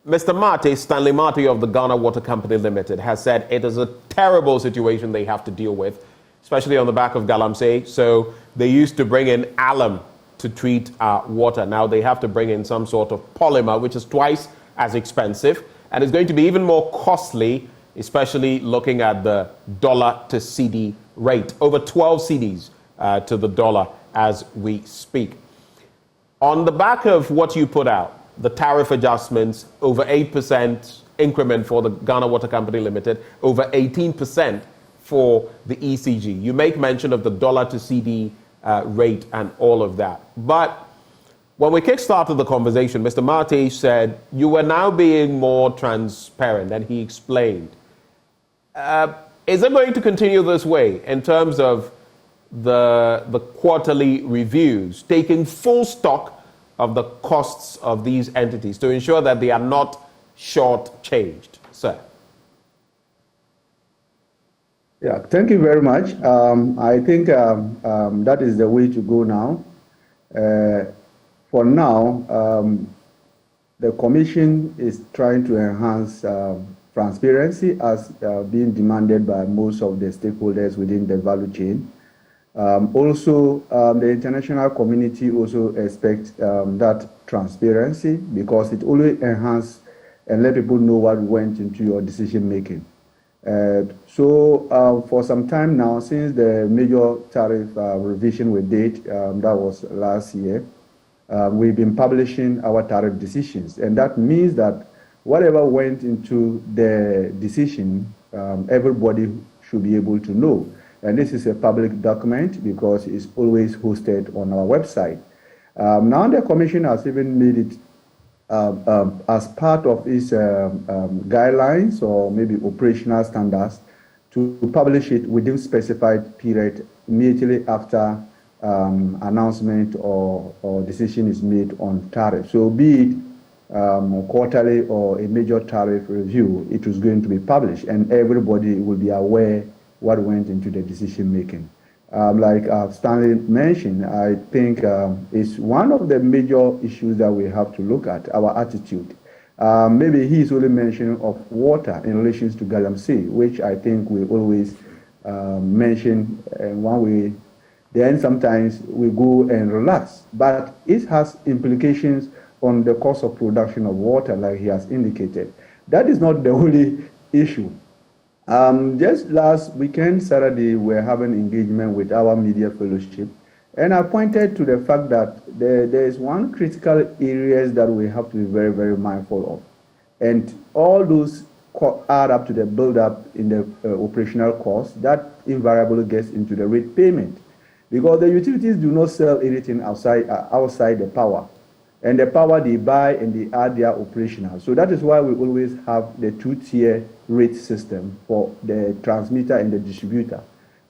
Speaker 1: Mr. Marty, Stanley Marty of the Ghana Water Company Limited, has said it is a terrible situation they have to deal with, especially on the back of Galamsey. So they used to bring in alum to treat water. Now they have to bring in some sort of polymer, which is twice as expensive, and it's going to be even more costly, especially looking at the dollar to cedi rate, over 12 cedis to the dollar as we speak. On the back of what you put out, the tariff adjustments, over 8% increment for the Ghana Water Company Limited, over 18% for the ECG. You make mention of the dollar to cedi rate and all of that. But When we kick-started the conversation, Mr. Mate said you were now being more transparent, and he explained. Is it going to continue this way in terms of the quarterly reviews, taking full stock of the costs of these entities to ensure that they are not short-changed, sir?
Speaker 5: Yeah, thank you very much. I think that is the way to go now. For now, the Commission is trying to enhance transparency as being demanded by most of the stakeholders within the value chain. Also, the international community also expects that transparency because it always enhances and let people know what went into your decision making. So for some time now, since the major tariff revision we did, that was last year, we've been publishing our tariff decisions. And that means that whatever went into the decision, everybody should be able to know. And this is a public document because it's always hosted on our website. Now the Commission has even made it as part of its guidelines or maybe operational standards to publish it within specified period immediately after announcement or decision is made on tariff. So be it quarterly or a major tariff review, it was going to be published and everybody will be aware what went into the decision making. Like Stanley mentioned, I think it's one of the major issues that we have to look at, our attitude. Maybe he's only mentioning of water in relation to Galamsey, which I think we always mention one way. Then sometimes we go and relax. But it has implications on the cost of production of water, like he has indicated. That is not the only issue. Just last weekend, Saturday, we were having engagement with our media fellowship, and I pointed to the fact that there is one critical areas that we have to be very, very mindful of. And all those add up to the build-up in the operational cost that invariably gets into the rate payment. Because the utilities do not sell anything outside the power. And the power they buy and they add their operational. So that is why we always have the two-tier rate system for the transmitter and the distributor,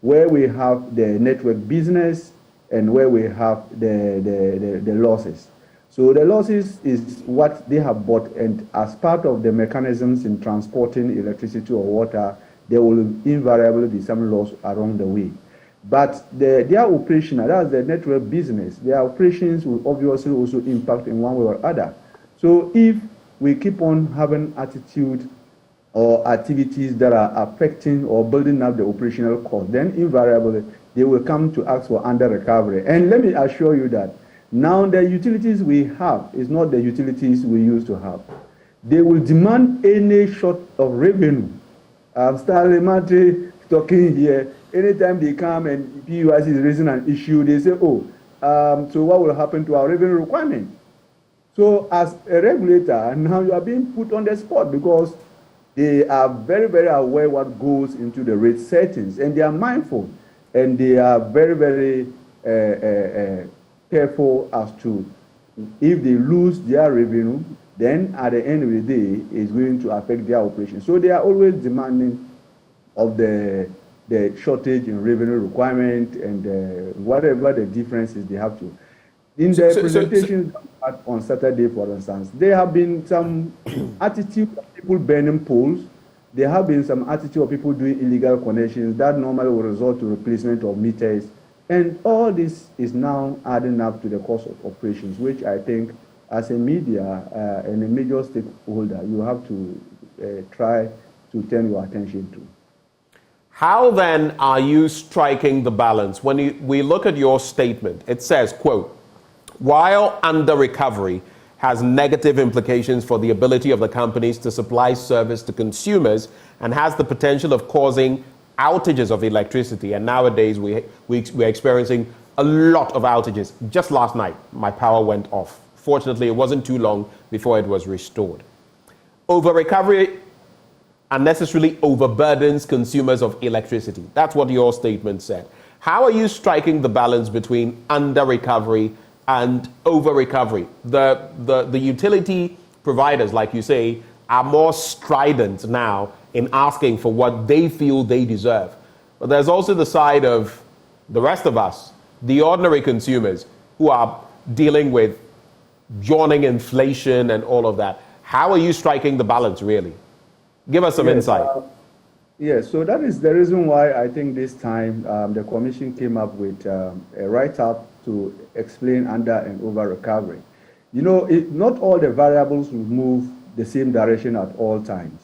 Speaker 5: where we have the network business and where we have the losses. So the losses is what they have bought, and as part of the mechanisms in transporting electricity or water, there will invariably be some loss along the way. But their operational, that's the network business, their operations will obviously also impact in one way or other. So if we keep on having attitude or activities that are affecting or building up the operational cost, then invariably they will come to ask for under recovery. And let me assure you that now the utilities we have is not the utilities we used to have. They will demand any short of revenue. Stanley Mate talking here. Anytime they come and PUIC is raising an issue, they say, so what will happen to our revenue requirement? So as a regulator, now you are being put on the spot because they are very, very aware what goes into the rate settings, and they are mindful, and they are very, very careful as to if they lose their revenue, then at the end of the day, it's going to affect their operation. So they are always demanding of the shortage in revenue requirement and whatever the differences they have to. In the presentation on Saturday, for instance, there have been some attitude of people burning poles. There have been some attitude of people doing illegal connections that normally will result to replacement of meters. And all this is now adding up to the cost of operations, which I think as a media and a major stakeholder, you have to try to turn your attention to.
Speaker 1: How then are you striking the balance? When we look at your statement, it says, quote, while under recovery has negative implications for the ability of the companies to supply service to consumers and has the potential of causing outages of electricity. And nowadays we're experiencing a lot of outages. Just last night, my power went off. Fortunately, it wasn't too long before it was restored. Over recovery unnecessarily overburdens consumers of electricity. That's what your statement said. How are you striking the balance between under recovery and over recovery. The utility providers, like you say, are more strident now in asking for what they feel they deserve. But there's also the side of the rest of us, the ordinary consumers, who are dealing with yawning inflation and all of that. How are you striking the balance, really? Give us some insight.
Speaker 5: Yes, so that is the reason why I think this time the Commission came up with a write-up to explain under and over recovery. You know, not all the variables will move the same direction at all times.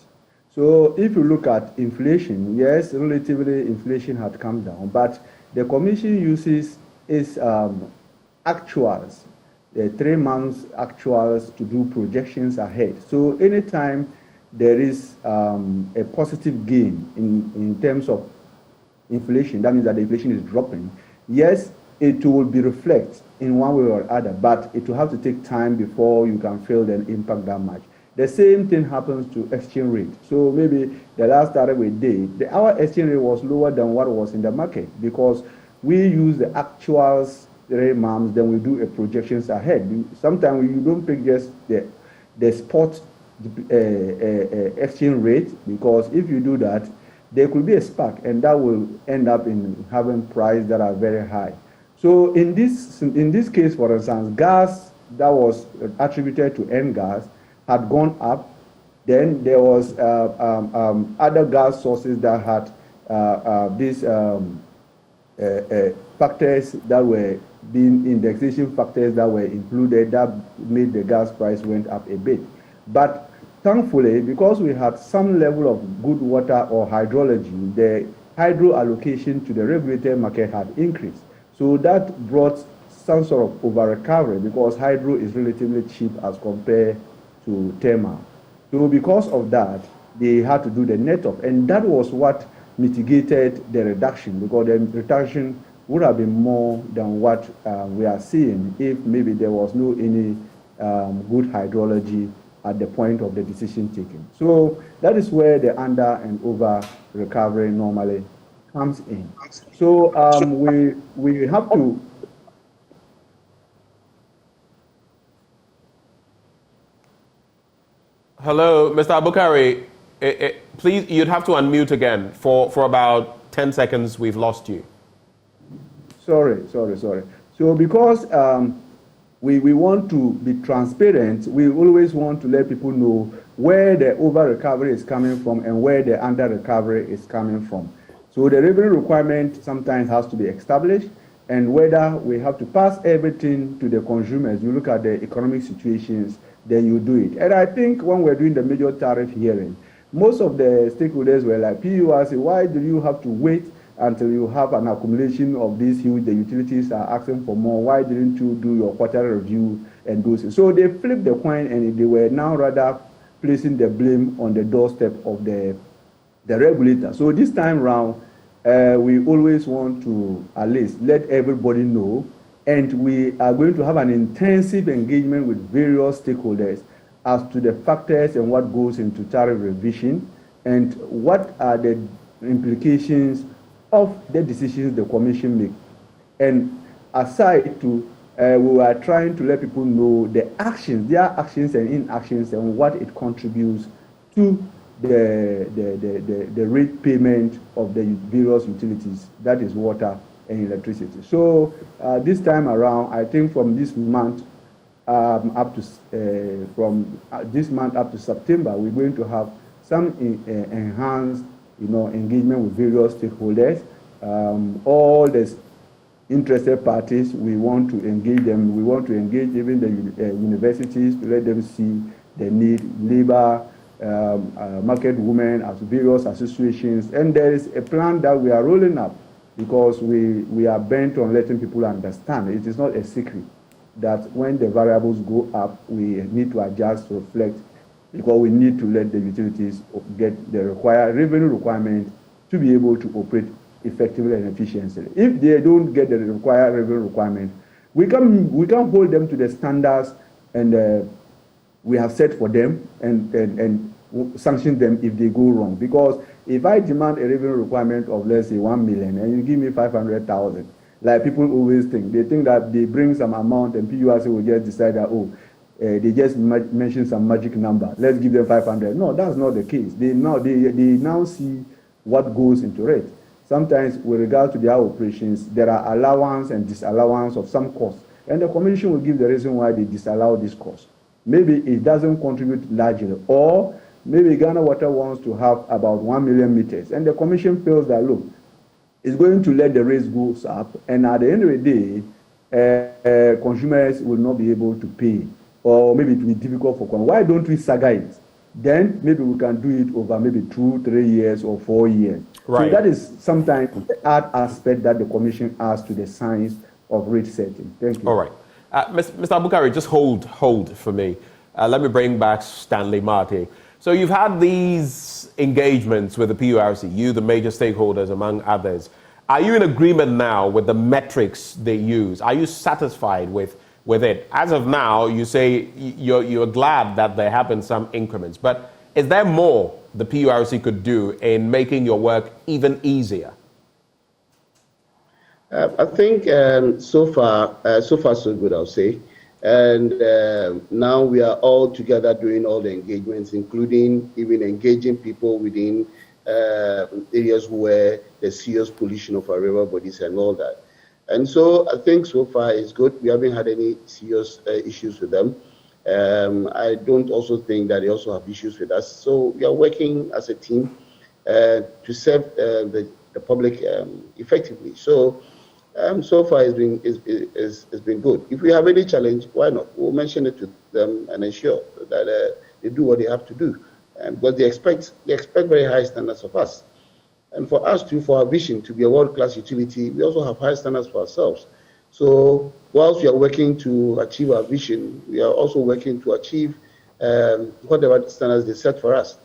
Speaker 5: So if you look at inflation, yes, relatively inflation had come down, but the Commission uses its actuals, the 3 months actuals, to do projections ahead. So anytime there is a positive gain in terms of inflation, that means that the inflation is dropping, yes, it will be reflected in one way or other, but it will have to take time before you can feel the impact that much. The same thing happens to exchange rate. So maybe the last tariff we did, our exchange rate was lower than what was in the market because we use the actuals 3 months, then we do a projections ahead. Sometimes you don't pick just the spot exchange rate, because if you do that, there could be a spark, and that will end up in having prices that are very high. So in this case, for instance, gas that was attributed to N gas had gone up. Then there was other gas sources that had these factors that were being indexation factors that were included that made the gas price went up a bit. But thankfully, because we had some level of good water or hydrology, the hydro allocation to the regulated market had increased. So that brought some sort of over recovery because hydro is relatively cheap as compared to thermal. So because of that, they had to do the net off, and that was what mitigated the reduction, because the reduction would have been more than what we are seeing if maybe there was no any good hydrology at the point of the decision taking. So that is where the under and over recovery normally comes in. So we have to.
Speaker 1: Hello, Mr. Abukari. Please, you'd have to unmute again. For about 10 seconds, we've lost you.
Speaker 5: Sorry. So because we want to be transparent, we always want to let people know where the over recovery is coming from and where the under recovery is coming from. So the revenue requirement sometimes has to be established, and whether we have to pass everything to the consumers, you look at the economic situations, then you do it. And I think when we're doing the major tariff hearing, most of the stakeholders were like, PURC, why do you have to wait until you have an accumulation of these huge, the utilities are asking for more? Why didn't you do your quarterly review and do so? So they flipped the coin, and they were now rather placing the blame on the doorstep of the regulator. So this time round, we always want to at least let everybody know, and we are going to have an intensive engagement with various stakeholders as to the factors and what goes into tariff revision and what are the implications of the decisions the Commission make. And aside to, we are trying to let people know the actions, their actions and inactions, and what it contributes to the rate payment of the various utilities, that is water and electricity. So this time around, I think from this month up to September, we're going to have some enhanced, engagement with various stakeholders. All the interested parties, we want to engage them. We want to engage even the universities to let them see the need, labor, market women, as various associations. And there is a plan that we are rolling up because we are bent on letting people understand. It is not a secret that when the variables go up, we need to adjust to reflect, because we need to let the utilities get the required revenue requirement to be able to operate effectively and efficiently. If they don't get the required revenue requirement, we can hold them to the standards and we have set for them and sanction them if they go wrong. Because if I demand a revenue requirement of, let's say, 1 million and you give me 500,000, like people always think. They think that they bring some amount and PURC will just decide that, they just mention some magic number. Let's give them 500. No, that's not the case. They now see what goes into it. Sometimes with regard to their operations, there are allowance and disallowance of some costs. And the commission will give the reason why they disallow this cost. Maybe it doesn't contribute largely, or maybe Ghana Water wants to have about 1 million meters. And the commission feels that, look, it's going to let the rates go up. And at the end of the day, consumers will not be able to pay. Or maybe it will be difficult for consumers. Why don't we saga it? Then maybe we can do it over maybe 2, 3 years or 4 years.
Speaker 1: Right.
Speaker 5: So that is sometimes the art aspect that the commission adds to the science of rate setting. Thank you.
Speaker 1: All right. Mr. Abukari, just hold for me. Let me bring back Stanley Marte. So you've had these engagements with the PURC, you, the major stakeholders, among others. Are you in agreement now with the metrics they use? Are you satisfied with it? As of now, you say you're glad that there have been some increments, but is there more the PURC could do in making your work even easier?
Speaker 4: I think so far so good, I'll say. And now we are all together doing all the engagements, including even engaging people within areas where there's serious pollution of our river bodies and all that. And so I think so far it's good. We haven't had any serious issues with them. I don't also think that they also have issues with us. So we are working as a team to serve the public effectively. So so far it's been good. If we have any challenge, why not? We'll mention it to them and ensure that they do what they have to do. Because they expect very high standards of us. And for us too, for our vision to be a world-class utility, we also have high standards for ourselves. So whilst we are working to achieve our vision, we are also working to achieve whatever standards they set for us,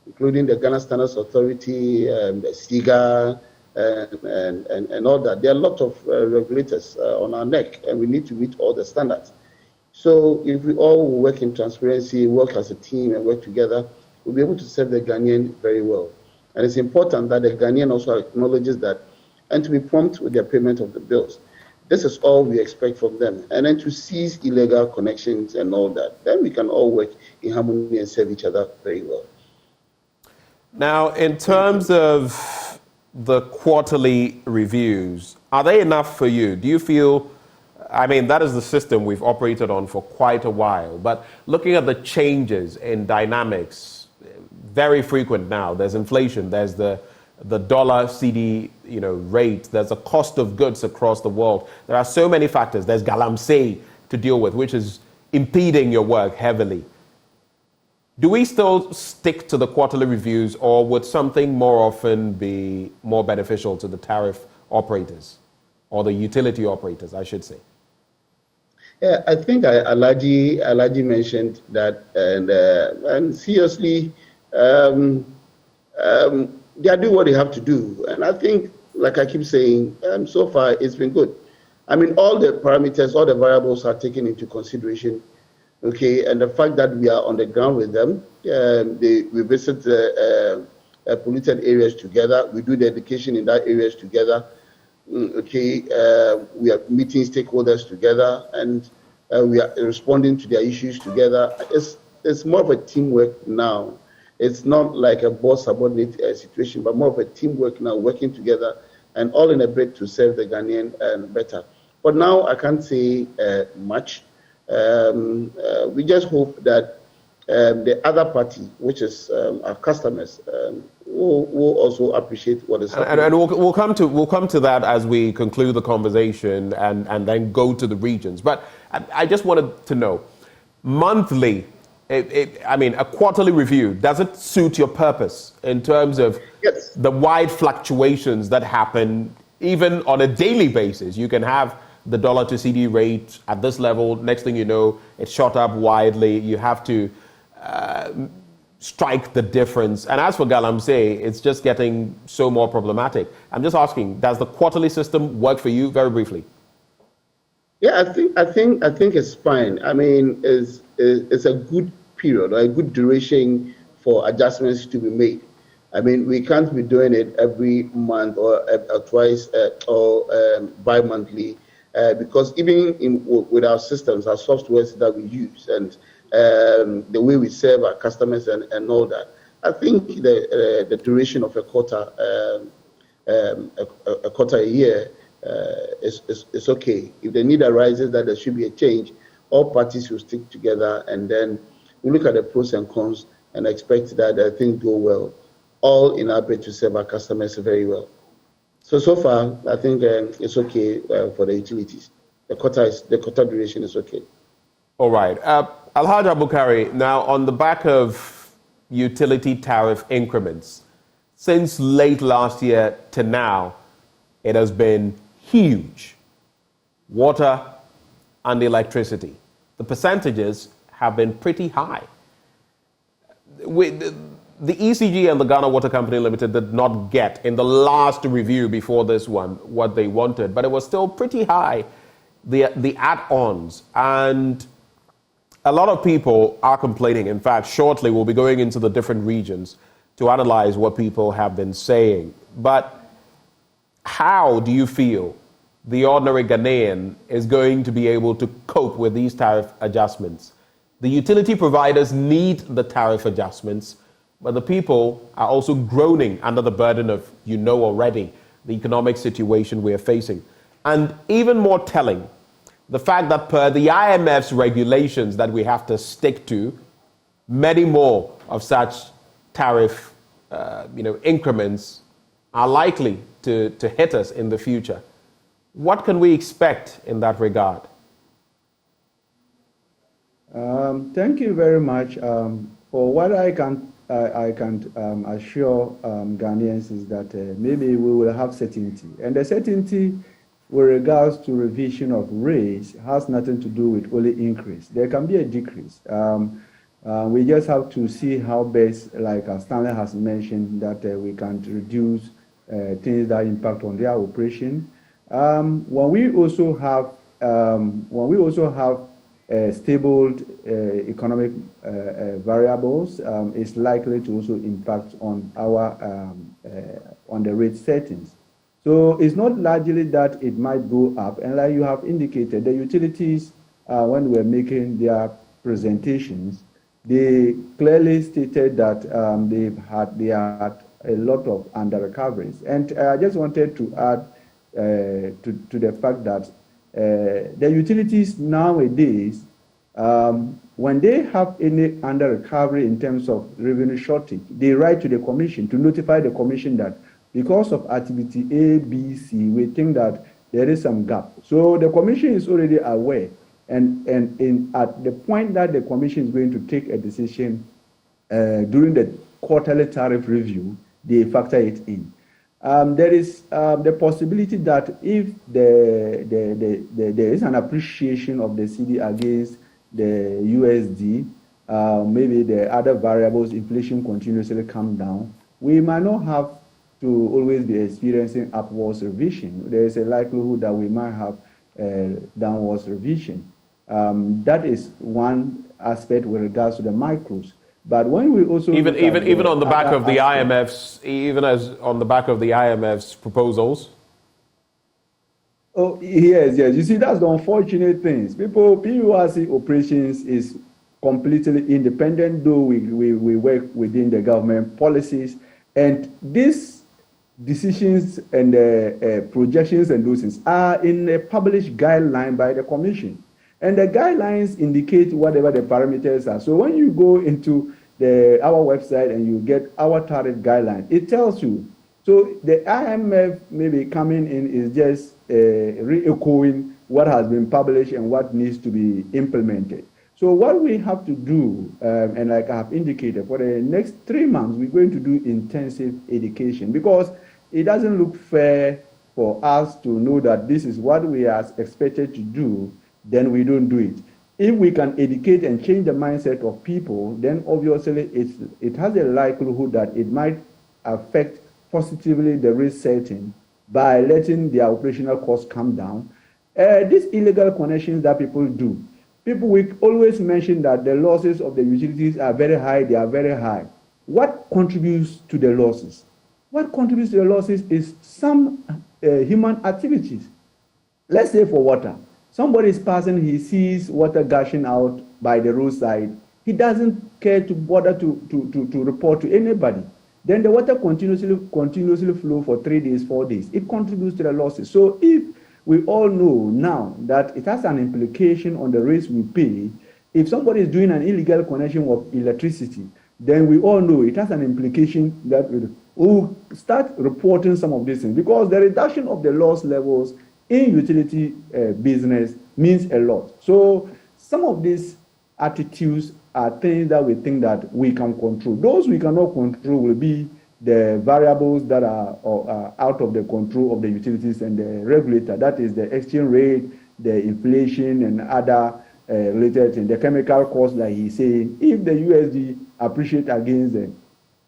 Speaker 4: including the Ghana Standards Authority, the SIGA, and all that. There are a lot of regulators on our neck, and we need to meet all the standards. So if we all work in transparency, work as a team, and work together, we'll be able to serve the Ghanaian very well. And it's important that the Ghanaian also acknowledges that and to be prompt with their payment of the bills. This is all we expect from them. And then to cease illegal connections and all that. Then we can all work in harmony and serve each other very well.
Speaker 1: Now, in terms of the quarterly reviews, are they enough for you? Do you feel, I mean, that is the system we've operated on for quite a while, but looking at the changes in dynamics, very frequent now. There's inflation, there's the dollar CD rate, there's a cost of goods across the world. There are so many factors. There's galamsey to deal with, which is impeding your work heavily. Do we still stick to the quarterly reviews, or would something more often be more beneficial to the tariff operators, or the utility operators, I should say?
Speaker 4: Yeah, I think Alaji mentioned that, and seriously, they are doing what they have to do. And I think, like I keep saying, so far it's been good. I mean, all the parameters, all the variables are taken into consideration. Okay, and the fact that we are on the ground with them, we visit polluted areas together, we do the education in that areas together. Okay, we are meeting stakeholders together, and we are responding to their issues together. It's more of a teamwork now. It's not like a boss-subordinate situation, but more of a teamwork now, working together, and all in a bid to serve the Ghanaian better. But now I can't say much. We just hope that the other party, which is our customers, will also appreciate what is happening.
Speaker 1: And we'll come to that as we conclude the conversation and then go to the regions. But I just wanted to know, monthly, a quarterly review, does it suit your purpose in terms of the wide fluctuations that happen even on a daily basis? You can have the dollar to CD rate at this level. Next thing you know, it shot up widely. You have to strike the difference. And as for galamsey, it's just getting so more problematic. I'm just asking, does the quarterly system work for you? Very briefly.
Speaker 4: Yeah, I think it's fine. I mean, it's a good period or a good duration for adjustments to be made. I mean, we can't be doing it every month or twice or bi-monthly because even with our systems, our softwares that we use and the way we serve our customers and all that, I think the duration of a quarter a year is okay. If the need arises that there should be a change, all parties will stick together and then we look at the pros and cons and expect that things go well, all in our bid to serve our customers very well. So far, I think it's okay for the utilities. The quota duration is okay.
Speaker 1: All right. Alhaji Abukari, now on the back of utility tariff increments, since late last year to now, it has been huge. Water and electricity. The percentages have been pretty high. The ECG and the Ghana Water Company Limited did not get, in the last review before this one, what they wanted, but it was still pretty high, the add-ons. And a lot of people are complaining. In fact, shortly we'll be going into the different regions to analyze what people have been saying. But how do you feel the ordinary Ghanaian is going to be able to cope with these tariff adjustments? The utility providers need the tariff adjustments, but the people are also groaning under the burden of, already, the economic situation we are facing. And even more telling, the fact that per the IMF's regulations that we have to stick to, many more of such tariff increments are likely to hit us in the future. What can we expect in that regard?
Speaker 5: Thank you very much. For what I can assure Ghanaians is that maybe we will have certainty. And the certainty with regards to revision of rates has nothing to do with only increase. There can be a decrease. We just have to see how best, like Stanley has mentioned, that we can reduce things that impact on their operation. When we also have stable economic variables, it's likely to also impact on our on the rate settings. So it's not largely that it might go up, and like you have indicated, the utilities when we're making their presentations, they clearly stated that they had a lot of under recoveries, and I just wanted to add to the fact that the utilities nowadays, when they have any under recovery in terms of revenue shortage, they write to the commission to notify the commission that because of activity A, B, C, we think that there is some gap. So the commission is already aware, and at the point that the commission is going to take a decision during the quarterly tariff review, they factor it in. There is the possibility that if there is an appreciation of the CD against the USD, maybe the other variables, inflation continuously come down, we might not have to always be experiencing upwards revision. There is a likelihood that we might have downwards revision. That is one aspect with regards to the micros. But when we also
Speaker 1: even on the back of the IMF's, even as on the back of the IMF's proposals.
Speaker 5: Oh yes. You see, that's the unfortunate things. PURC operations is completely independent, though we work within the government policies, and these decisions and projections and those things are in a published guideline by the commission. And the guidelines indicate whatever the parameters are. So when you go into our website and you get our tariff guideline, it tells you. So the IMF maybe coming in is just re-echoing what has been published and what needs to be implemented. So what we have to do, and like I have indicated, for the next 3 months, we're going to do intensive education, because it doesn't look fair for us to know that this is what we are expected to do, then we don't do it. If we can educate and change the mindset of people, then obviously it has a likelihood that it might affect positively the risk setting by letting their operational costs come down. These illegal connections that people do, people will always mention that the losses of the utilities are very high, they are very high. what contributes to the losses? What contributes to the losses is some human activities. Let's say for water. Somebody is passing, he sees water gushing out by the roadside. He doesn't care to bother to report to anybody. Then the water continuously flow for 3 days, 4 days. It contributes to the losses. So if we all know now that it has an implication on the rates we pay, if somebody is doing an illegal connection of electricity, then we all know it has an implication that we'll start reporting some of these things, because the reduction of the loss levels in utility business means a lot. So some of these attitudes are things that we think that we can control. Those we cannot control will be the variables that are out of the control of the utilities and the regulator. That is the exchange rate, the inflation, and other related things. The chemical cost, like he's saying, if the USD appreciate against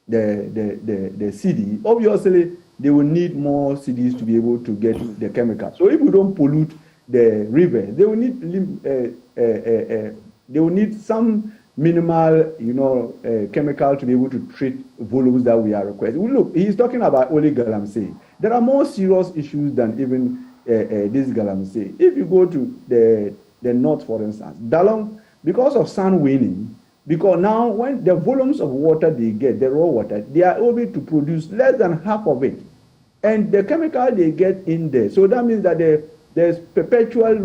Speaker 5: the CD, obviously they will need more CDs to be able to get the chemical. So if we don't pollute the river, they will need some minimal, chemical to be able to treat volumes that we are requesting. Look, he's talking about only galamsey. There are more serious issues than even this galamsey. If you go to the north, for instance, Dalong, because of sand winning, because now when the volumes of water they get, the raw water, they are able to produce less than half of it. And the chemical they get in there. So that means that there's perpetual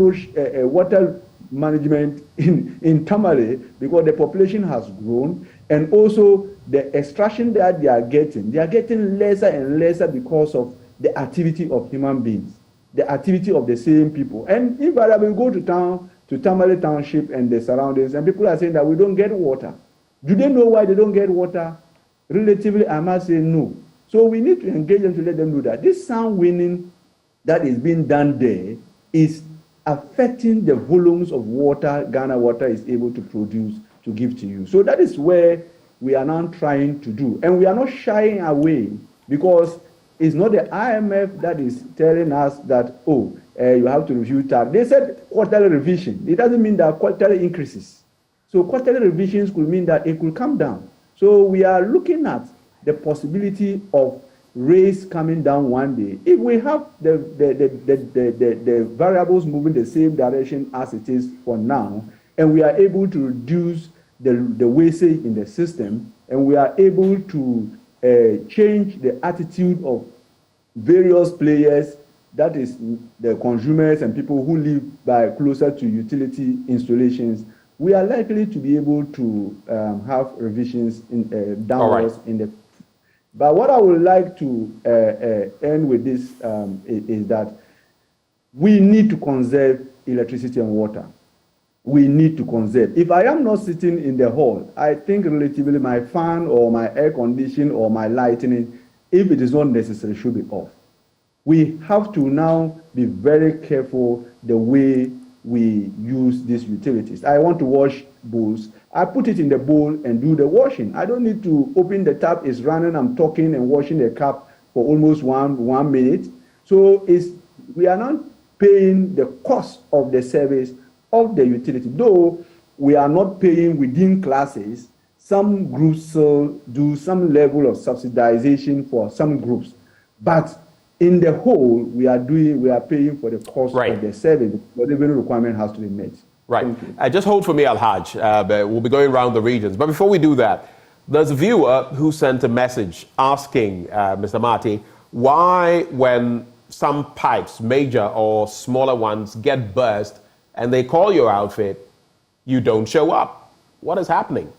Speaker 5: water management in Tamale, because the population has grown, and also the extraction that they are getting lesser and lesser because of the activity of human beings, the activity of the same people. And invariably, we go to town, to Tamale Township and the surroundings, and people are saying that we don't get water. Do they know why they don't get water? Relatively, I must say no. So we need to engage them to let them know that this sound winning that is being done there is affecting the volumes of water Ghana Water is able to produce to give to you. So that is where we are now trying to do. And we are not shying away, because it's not the IMF that is telling us that, you have to review tariff. They said quarterly revision. It doesn't mean that quarterly increases. So quarterly revisions could mean that it could come down. So we are looking at the possibility of rates coming down one day. If we have the variables moving the same direction as it is for now, and we are able to reduce the wastage in the system, and we are able to change the attitude of various players, that is the consumers and people who live by closer to utility installations, we are likely to be able to have revisions in downwards in the. But what I would like to end with this is that we need to conserve electricity and water. We need to conserve. If I am not sitting in the hall, I think relatively my fan or my air conditioning or my lighting, if it is not necessary, should be off. We have to now be very careful the way we use these utilities. I want to wash bowls. I put it in the bowl and do the washing. I don't need to open the tap, it's running, I'm talking and washing the cup for almost one minute. So we are not paying the cost of the service of the utility. Though we are not paying within classes, some groups still do some level of subsidization for some groups. But in the whole, we are paying for the cost of the service, but the revenue requirement has to be met.
Speaker 1: Right. Just hold for me, Al-Haj. We'll be going around the regions. But before we do that, there's a viewer who sent a message asking Mr. Marty why, when some pipes, major or smaller ones, get burst and they call your outfit, you don't show up. What is happening?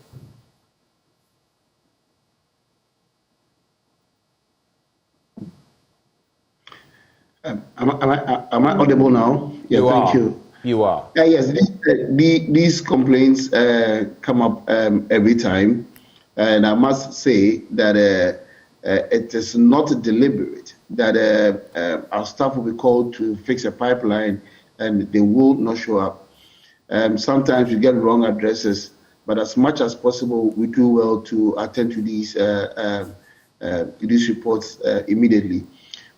Speaker 6: Am I audible now? Yeah, thank you.
Speaker 1: You are.
Speaker 6: Yes, these complaints come up every time, and I must say that it is not deliberate that our staff will be called to fix a pipeline and they will not show up. Sometimes we get wrong addresses, but as much as possible, we do well to attend to these reports immediately.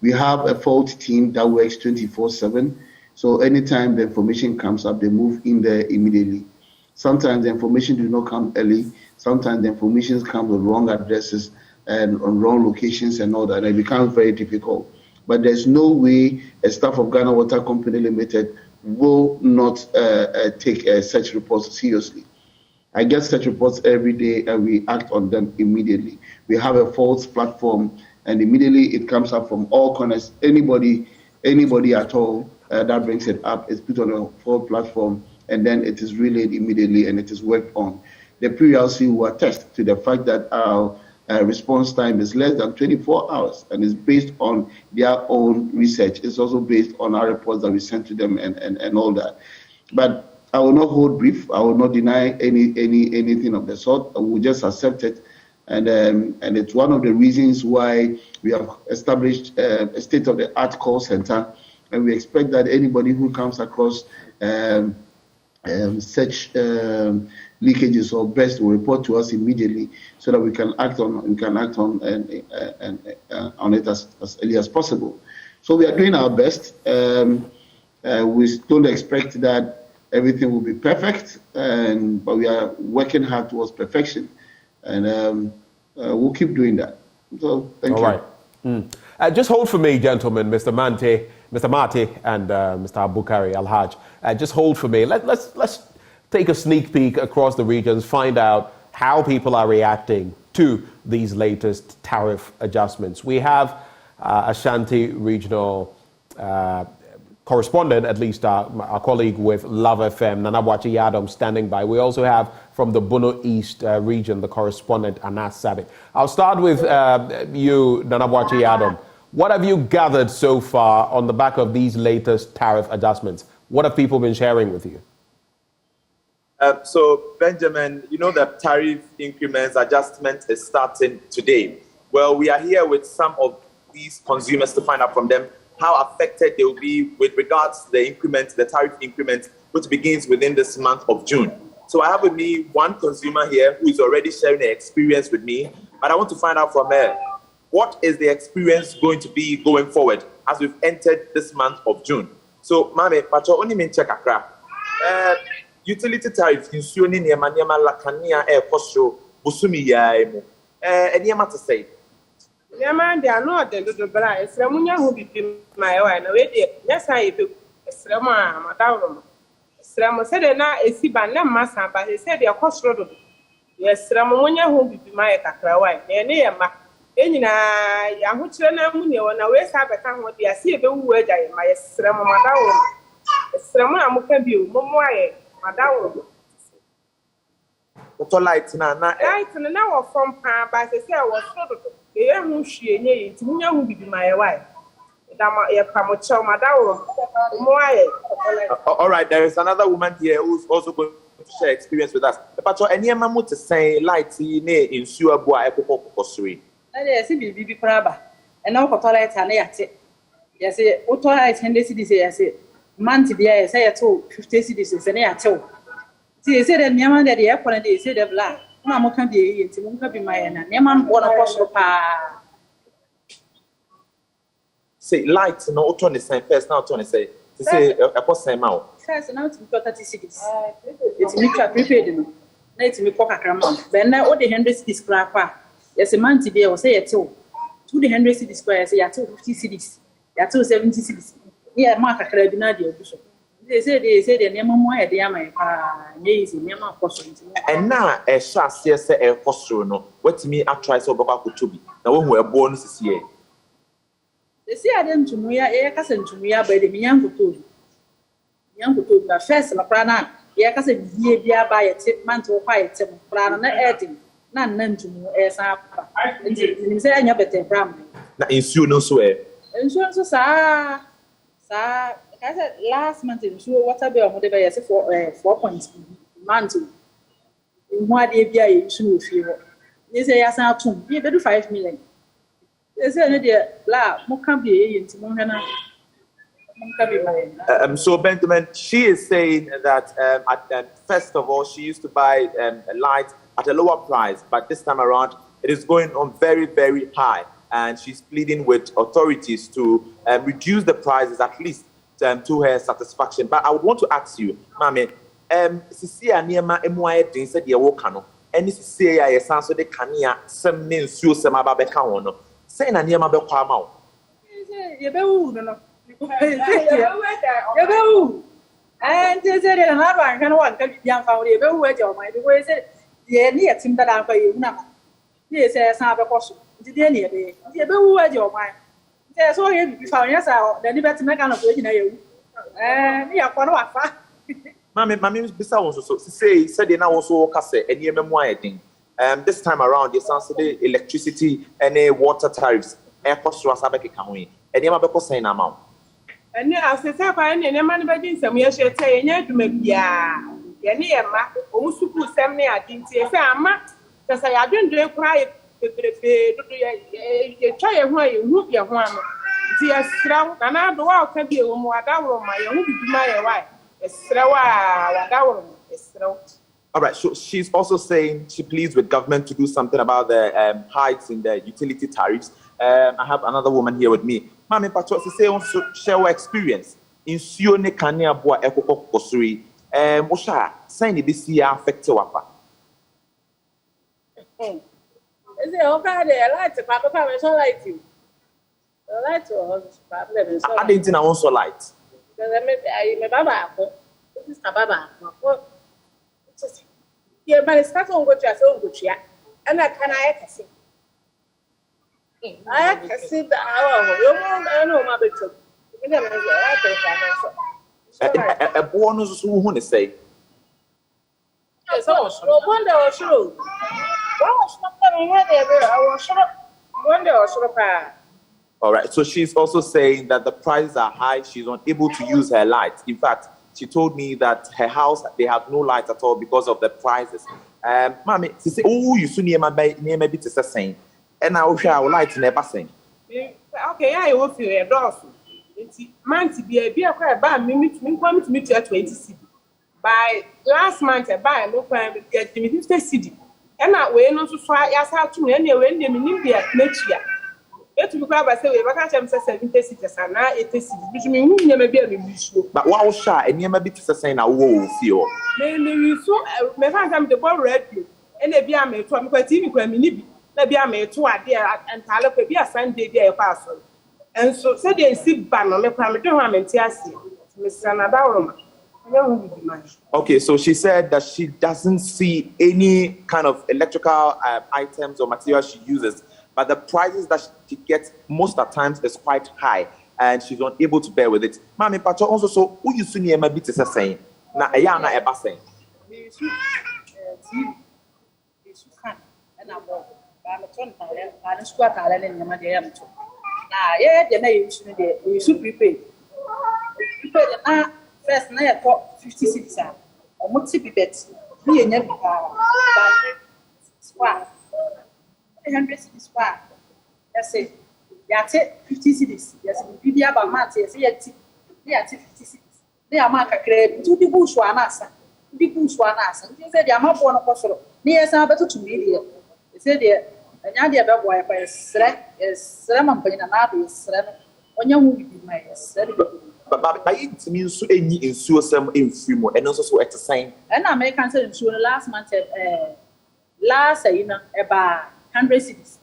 Speaker 6: We have a fault team that works 24/7. So anytime the information comes up, they move in there immediately. Sometimes the information do not come early. Sometimes the information comes with wrong addresses and on wrong locations and all that. And it becomes very difficult. But there's no way a staff of Ghana Water Company Limited will not take such reports seriously. I get such reports every day and we act on them immediately. We have a false platform and immediately it comes up from all corners. Anybody at all that brings it up is put on a false platform and then it is relayed immediately and it is worked on. The PULC will attest to the fact that our response time is less than 24 hours and is based on their own research. It's also based on our reports that we sent to them and all that. But I will not hold brief. I will not deny anything of the sort. I will just accept it. And it's one of the reasons why we have established a state-of-the-art call center. And we expect that anybody who comes across such leakages or bursts will report to us immediately so that we can act on it as early as possible. So we are doing our best. We don't expect that everything will be perfect, but we are working hard towards perfection, and we'll keep doing that. So thank you.
Speaker 1: All right. Just hold for me, gentlemen, Mr. Mate, and Mr. Abukari Alhaj. Just hold for me. Let's take a sneak peek across the regions, find out how people are reacting to these latest tariff adjustments. We have Ashanti regional correspondent, at least our colleague with Love FM, Nanabwachi Yadom, standing by. We also have from the Bono East region, the correspondent Anas Sabit. I'll start with you, Nanabwachi Yadom. What have you gathered so far on the back of these latest tariff adjustments? What have people been sharing with you?
Speaker 8: So, Benjamin, you know that tariff increments adjustment is starting today. Well, we are here with some of these consumers to find out from them how affected they will be with regards to the increment, the tariff increment, which begins within this month of June. So I have with me one consumer here who is already sharing her experience with me, but I want to find out from her, what is the experience going to be going forward as we've entered this month of June? So, Mame, Pacho, only mean check Accra. Utility tariff, insuring Yamaniama Lakania Air Costo, Busumi Yaimo. Any matter to say?
Speaker 10: Yeah, man, they are not the little bride. It's Ramunia who became my own. Yes, I do. It's Rama, Madame. Sramo said, now a Siban Massa, but he said, they are cost road. Yes, Ramunia who be my Accra. Near Ma. Enina, Yahuchana Munia, when I was have a time what they are see the word I my Sramo Madame. Sramo Mukabu, Momoy, Madame.
Speaker 8: What light now?
Speaker 10: Light and an hour from Pa, but I say I was sort of. My wife.
Speaker 8: All right, there is another woman here who's also going to share experience with us. But any amount to say light in Sua Boa Eco Cosri.
Speaker 12: I see Bibi Praba, and now for toilet and yes, authorize 100 cities. I say, month the I say at all 50 cities and I tell. See, I said that Yaman that the airport they said the black. Mamma can be in Timunka be my Yaman one apostle pa.
Speaker 8: Say light no auto is saying first now to say a post same out.
Speaker 12: Says now to 30 cities. It's me prepared. Let me cock a cram. Then now all the 100 cities crap. Yes, a month today or say at 200 cities squares, say at 250 cities, at 270 cities. Yeah, Mark a carabinadio bishop. They say the name of my
Speaker 8: and now a chance, yes, a costume. What to me, I try so about to be. Now, when we're born this year,
Speaker 12: they say I didn't to me, a cousin to me by the young to the first La Prana, a cousin, dear by a tip man to a quiet plan, adding none to me as up. And say I never take Bram.
Speaker 8: Now, insurance swear.
Speaker 12: Insurance, sir. I said last month, I'm sure what about whatever I said for 4 points. Month. In what they be a issue of you. They say, yes, I'll do 5 million. They say, dear, blah, Moka be in Timona.
Speaker 8: So, Benjamin, she is saying that first of all, she used to buy a light at a lower price, but this time around, it is going on very, very high. And she's pleading with authorities to reduce the prices at least to her satisfaction. But I would want to ask you, Mame, sisi a nneɛma emu ayɛ den sɛ deɛ wɔka no ɛne sisi a yɛsan so de kanea sɛm ne nsuo sɛm aba bɛka wɔn no sɛn na nneɛma bɛkɔ ama wo.
Speaker 12: Yɛbɛwu no yɛbɛwu nti sɛ deɛ na aba anhwɛ no wanka biribi amfa wo deɛ yɛbɛwu agya ɔman bi wɔyɛ sɛ deɛ ne yɛtem dada amfa yɛhu no ama ne yɛ sɛ yɛsan bɛkɔ so nti deɛ ne yɛbɛyɛ nti yɛbɛwu agya ɔman nti sɛ ɔyɛ biribi fa ɔnyɛ sɛ n'ani bɛte mɛka no kɔ gyina yɛwu ne yɛkɔ no wafa.
Speaker 8: Mami bisa won so say said na won so ka say eniyema mu ayedin. This time around the sans the electricity and water tariffs e cost asa be keka ho yi. Eniyema be cost na amount.
Speaker 10: Ene asese kwa eniyema ne be din sam ye hye te enya aduma bia. Ye ne ye ma o suku sam ne adi nti e fe ama se say adwendwe kura ye peperepe dodo ye twa ye ho ye hu ye ho ano. Nti asra na na do wa ka bi e wo mu adawro ma ye hu bibima ye wa.
Speaker 8: All right, so she's also saying she pleads with government to do something about the hikes in the utility tariffs. I have another woman here with me. Mami Pacho, she say also share her experience in Sione Kania Boa Ekoko Kosuri. Mosha, saying this year affect wapa.
Speaker 12: Is it okay? I like to papa, I so like you. I like to problem.
Speaker 8: I didn't know also light.
Speaker 12: My baba, this is my baba. Yeah, but it's not on good to so good. And I can I see. I can see the hour. I know my bit.
Speaker 8: A bonus who say.
Speaker 12: So, wonder or sure. What was not coming here? I was sure. Wonder or sure.
Speaker 8: All right, so she's also saying that the prices are high. She's unable to use her lights. In fact, she told me that her house, they have no lights at all because of the prices. Mommy, she said, oh, you soon near my bit to say, and I will share our lights never saying.
Speaker 10: Okay, I will feel a door. Man, to be a beer cry by me to meet you at 20 city. By last month, I buy no crime with get me 50 city. And that way, not to try as how to anywhere in India next year. It will be say we catch them 70 cities and now 80 cities, which means we never be able to show.
Speaker 8: But wow, shy, and you may be to say now, whoa, feel.
Speaker 10: Maybe so, may find the ball red, and they be a made to a TV, maybe be a made to a dear and Talip be a Sunday day parcel. And so said they sit ban on the primary and Tiasi, Mr. Nadaroma.
Speaker 8: Okay, so she said that she doesn't see any kind of electrical items or materials she uses. But the prices that she gets most of the times is quite high, and she's unable to bear with it. Mami Pacho also so who you soon maybe to say na aya na eba saying.
Speaker 12: First na ya 50 cities a omo ti bibet ni enya bi pa 100 cities pa yes say ya 50 cities yes bi aba mat yes ya ti 50 cities ni ama kakra tu di bu so anasa nti say dia ma bo no kosoro ni yes na beto tumi dia say dia anya dia be boy pa esre man pa na be esre onya hu bi ma esre.
Speaker 8: But it means any in suicide in free and also so exercise.
Speaker 12: And American said in last month, last year, about 100 cities.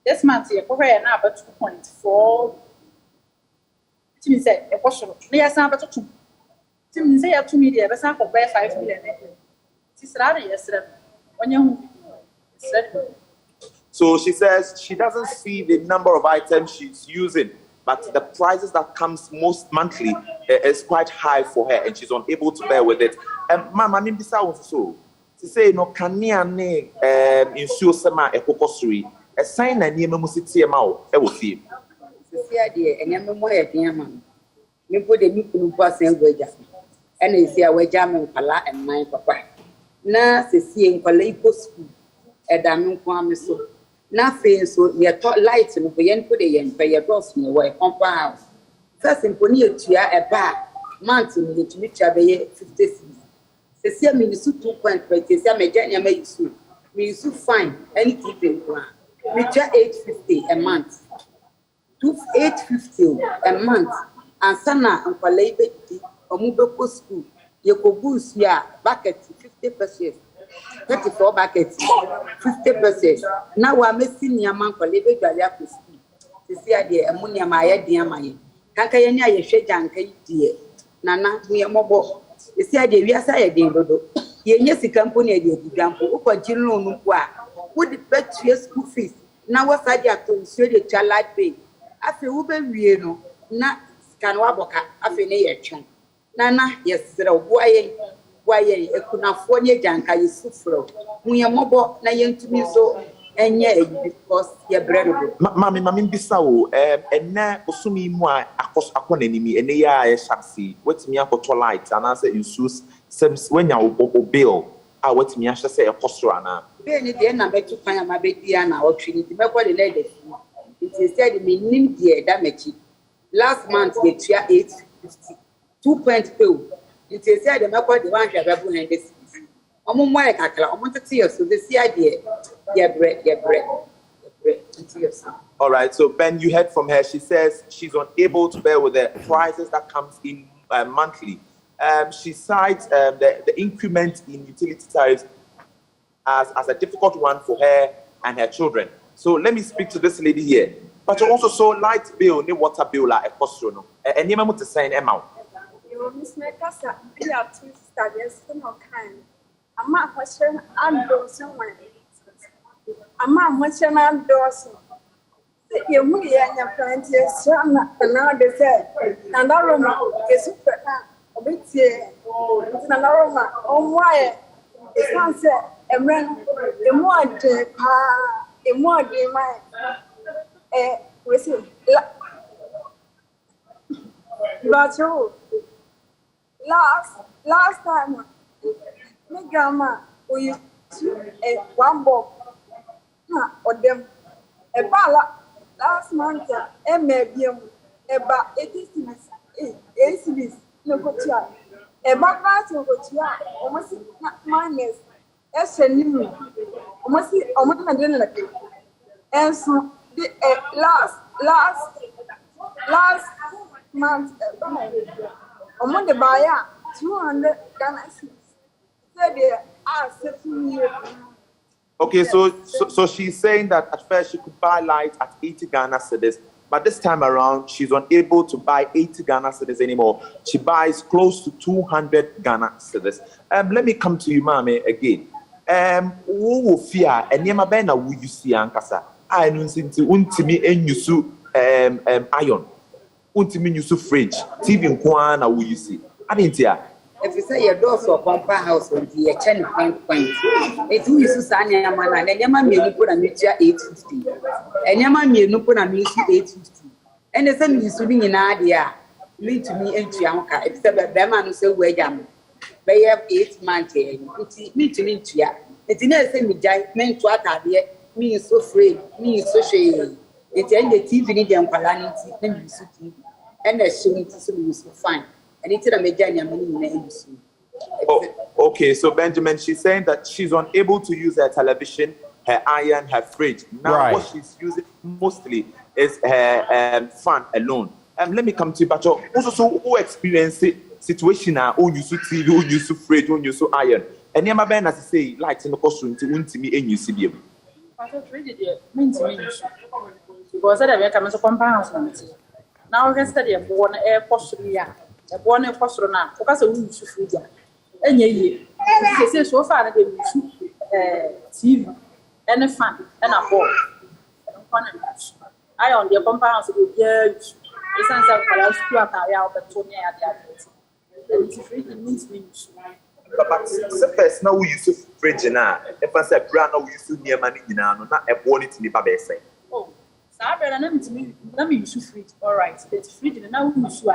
Speaker 12: This month, you're probably now about 2.4. It means a portion. Yes, I'm about 2. It means you have 2 million, but some for 5 million. It's rather yesterday. When you
Speaker 8: so she says she doesn't see the number of items she's using. But the prices that comes most monthly is quite high for her, and she's unable to bear with it. Mama, I mean, this so to say no kania ne insuo sema ekokosuri. A sign na niema musiti emao e wo fie.
Speaker 9: Sisi ade enyama mo ye den ama. Me po de mi kunu po asen gwaja. E na esi a waja me nkala emman papa. Na sisi nkala ipo school. E da me nko ameso. Na fe so ye to light no bo yen put yen pe ye bros no we compound house first imponi etua e ba month ni etumi tua be ye 50 cedis se se mi su 2.20 se me janya me isu mi isu fine anything pe mi tua 850 a month 850 a month and sana nkwala ibe di omu be ko school You could boost your bucket 50%, 34 buckets, 50%. Now I'm missing your man for living to see the ammonia, my dear my. Kakayana, you shake and dear. Nana, we are mobile. You see, I did, yes, I did. Yes, the company, the example, who continue would bet your school fees. Now, what's I have to say the child like pay? I feel Uber, you know, not Scanwaboka, I feel a chunk. Nana, yes, sir, why, I could not afford your junk, I suffer. We are mobile, na young to me so, and yeah, because you're bread.
Speaker 8: Mammy, Bissau, and now, Osumi, moi, across upon enemy, and they are a chassis. What's me up for light, and answer in shoes, when you bill. I want me to say a postrana.
Speaker 9: Benny, the number 2 find my baby and our trinity, but what the lady. It is said, me name dear damage. Last month, they cheer 850. 2.2. It is said, the Mako the one have ever and this. Among my cackle, I want to see us to the idea. Yeah, bread.
Speaker 8: All right, so Ben, you heard from her. She says she's unable to bear with the prices that comes in monthly. She cites the increment in utility tariffs as a difficult one for her and her children. So let me speak to this lady here. But you also saw light bill, the water bill, a cost. And you to sign amount.
Speaker 13: You miss my casa, we are 2 studies, no kind. I'm not question and do someone. I'm not question and do. You movie and your friends, yes, and now they say, and I don't know, it's super. A bit here, it's an aroma. Oh, why? It's not said, and when the more day, my we see. But you last time, my grandma, we used to one bob or them a bala last month, a medium about 80 cities. No good to a background to go to almost minus SNU almost like and so the last month among the buyer 200 Ghana cedis. So there are 7 years.
Speaker 8: Okay, so she's saying that at first she could buy light at 80 Ghana cedis. But this time around, she's unable to buy 80 Ghana cedis anymore. She buys close to 200 Ghana cedis. Let me come to you, Mame, again. Who will fear? And Yama Bena, will you see Ankasa? I know since Untimi and Yusu iron. Untimi Yusu fridge. TV in Kwana, will you see? I didn't hear.
Speaker 9: If you say your doors or pump house will be a 10 point. It's you, Susania, man, and Yama may put a mutual 850. And Yama may no put a mutual 850. And the same is swimming in idea. Lead to me and Chianca, except that Beman so way jam. They have 8 months here. Me to meet ya. It's in the same giant men to idea. Me is so free, me is so shady. It's in the TV in the Palanity, and you see, and the showing to so fine. And it's a major money.
Speaker 8: Okay, so Benjamin, she's saying that she's unable to use her television, her iron, her fridge. Now, what she's using mostly is her fan alone. Let me come to you, but also who experience it situation now, who use TV, who use fridge, who use iron. And Yama Ben, as I say, lights in the costume to me and you see them.
Speaker 12: Because I come as a compound. Now, I study a born air posture. A born a posture now, because a wound to feed ya. And ye, say so far, they TV and a fan and a ball. I on the compounds will be huge. The sense of Kalasku, but Tony at the and it's free, it means me.
Speaker 8: But the first now we use to fridge now. If I said brand, we use to near money now, not a bonnet in the baby.
Speaker 12: Oh, Sabra, and let me use fridge. All right, it's fridge and now we use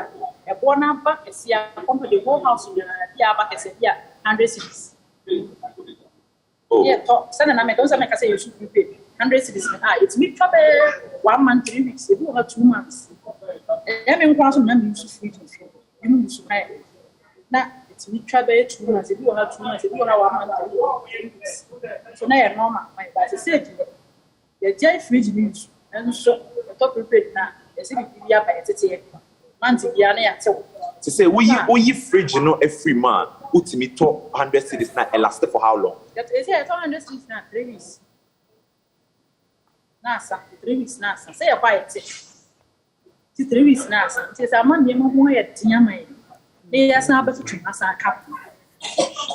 Speaker 12: a born back is here, company the whole house in the back is here, 100 cities. Yeah, talk, send an American, I say you should be paid 100 cities. It's me trouble 1 month, 3 weeks, they do have 2 months. I mean, once a man use fridge, you use now. It's me trouble 2 months, if you have 2 months, if you have 1 month, 3 weeks. So now you're normal, my bad. I said, the giant fridge news, and so the top prepared now, the city be up by a month, Yana,
Speaker 8: To say, we fridge, every man, ultimately 100 cities now, elastic for how long?
Speaker 12: That is it, 100 cities now, 3 weeks. Nasa, 3 weeks, Nasa. Say a quiet. 3 weeks, Nasa. It is a man, you know, at Yamay. They are some to Nasa cap.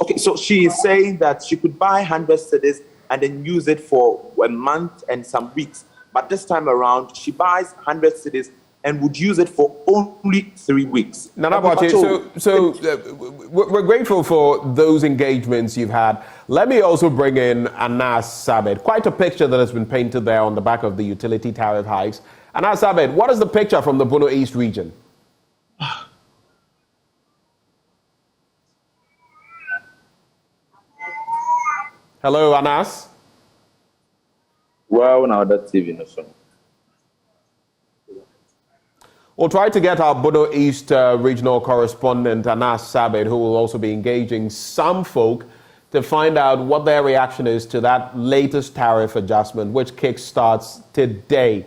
Speaker 8: Okay, so she is saying that she could buy 100 cities and then use it for a month and some weeks. But this time around, she buys 100 cities and would use it for only 3 weeks.
Speaker 1: Nana Boakye, we're grateful for those engagements you've had. Let me also bring in Anas Sabit. Quite a picture that has been painted there on the back of the utility tariff hikes. Anas Sabit, what is the picture from the Bono East region? Hello, Anas.
Speaker 11: Well, now that TV no so.
Speaker 1: We'll try to get our Bono East regional correspondent, Anas Sabit, who will also be engaging some folk to find out what their reaction is to that latest tariff adjustment, which kickstarts today.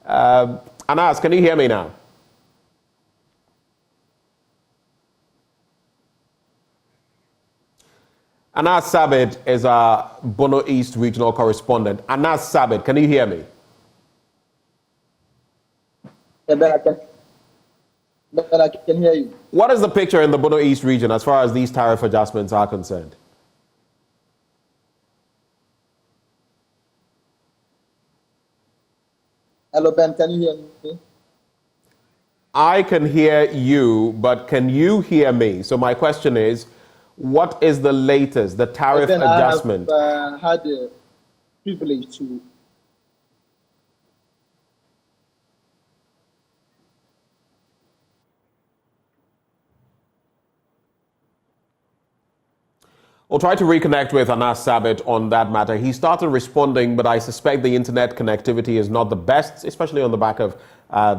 Speaker 1: Anas, can you hear me now? Anas Sabit is our Bono East regional correspondent. Anas Sabit, can you hear me?
Speaker 14: I can hear you.
Speaker 1: What is the picture in the Bono East region as far as these tariff adjustments are concerned?
Speaker 14: Hello, Ben, can you hear me?
Speaker 1: I can hear you, but can you hear me? So my question is, what is the latest, the tariff adjustment?
Speaker 14: I have had the privilege to
Speaker 1: We'll try to reconnect with Anas Sabit on that matter. He started responding, but I suspect the internet connectivity is not the best, especially on the back of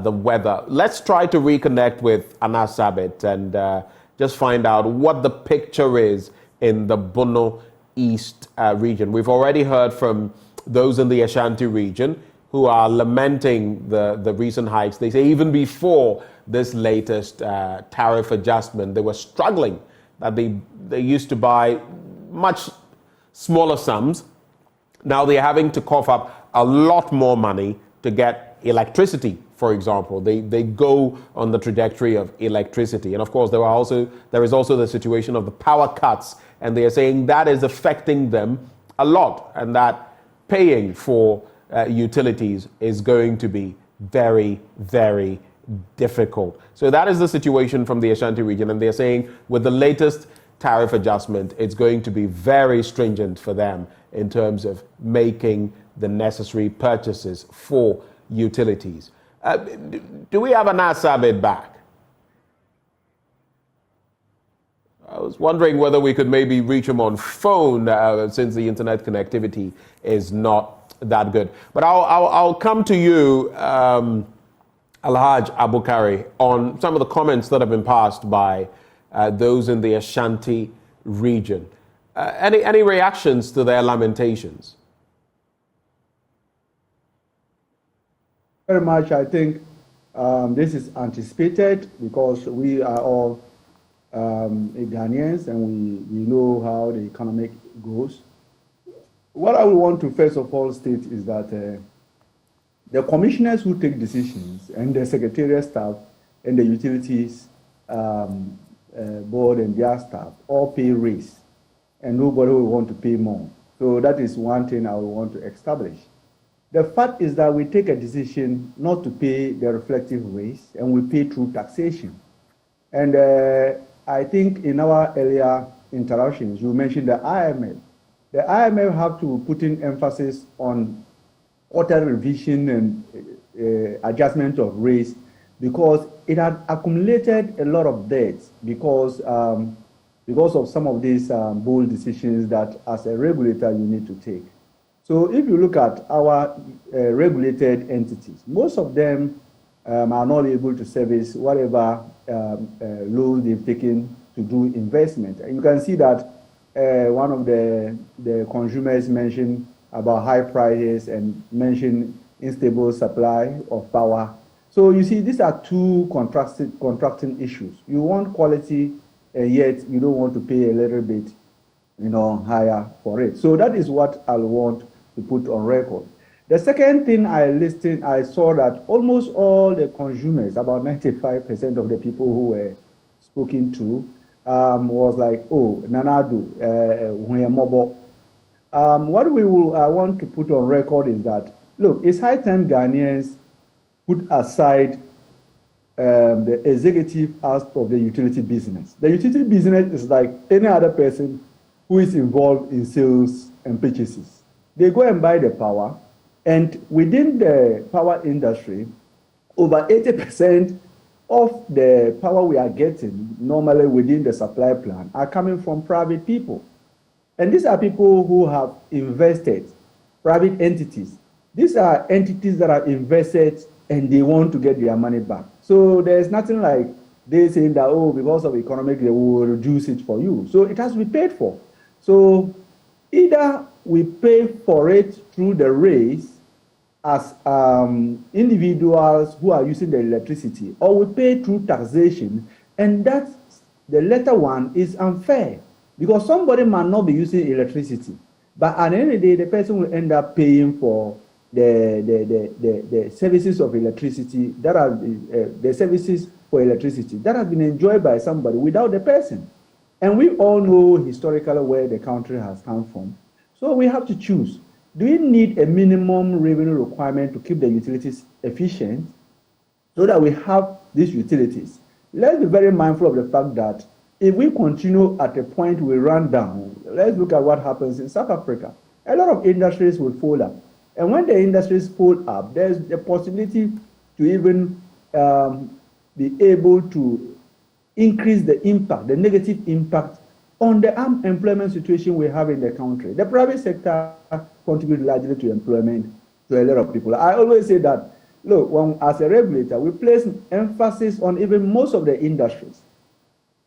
Speaker 1: the weather. Let's try to reconnect with Anas Sabit and just find out what the picture is in the Bono East region. We've already heard from those in the Ashanti region who are lamenting the recent hikes. They say even before this latest tariff adjustment, they were struggling, that they used to buy much smaller sums. Now they're having to cough up a lot more money to get electricity, for example. They go on the trajectory of electricity. And of course, there is also the situation of the power cuts. And they are saying that is affecting them a lot, and that paying for utilities is going to be very, very difficult. So that is the situation from the Ashanti region. And they're saying with the latest tariff adjustment, it's going to be very stringent for them in terms of making the necessary purchases for utilities. Do we have Anas Sabit back? I was wondering whether we could maybe reach him on phone since the internet connectivity is not that good. But I'll come to you, Alhaj Abukari, on some of the comments that have been passed by those in the Ashanti region. Any reactions to their lamentations?
Speaker 5: Very much. I think this is anticipated because we are all Ghanaians and we know how the economic goes. What I would want to first of all state is that the commissioners who take decisions and the secretariat staff and the utilities board and their staff all pay raise, and nobody will want to pay more. So that is one thing I would want to establish. The fact is that we take a decision not to pay the reflective raise, and we pay through taxation. And I think in our earlier interactions, you mentioned the IMF. The IMF have to put in emphasis on quarter revision and adjustment of rates because it had accumulated a lot of debts because of some of these bold decisions that as a regulator you need to take. So if you look at our regulated entities, most of them are not able to service whatever loans they've taken to do investment. And you can see that one of the consumers mentioned about high prices and mentioned unstable supply of power So you see, these are two contracting issues. You want quality, and yet you don't want to pay a little bit, higher for it. So that is what I want to put on record. The second thing I saw that almost all the consumers, about 95% of the people who were spoken to, was like, oh, Nanadu, Huyemobo. What I want to put on record is that, look, it's high time Ghanaians put aside the executive aspect of the utility business. The utility business is like any other person who is involved in sales and purchases. They go and buy the power, and within the power industry, over 80% of the power we are getting normally within the supply plan are coming from private people. And these are people who have invested, private entities. These are entities that are invested and they want to get their money back. So there's nothing like they saying that, oh, because of economic, they will reduce it for you. So it has to be paid for. So either we pay for it through the rates as individuals who are using the electricity, or we pay through taxation, and that's the latter one is unfair because somebody might not be using electricity, but at the end of the day, the person will end up paying for the services of electricity that are the services for electricity that have been enjoyed by somebody without the person. And we all know historically where the country has come from. So we have to choose. Do we need a minimum revenue requirement to keep the utilities efficient so that we have these utilities? Let's be very mindful of the fact that if we continue at a point we run down, let's look at what happens in South Africa. A lot of industries will fold up. And when the industries fold up, there's a possibility to even be able to increase the impact, the negative impact on the employment situation we have in the country. The private sector contributes largely to employment to a lot of people. I always say that, look, as a regulator, we place emphasis on even most of the industries.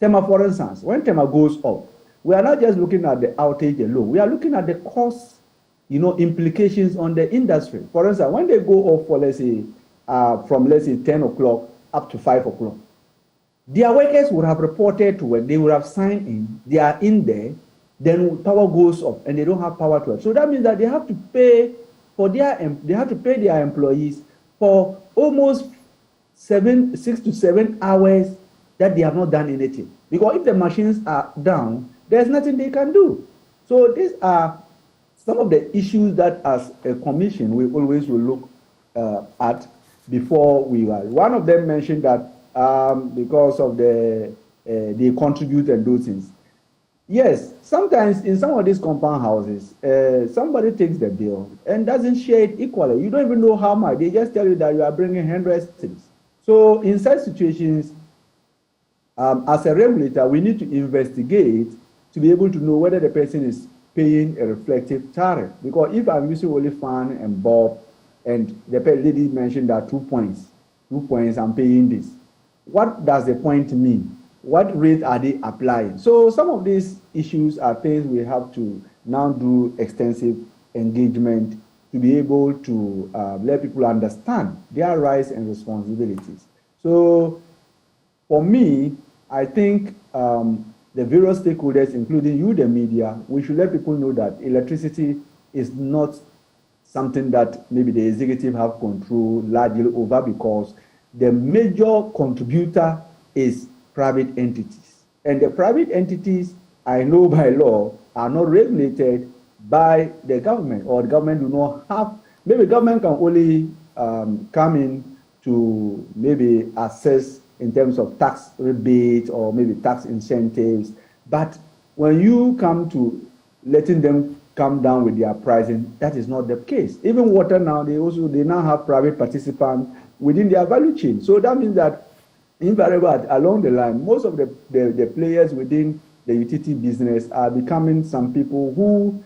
Speaker 5: Tema, for instance, when Tema goes up, we are not just looking at the outage alone. We are looking at the cost, implications on the industry. For instance, when they go off for, let's say, from, let's say, 10 o'clock up to 5 o'clock, their workers would have reported to work, they would have signed in, they are in there, then power goes off and they don't have power to work. So that means that they have to pay their employees for almost 6 to 7 hours that they have not done anything. Because if the machines are down, there's nothing they can do. So these are some of the issues that as a commission we always will look at before we are. One of them mentioned that because of they contribute and those things. Yes, sometimes in some of these compound houses, somebody takes the bill and doesn't share it equally. You don't even know how much. They just tell you that you are bringing hundreds of things. So in such situations, as a regulator, we need to investigate to be able to know whether the person is paying a reflective tariff. Because if I'm using only fan and bulb, and the lady mentioned that 2 points, I'm paying this. What does the point mean? What rate are they applying? So some of these issues are things we have to now do extensive engagement to be able to let people understand their rights and responsibilities. So for me, I think the various stakeholders, including you, the media, we should let people know that electricity is not something that maybe the executive have control largely over, because the major contributor is private entities. And the private entities, I know by law, are not regulated by the government, or the government do not have, maybe government can only come in to maybe assess in terms of tax rebates or maybe tax incentives. But when you come to letting them come down with their pricing, that is not the case. Even water now, they now have private participants within their value chain. So that means that invariably along the line, most of the players within the utility business are becoming some people who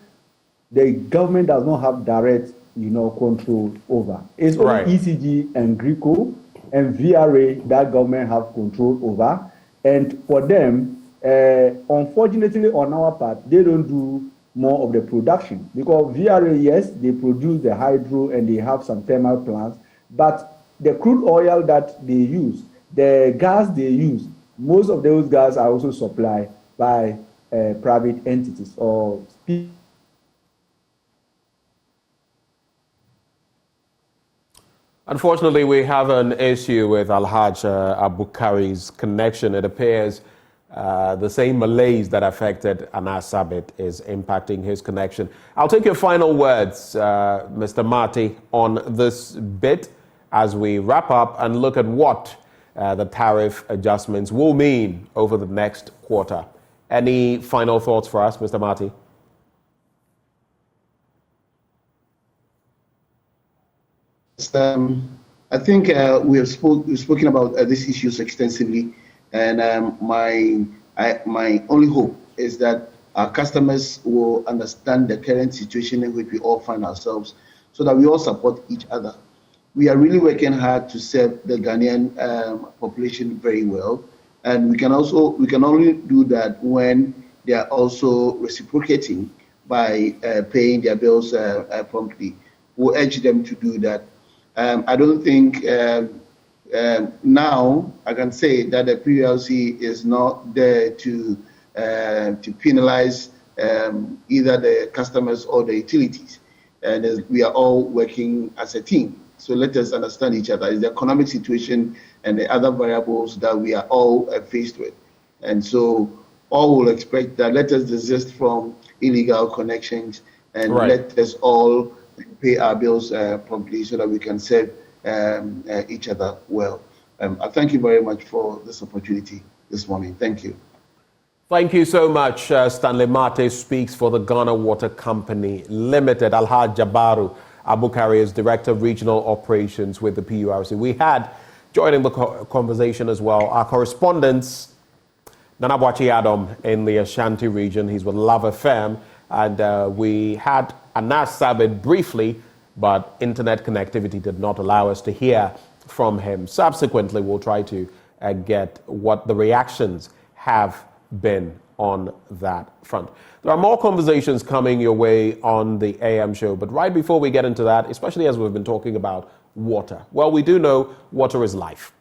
Speaker 5: the government does not have direct, control over. It's only ECG and GRICO and VRA that government have control over. And for them, unfortunately on our part, they don't do more of the production, because VRA, yes, they produce the hydro and they have some thermal plants, but the crude oil that they use, the gas they use, most of those gas are also supplied by private entities or people.
Speaker 1: Unfortunately, we have an issue with Alhaj Abukari's connection. It appears the same malaise that affected Anas Sabit is impacting his connection. I'll take your final words, Mr. Marty, on this bit as we wrap up and look at what the tariff adjustments will mean over the next quarter. Any final thoughts for us, Mr. Marty?
Speaker 6: I think we've spoken about these issues extensively, and my only hope is that our customers will understand the current situation in which we all find ourselves, so that we all support each other. We are really working hard to serve the Ghanaian population very well, and we can only do that when they are also reciprocating by paying their bills promptly. We'll urge them to do that. I don't think now I can say that the PULC is not there to penalize either the customers or the utilities, and we are all working as a team. So let us understand each other. It's the economic situation and the other variables that we are all faced with, and so all will expect that let us desist from illegal connections and let us all pay our bills promptly so that we can serve each other well. I thank you very much for this opportunity this morning. Thank you.
Speaker 1: Thank you so much. Stanley Mate speaks for the Ghana Water Company Limited. Alhaj Jabaru Abukari is Director of Regional Operations with the PURC. We had, joining the conversation as well, our correspondents, Nana Bwachi Adam in the Ashanti region. He's with Love FM. And we had Anas Sabit briefly, but internet connectivity did not allow us to hear from him. Subsequently, we'll try to get what the reactions have been on that front. There are more conversations coming your way on the AM show, but right before we get into that, especially as we've been talking about water, well, we do know water is life.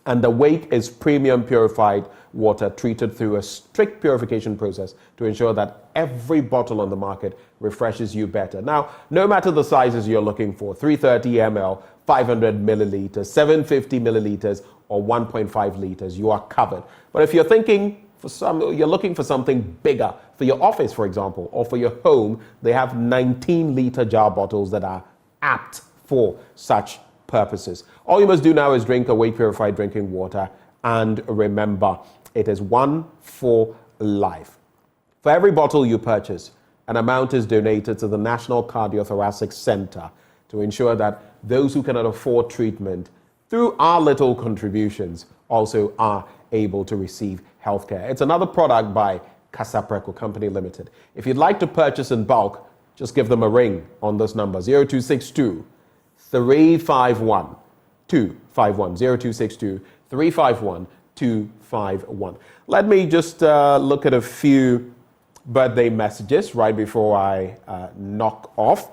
Speaker 1: And the Wake is premium purified water treated through a strict purification process to ensure that every bottle on the market refreshes you better. Now, no matter the sizes you're looking for, 330 ml, 500 milliliters, 750 milliliters, or 1.5 liters, you are covered. But if you're looking for something bigger, for your office, for example, or for your home, they have 19-liter jar bottles that are apt for such purposes. All you must do now is drink Awake Purified Drinking Water, and remember, it is one for life. For every bottle you purchase, an amount is donated to the National Cardiothoracic Center to ensure that those who cannot afford treatment through our little contributions also are able to receive healthcare. It's another product by Casapreco Company Limited. If you'd like to purchase in bulk, just give them a ring on this number, 0262 351 251, 0262 351 251. Let me just look at a few birthday messages right before I knock off.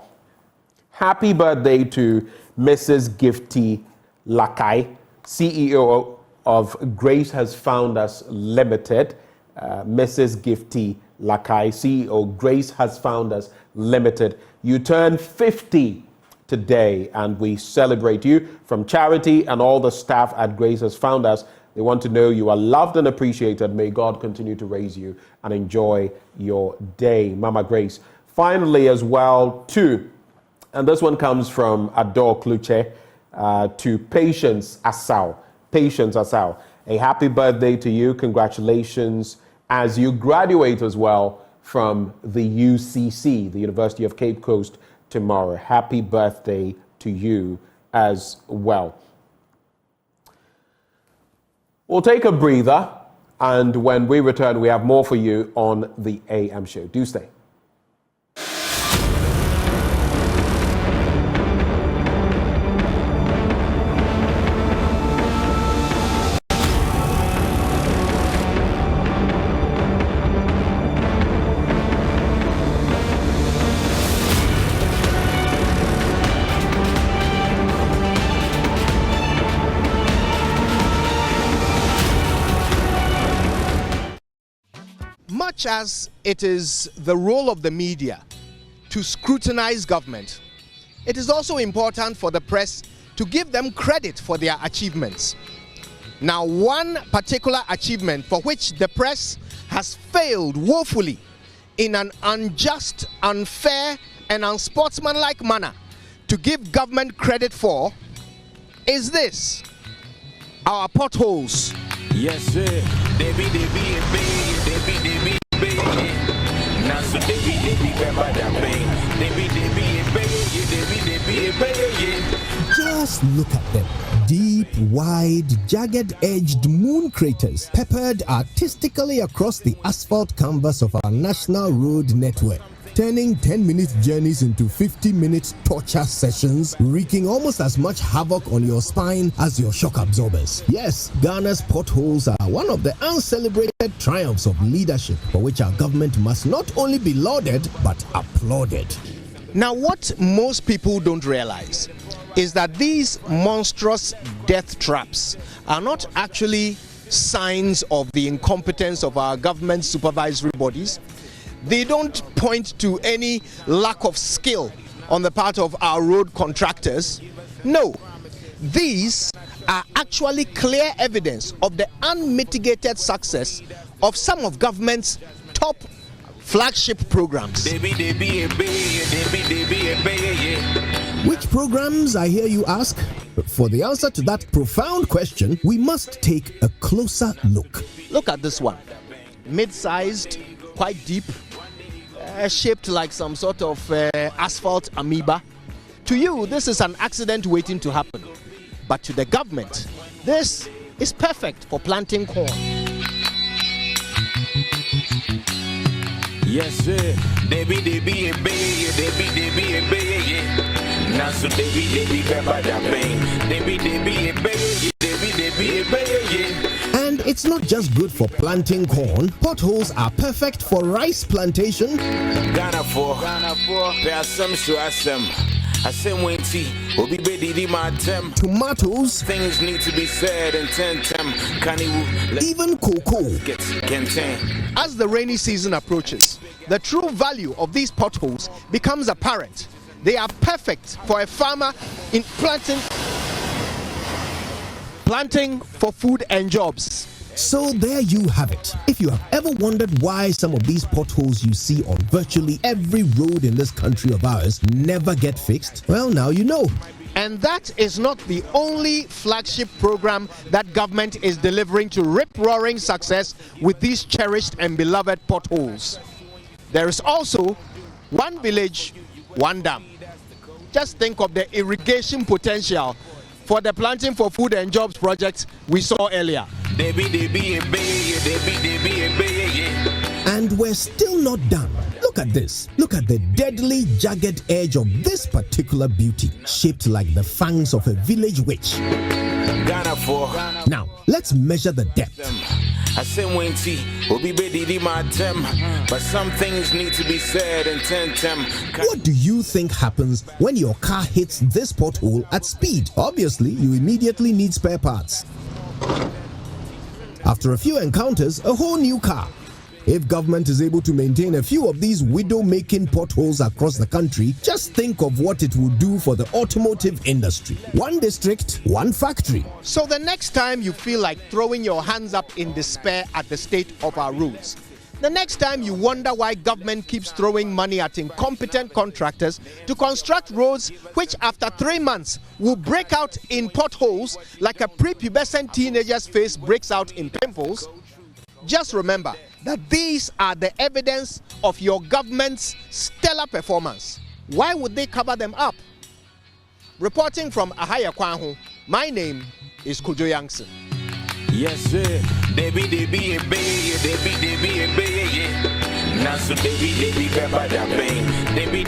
Speaker 1: Happy birthday to Mrs. Gifty Lakai, CEO of Grace Has Found Us Limited. Mrs. Gifty Lakai, CEO, Grace Has Found Us Limited. You turn 50 today, and we celebrate you. From charity and all the staff at Grace Has Found Us, they want to know you are loved and appreciated. May God continue to raise you and enjoy your day. Mama Grace. Finally, as well, too, and this one comes from Ador Kluche, to Patience Asau. Patience Asau, a happy birthday to you. Congratulations as you graduate as well from the UCC, the University of Cape Coast, tomorrow. Happy birthday to you as well. We'll take a breather, and when we return, we have more for you on the AM show. Do stay.
Speaker 7: much as it is the role of the media to scrutinize government, it is also important for the press to give them credit for their achievements. Now, one particular achievement for which the press has failed woefully in an unjust, unfair, and unsportsmanlike manner to give government credit for is this: our potholes.
Speaker 11: Yes, sir. They be
Speaker 15: Just look at them. Deep, wide, jagged-edged moon craters peppered artistically across the asphalt canvas of our national road network, turning 10-minute journeys into 50-minute torture sessions, wreaking almost as much havoc on your spine as your shock absorbers. Yes, Ghana's potholes are one of the uncelebrated triumphs of leadership for which our government must not only be lauded, but applauded.
Speaker 7: Now, what most people don't realize is that these monstrous death traps are not actually signs of the incompetence of our government supervisory bodies. They don't point to any lack of skill on the part of our road contractors. No, these are actually clear evidence of the unmitigated success of some of government's top flagship programs.
Speaker 15: Which programs, I hear you ask? For the answer to that profound question, we must take a closer look.
Speaker 7: Look at this one. Mid-sized, quite deep, shaped like some sort of asphalt amoeba. To you, this is an accident waiting to happen. But to the government, this is perfect for planting corn.
Speaker 11: Yes, sir. They be now so they be
Speaker 15: And it's not just good for planting corn. Potholes are perfect for rice plantation.
Speaker 11: Ghana for there are some sure I say when tea will be ready my temp.
Speaker 15: Tomatoes.
Speaker 11: Things need to be said and
Speaker 15: even cocoa.
Speaker 7: As the rainy season approaches, the true value of these potholes becomes apparent. They are perfect for a farmer in planting for food and jobs.
Speaker 15: So there you have it. If you have ever wondered why some of these potholes you see on virtually every road in this country of ours never get fixed, well, now you know.
Speaker 7: And that is not the only flagship program that government is delivering to rip-roaring success with these cherished and beloved potholes. There is also one village, one dam. Just think of the irrigation potential for the Planting for Food and Jobs project we saw earlier.
Speaker 15: And we're still not done. Look at this. Look at the deadly jagged edge of this particular beauty, shaped like the fangs of a village witch. Now, let's measure the depth.
Speaker 11: I say when tea will be ready my tem, but some things need to be said and ten.
Speaker 15: What do you think happens when your car hits this pothole at speed? Obviously, you immediately need spare parts. After a few encounters, a whole new car. If government is able to maintain a few of these widow-making potholes across the country, just think of what it will do for the automotive industry. One district, one factory.
Speaker 7: So the next time you feel like throwing your hands up in despair at the state of our roads, the next time you wonder why government keeps throwing money at incompetent contractors to construct roads which after 3 months will break out in potholes like a prepubescent teenager's face breaks out in pimples, just remember that these are the evidence of your government's stellar performance. Why would they cover them up? Reporting from Ahaya Kwahu, my name is Kojo Yankson.
Speaker 11: Yes, sir. They be now so they be pepper that pain. They be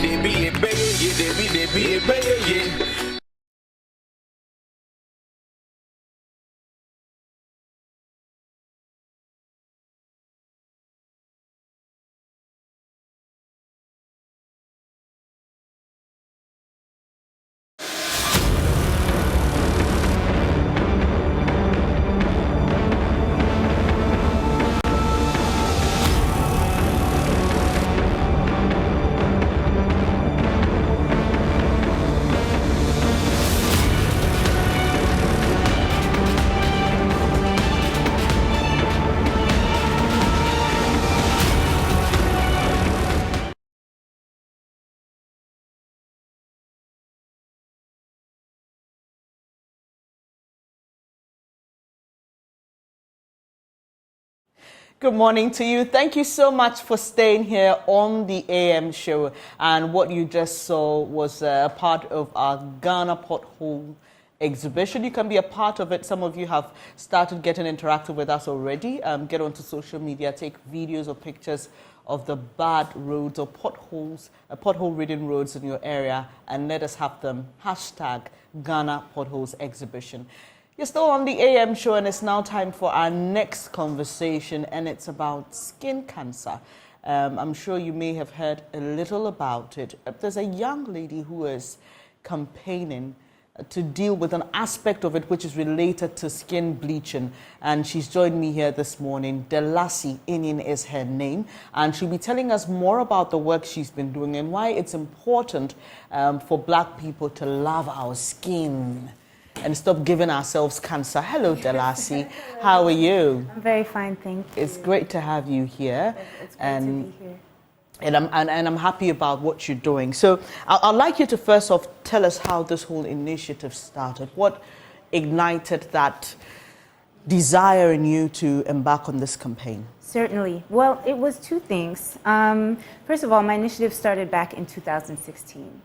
Speaker 16: Good morning to you. Thank you so much for staying here on the AM show. And what you just saw was a part of our Ghana pothole exhibition. You can be a part of it. Some of you have started getting interactive with us already. Get onto social media, take videos or pictures of the bad roads or potholes, pothole-ridden roads in your area, and let us have them. Hashtag Ghana Potholes Exhibition. You're still on the AM show, and it's now time for our next conversation, and it's about skin cancer. I'm sure you may have heard a little about it. There's a young lady who is campaigning to deal with an aspect of it which is related to skin bleaching, and she's joined me here this morning. Delasi Inin is her name, and she'll be telling us more about the work she's been doing and why it's important for Black people to love our skin and stop giving ourselves cancer. Hello, Delasi. How are you?
Speaker 18: I'm very fine, thank you.
Speaker 16: It's great to have you here.
Speaker 18: It's great to be here.
Speaker 16: And I'm happy about what you're doing. So I'd like you to first off tell us how this whole initiative started. What ignited that desire in you to embark on this campaign?
Speaker 18: Certainly. Well, it was two things. First of all, my initiative started back in 2016.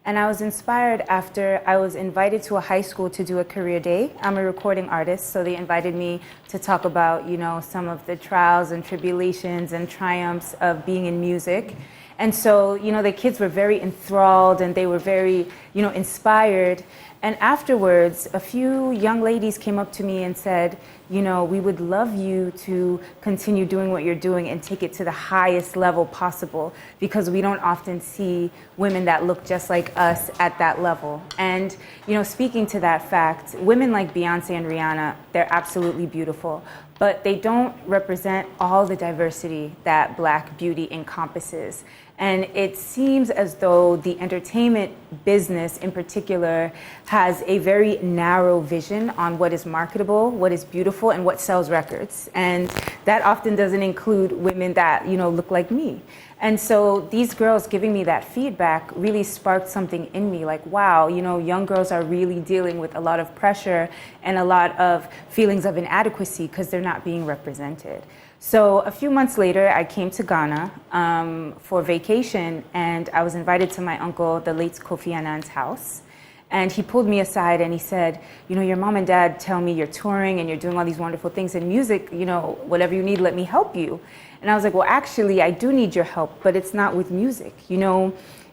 Speaker 18: And I was inspired after I was invited to a high school to do a career day. I'm a recording artist, so they invited me to talk about, some of the trials and tribulations and triumphs of being in music. And so, the kids were very enthralled and they were very, inspired. And afterwards, a few young ladies came up to me and said, we would love you to continue doing what you're doing and take it to the highest level possible, because we don't often see women that look just like us at that level. And, speaking to that fact, women like Beyonce and Rihanna, they're absolutely beautiful, but they don't represent all the diversity that Black beauty encompasses. And it seems as though the entertainment business in particular has a very narrow vision on what is marketable, what is beautiful, and what sells records. And that often doesn't include women that, look like me. And so these girls giving me that feedback really sparked something in me, like, wow, young girls are really dealing with a lot of pressure and a lot of feelings of inadequacy because they're not being represented. So a few months later, I came to Ghana for vacation, and I was invited to my uncle, the late Kofi Annan's house. And he pulled me aside and he said, your mom and dad tell me you're touring and you're doing all these wonderful things in music, whatever you need, let me help you. And I was like, well, actually, I do need your help, but it's not with music.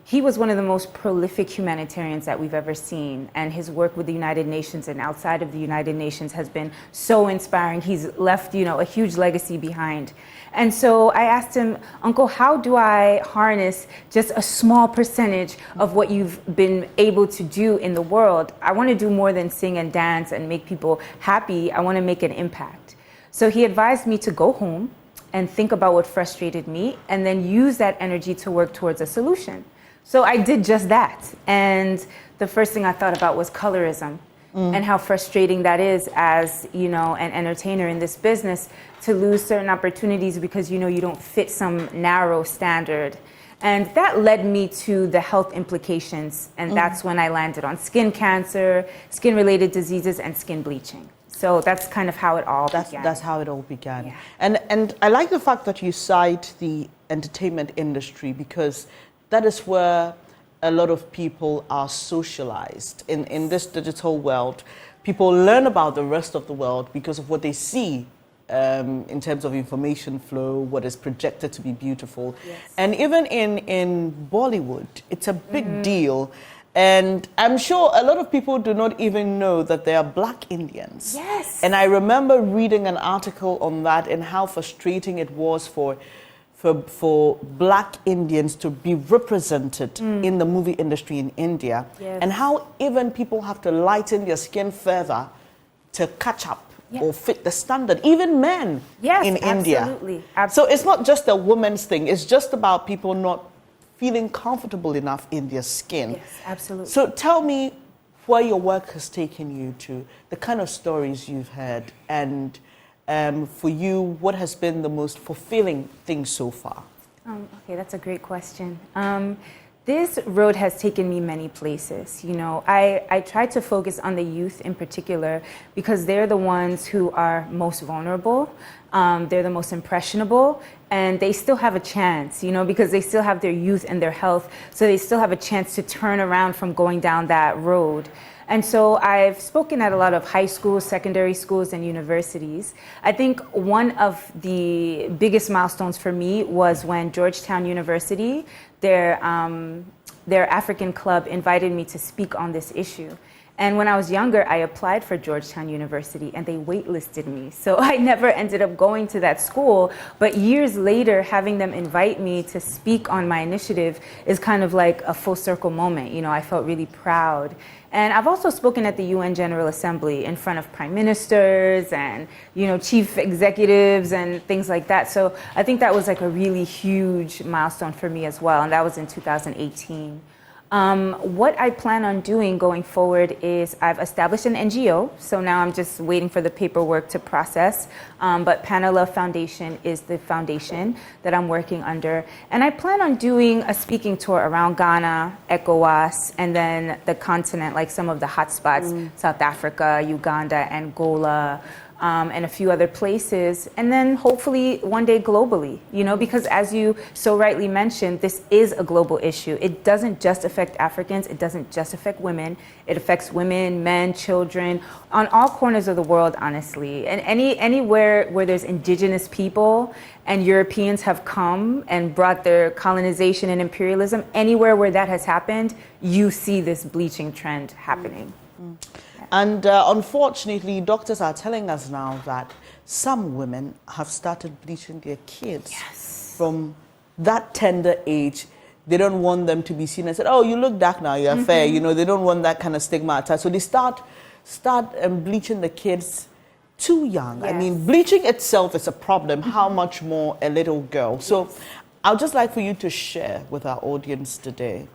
Speaker 18: He was one of the most prolific humanitarians that we've ever seen, and his work with the United Nations and outside of the United Nations has been so inspiring. He's left, a huge legacy behind. And so I asked him, Uncle, how do I harness just a small percentage of what you've been able to do in the world? I want to do more than sing and dance and make people happy. I want to make an impact. So he advised me to go home and think about what frustrated me and then use that energy to work towards a solution. So I did just that. And the first thing I thought about was colorism and how frustrating that is as, an entertainer in this business to lose certain opportunities because, you don't fit some narrow standard. And that led me to the health implications. And that's when I landed on skin cancer, skin-related diseases, and skin bleaching. So that's kind of how it all began.
Speaker 16: That's how it all began. Yeah. And I like the fact that you cite the entertainment industry, because that is where a lot of people are socialized. In this digital world, people learn about the rest of the world because of what they see in terms of information flow, what is projected to be beautiful. Yes. And even in Bollywood, it's a big deal. And I'm sure a lot of people do not even know that they are Black Indians.
Speaker 18: Yes.
Speaker 16: And I remember reading an article on that and how frustrating it was for Black Indians to be represented in the movie industry in India. Yes. And how even people have to lighten their skin further to catch up or fit the standard, even men in India.
Speaker 18: Absolutely.
Speaker 16: So it's not just a woman's thing, it's just about people not feeling comfortable enough in their skin.
Speaker 18: Yes, absolutely.
Speaker 16: So tell me where your work has taken you to, the kind of stories you've heard, and for you, what has been the most fulfilling thing so far?
Speaker 18: Okay, that's a great question. This road has taken me many places. You know, I try to focus on the youth in particular because they're the ones who are most vulnerable. They're the most impressionable, and they still have a chance, you know, because they still have their youth and their health. So they still have a chance to turn around from going down that road. And so I've spoken at a lot of high schools, secondary schools, and universities. I think one of the biggest milestones for me was when Georgetown University, their African club, invited me to speak on this issue. And when I was younger, I applied for Georgetown University and they waitlisted me. So I never ended up going to that school. But years later, having them invite me to speak on my initiative is kind of like a full circle moment. You know, I felt really proud. And I've also spoken at the UN General Assembly in front of prime ministers and, you know, chief executives and things like that. So I think that was like a really huge milestone for me as well. And that was in 2018. What I plan on doing going forward is I've established an NGO, so now I'm just waiting for the paperwork to process. But Panela Foundation is the foundation that I'm working under. And I plan on doing a speaking tour around Ghana, ECOWAS, and then the continent, like some of the hotspots, South Africa, Uganda, Angola, and a few other places, and then hopefully one day globally, you know, because as you so rightly mentioned, this is a global issue. It doesn't just affect Africans, it doesn't just affect women, it affects women, men, children, on all corners of the world, honestly. And anywhere where there's indigenous people and Europeans have come and brought their colonization and imperialism, anywhere where that has happened, you see this bleaching trend happening.
Speaker 16: And unfortunately, doctors are telling us now that some women have started bleaching their kids from that tender age. They don't want them to be seen and said, oh, you look dark now, you're fair. You know, they don't want that kind of stigma attached. So they start bleaching the kids too young. I mean, bleaching itself is a problem. How much more a little girl? So I'd just like for you to share with our audience today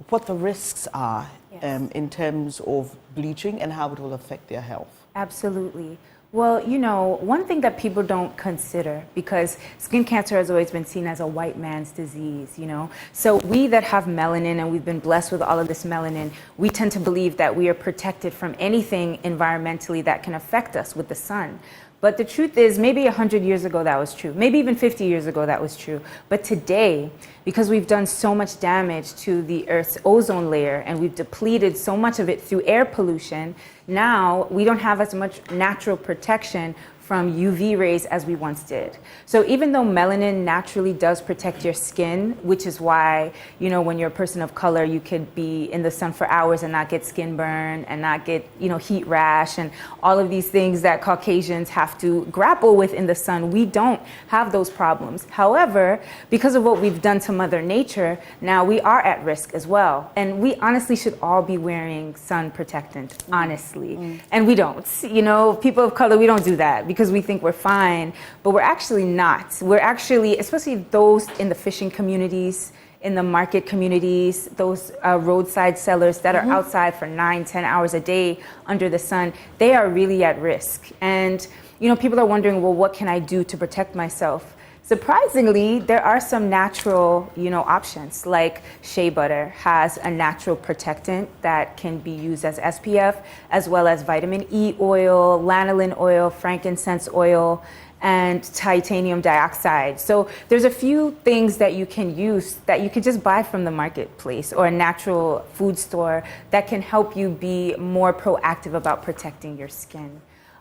Speaker 16: what the risks are in terms of bleaching and how it will affect their health.
Speaker 18: Absolutely. Well, you know, one thing that people don't consider, because skin cancer has always been seen as a white man's disease, you know. So we that have melanin, and we've been blessed with all of this melanin, we tend to believe that we are protected from anything environmentally that can affect us with the sun. But the truth is, maybe 100 years ago that was true. Maybe even 50 years ago that was true. But today, because we've done so much damage to the Earth's ozone layer and we've depleted so much of it through air pollution, now we don't have as much natural protection from UV rays as we once did. So even though melanin naturally does protect your skin, which is why, you know, when you're a person of color, you could be in the sun for hours and not get skin burn and not get, you know, heat rash and all of these things that Caucasians have to grapple with in the sun. We don't have those problems. However, because of what we've done to Mother Nature, now we are at risk as well. And we honestly should all be wearing sun protectant, honestly. And we don't. You know, people of color, we don't do that because we think we're fine, but we're actually not. We're actually, especially those in the fishing communities, in the market communities, those roadside sellers that are outside for 9-10 hours a day under the sun, they are really at risk. And, you know, people are wondering, well, what can I do to protect myself? Surprisingly, there are some natural, you know, options, like shea butter has a natural protectant that can be used as SPF, as well as vitamin E oil, lanolin oil, frankincense oil, and titanium dioxide. So there's a few things that you can use that you can just buy from the marketplace or a natural food store that can help you be more proactive about protecting your skin.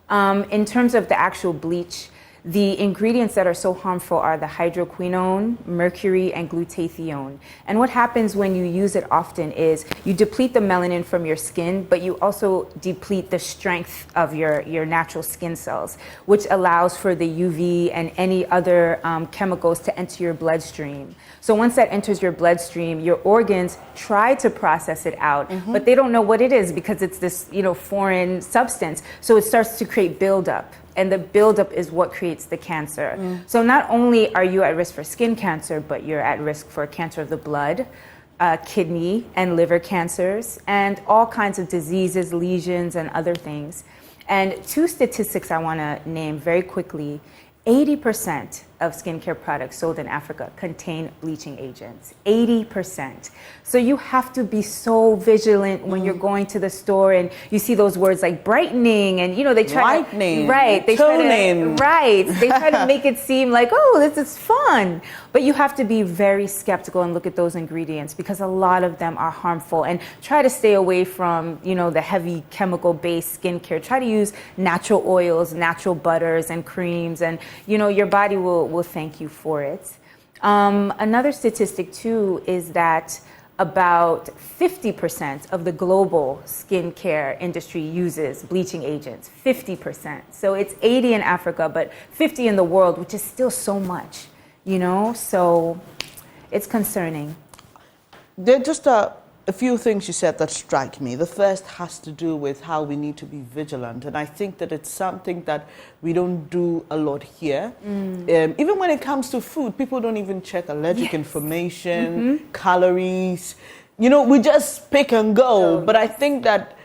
Speaker 18: In terms of the actual bleach, the ingredients that are so harmful are the hydroquinone, mercury, and glutathione. And what happens when you use it often is you deplete the melanin from your skin, but you also deplete the strength of your natural skin cells, which allows for the UV and any other chemicals to enter your bloodstream. So once that enters your bloodstream, your organs try to process it out, but they don't know what it is because it's this, you know, foreign substance. So it starts to create buildup. And the buildup is what creates the cancer. So not only are you at risk for skin cancer, but you're at risk for cancer of the blood, kidney and liver cancers, and all kinds of diseases, lesions, and other things. And two statistics I want to name very quickly. 80% of skincare products sold in Africa contain bleaching agents. 80%. So you have to be so vigilant when you're going to the store and you see those words like brightening and they try
Speaker 16: Lightening,
Speaker 18: they
Speaker 16: toning.
Speaker 18: they try to make it seem like, oh, this is fun. But you have to be very skeptical and look at those ingredients because a lot of them are harmful, and try to stay away from the heavy chemical-based skincare. Try to use natural oils, natural butters and creams, and your body will thank you for it. Another statistic too is that about 50% of the global skincare industry uses bleaching agents. 50%. So it's 80 in Africa, but 50 in the world, which is still so much, so it's concerning.
Speaker 16: There are just a few things you said that strike me. The first has to do with how we need to be vigilant, and I think that it's something that we don't do a lot here. Even when it comes to food, people don't even check allergic information, calories. We just pick and go. But I think that,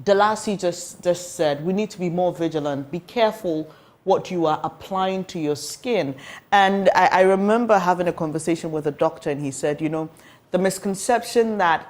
Speaker 16: Delasi just said, we need to be more vigilant. Be careful what you are applying to your skin. And I remember having a conversation with a doctor, and he said, the misconception that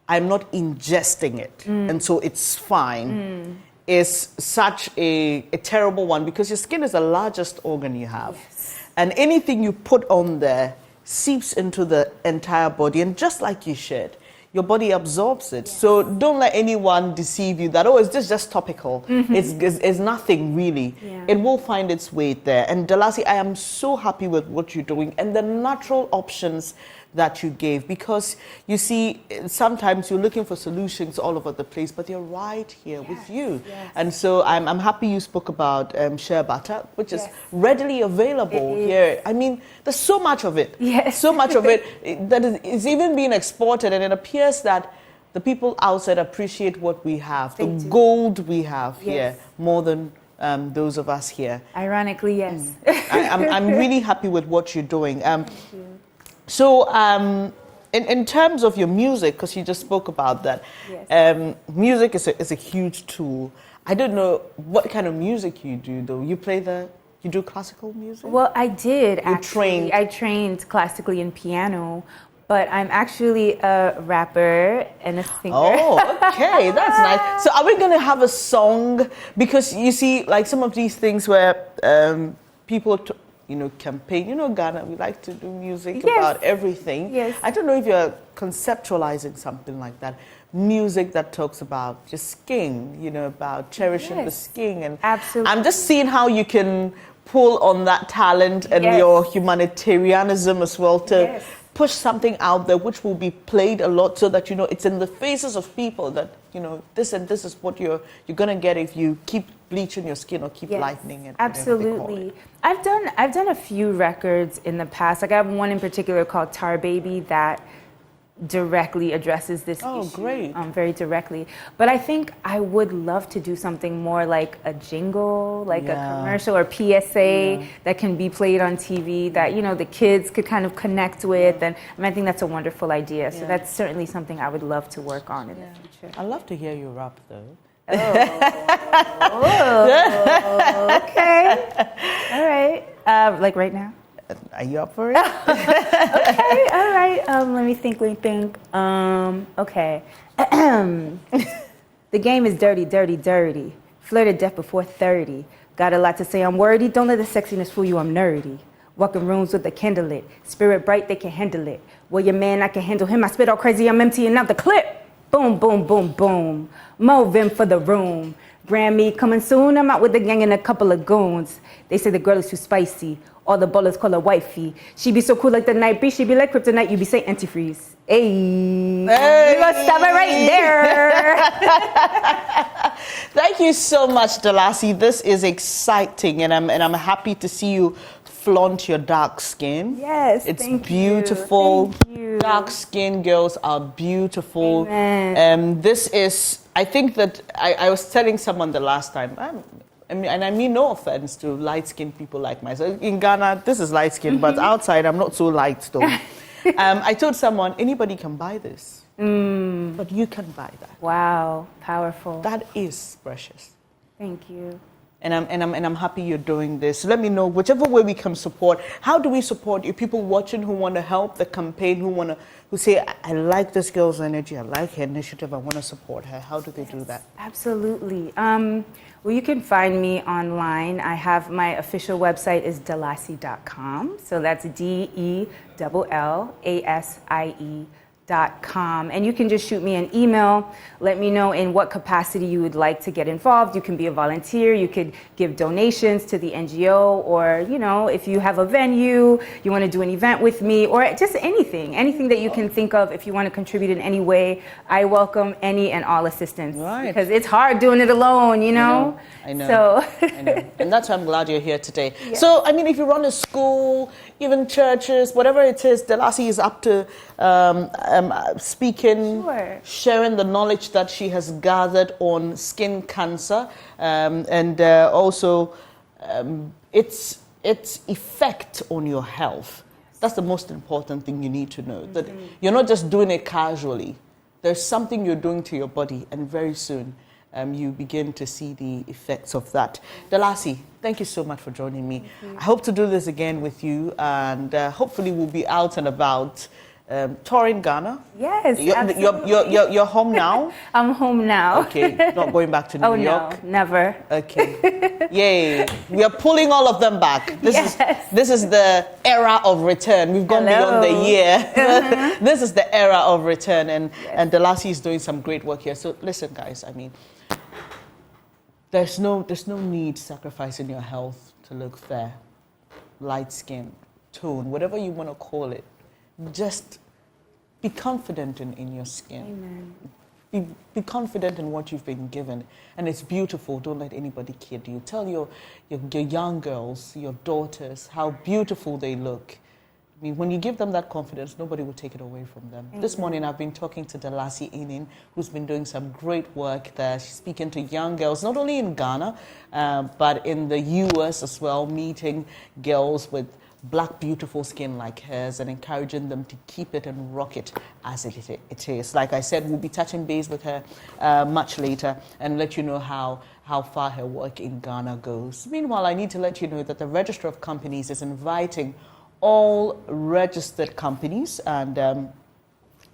Speaker 16: I'm not ingesting it, and so it's fine, is such a terrible one, because your skin is the largest organ you have. Yes. And anything you put on there seeps into the entire body, and just like you shared, your body absorbs it. Yes. So don't let anyone deceive you that, it's just topical. It's nothing really. Yeah. It will find its way there. And Delasi, I am so happy with what you're doing and the natural options that you gave, because you see, sometimes you're looking for solutions all over the place, but they're right here with you. Yes. And so I'm happy you spoke about shea butter, which is readily available here. I mean, there's so much of it. Yes. So much of it that is even being exported, and it appears that the people outside appreciate what we have, the gold we have here, more than those of us here.
Speaker 18: Ironically, yes.
Speaker 16: I'm really happy with what you're doing. Thank you. So, in terms of your music, because you just spoke about that, music is a huge tool. I don't know what kind of music you do, though. You do classical music?
Speaker 18: Well, I did, actually. I trained classically in piano, but I'm actually a rapper and a singer.
Speaker 16: Oh, okay, that's nice. So are we going to have a song? Because you see, like some of these things where people campaign. Ghana, we like to do music about everything. Yes. I don't know if you're conceptualizing something like that. Music that talks about your skin, about cherishing the skin. And
Speaker 18: absolutely.
Speaker 16: I'm just seeing how you can pull on that talent and your humanitarianism as well to push something out there which will be played a lot, so that it's in the faces of people that this and this is what you're gonna get if you keep bleaching your skin or keep lightening it.
Speaker 18: Absolutely. I've done a few records in the past. Like I have one in particular called Tar Baby that directly addresses this issue.
Speaker 16: Oh, great.
Speaker 18: Very directly. But I think I would love to do something more like a jingle, like a commercial or PSA that can be played on TV that, the kids could kind of connect with. And I think that's a wonderful idea. So that's certainly something I would love to work on in the future.
Speaker 16: I'd love to hear you rap, though.
Speaker 18: Okay. All right. Like right now?
Speaker 16: Are you up for it?
Speaker 18: Okay, all right. Let me think. Okay. The game is dirty, dirty, dirty. Flirted death before 30. Got a lot to say, I'm wordy. Don't let the sexiness fool you, I'm nerdy. Walking rooms with the candle lit. Spirit bright, they can handle it. Well, your man, I can handle him. I spit all crazy, I'm emptying out the clip. Boom, boom, boom, boom. Mo Vim for the room. Grammy coming soon. I'm out with the gang and a couple of goons. They say the girl is too spicy. All the ballers call her wifey. She be so cool like the night breeze. She be like kryptonite. You be saying antifreeze. Hey. We're gonna stop it right there.
Speaker 16: Thank you so much, Delasi. This is exciting, and I'm happy to see you flaunt your dark skin.
Speaker 18: Yes,
Speaker 16: it's
Speaker 18: thank
Speaker 16: beautiful.
Speaker 18: You. Thank you.
Speaker 16: Dark skin girls are beautiful.
Speaker 18: Amen.
Speaker 16: This is, I think that I was telling someone the last time, and I mean no offense to light-skinned people like myself. In Ghana, this is light-skinned, but outside I'm not so light though. I told someone, anybody can buy this, but you can buy that.
Speaker 18: Wow, powerful.
Speaker 16: That is precious.
Speaker 18: Thank you.
Speaker 16: And I'm happy you're doing this. Let me know whichever way we can support. How do we support you? People watching who want to help the campaign, who say, I like this girl's energy, I like her initiative, I want to support her. How do they do that?
Speaker 18: Absolutely. Well, you can find me online. I have my official website is delassie.com. So that's DELLASIE.com. And you can just shoot me an email. Let me know in what capacity you would like to get involved. You can be a volunteer. You could give donations to the NGO, or, you know, if you have a venue, you want to do an event with me, or just anything that you can think of. If you want to contribute in any way, I welcome any and all assistance. Right. Because it's hard doing it alone, you know?
Speaker 16: I know.
Speaker 18: So.
Speaker 16: I know. And that's why I'm glad you're here today.
Speaker 18: Yeah.
Speaker 16: So, I mean, if you run a school, even churches, whatever it is, Delassie is up to speaking, sharing the knowledge that she has gathered on skin cancer, and also its effect on your health. That's the most important thing you need to know, that you're not just doing it casually. There's something you're doing to your body, and very soon you begin to see the effects of that. Delassie, thank you so much for joining me. I hope to do this again with you, and hopefully we'll be out and about. Touring Ghana?
Speaker 18: Yes,
Speaker 16: you're home now?
Speaker 18: I'm home now.
Speaker 16: Okay, not going back to New York?
Speaker 18: No, never.
Speaker 16: Okay. Yay. We are pulling all of them back. This is the era of return. We've gone beyond the year. This is the era of return, and Delassie is doing some great work here. So listen, guys, I mean, there's no need sacrificing your health to look fair, light skin, tone, whatever you want to call it. Just be confident in your skin. Amen. Be confident in what you've been given. And it's beautiful. Don't let anybody kid you. Tell your young girls, your daughters, how beautiful they look. I mean, when you give them that confidence, nobody will take it away from them. Amen. This morning, I've been talking to Delassie Inin, who's been doing some great work there. She's speaking to young girls, not only in Ghana, but in the US as well, meeting girls with black, beautiful skin like hers, and encouraging them to keep it and rock it as it is. Like I said, we'll be touching base with her much later and let you know how far her work in Ghana goes. Meanwhile, I need to let you know that the Register of Companies is inviting all registered companies and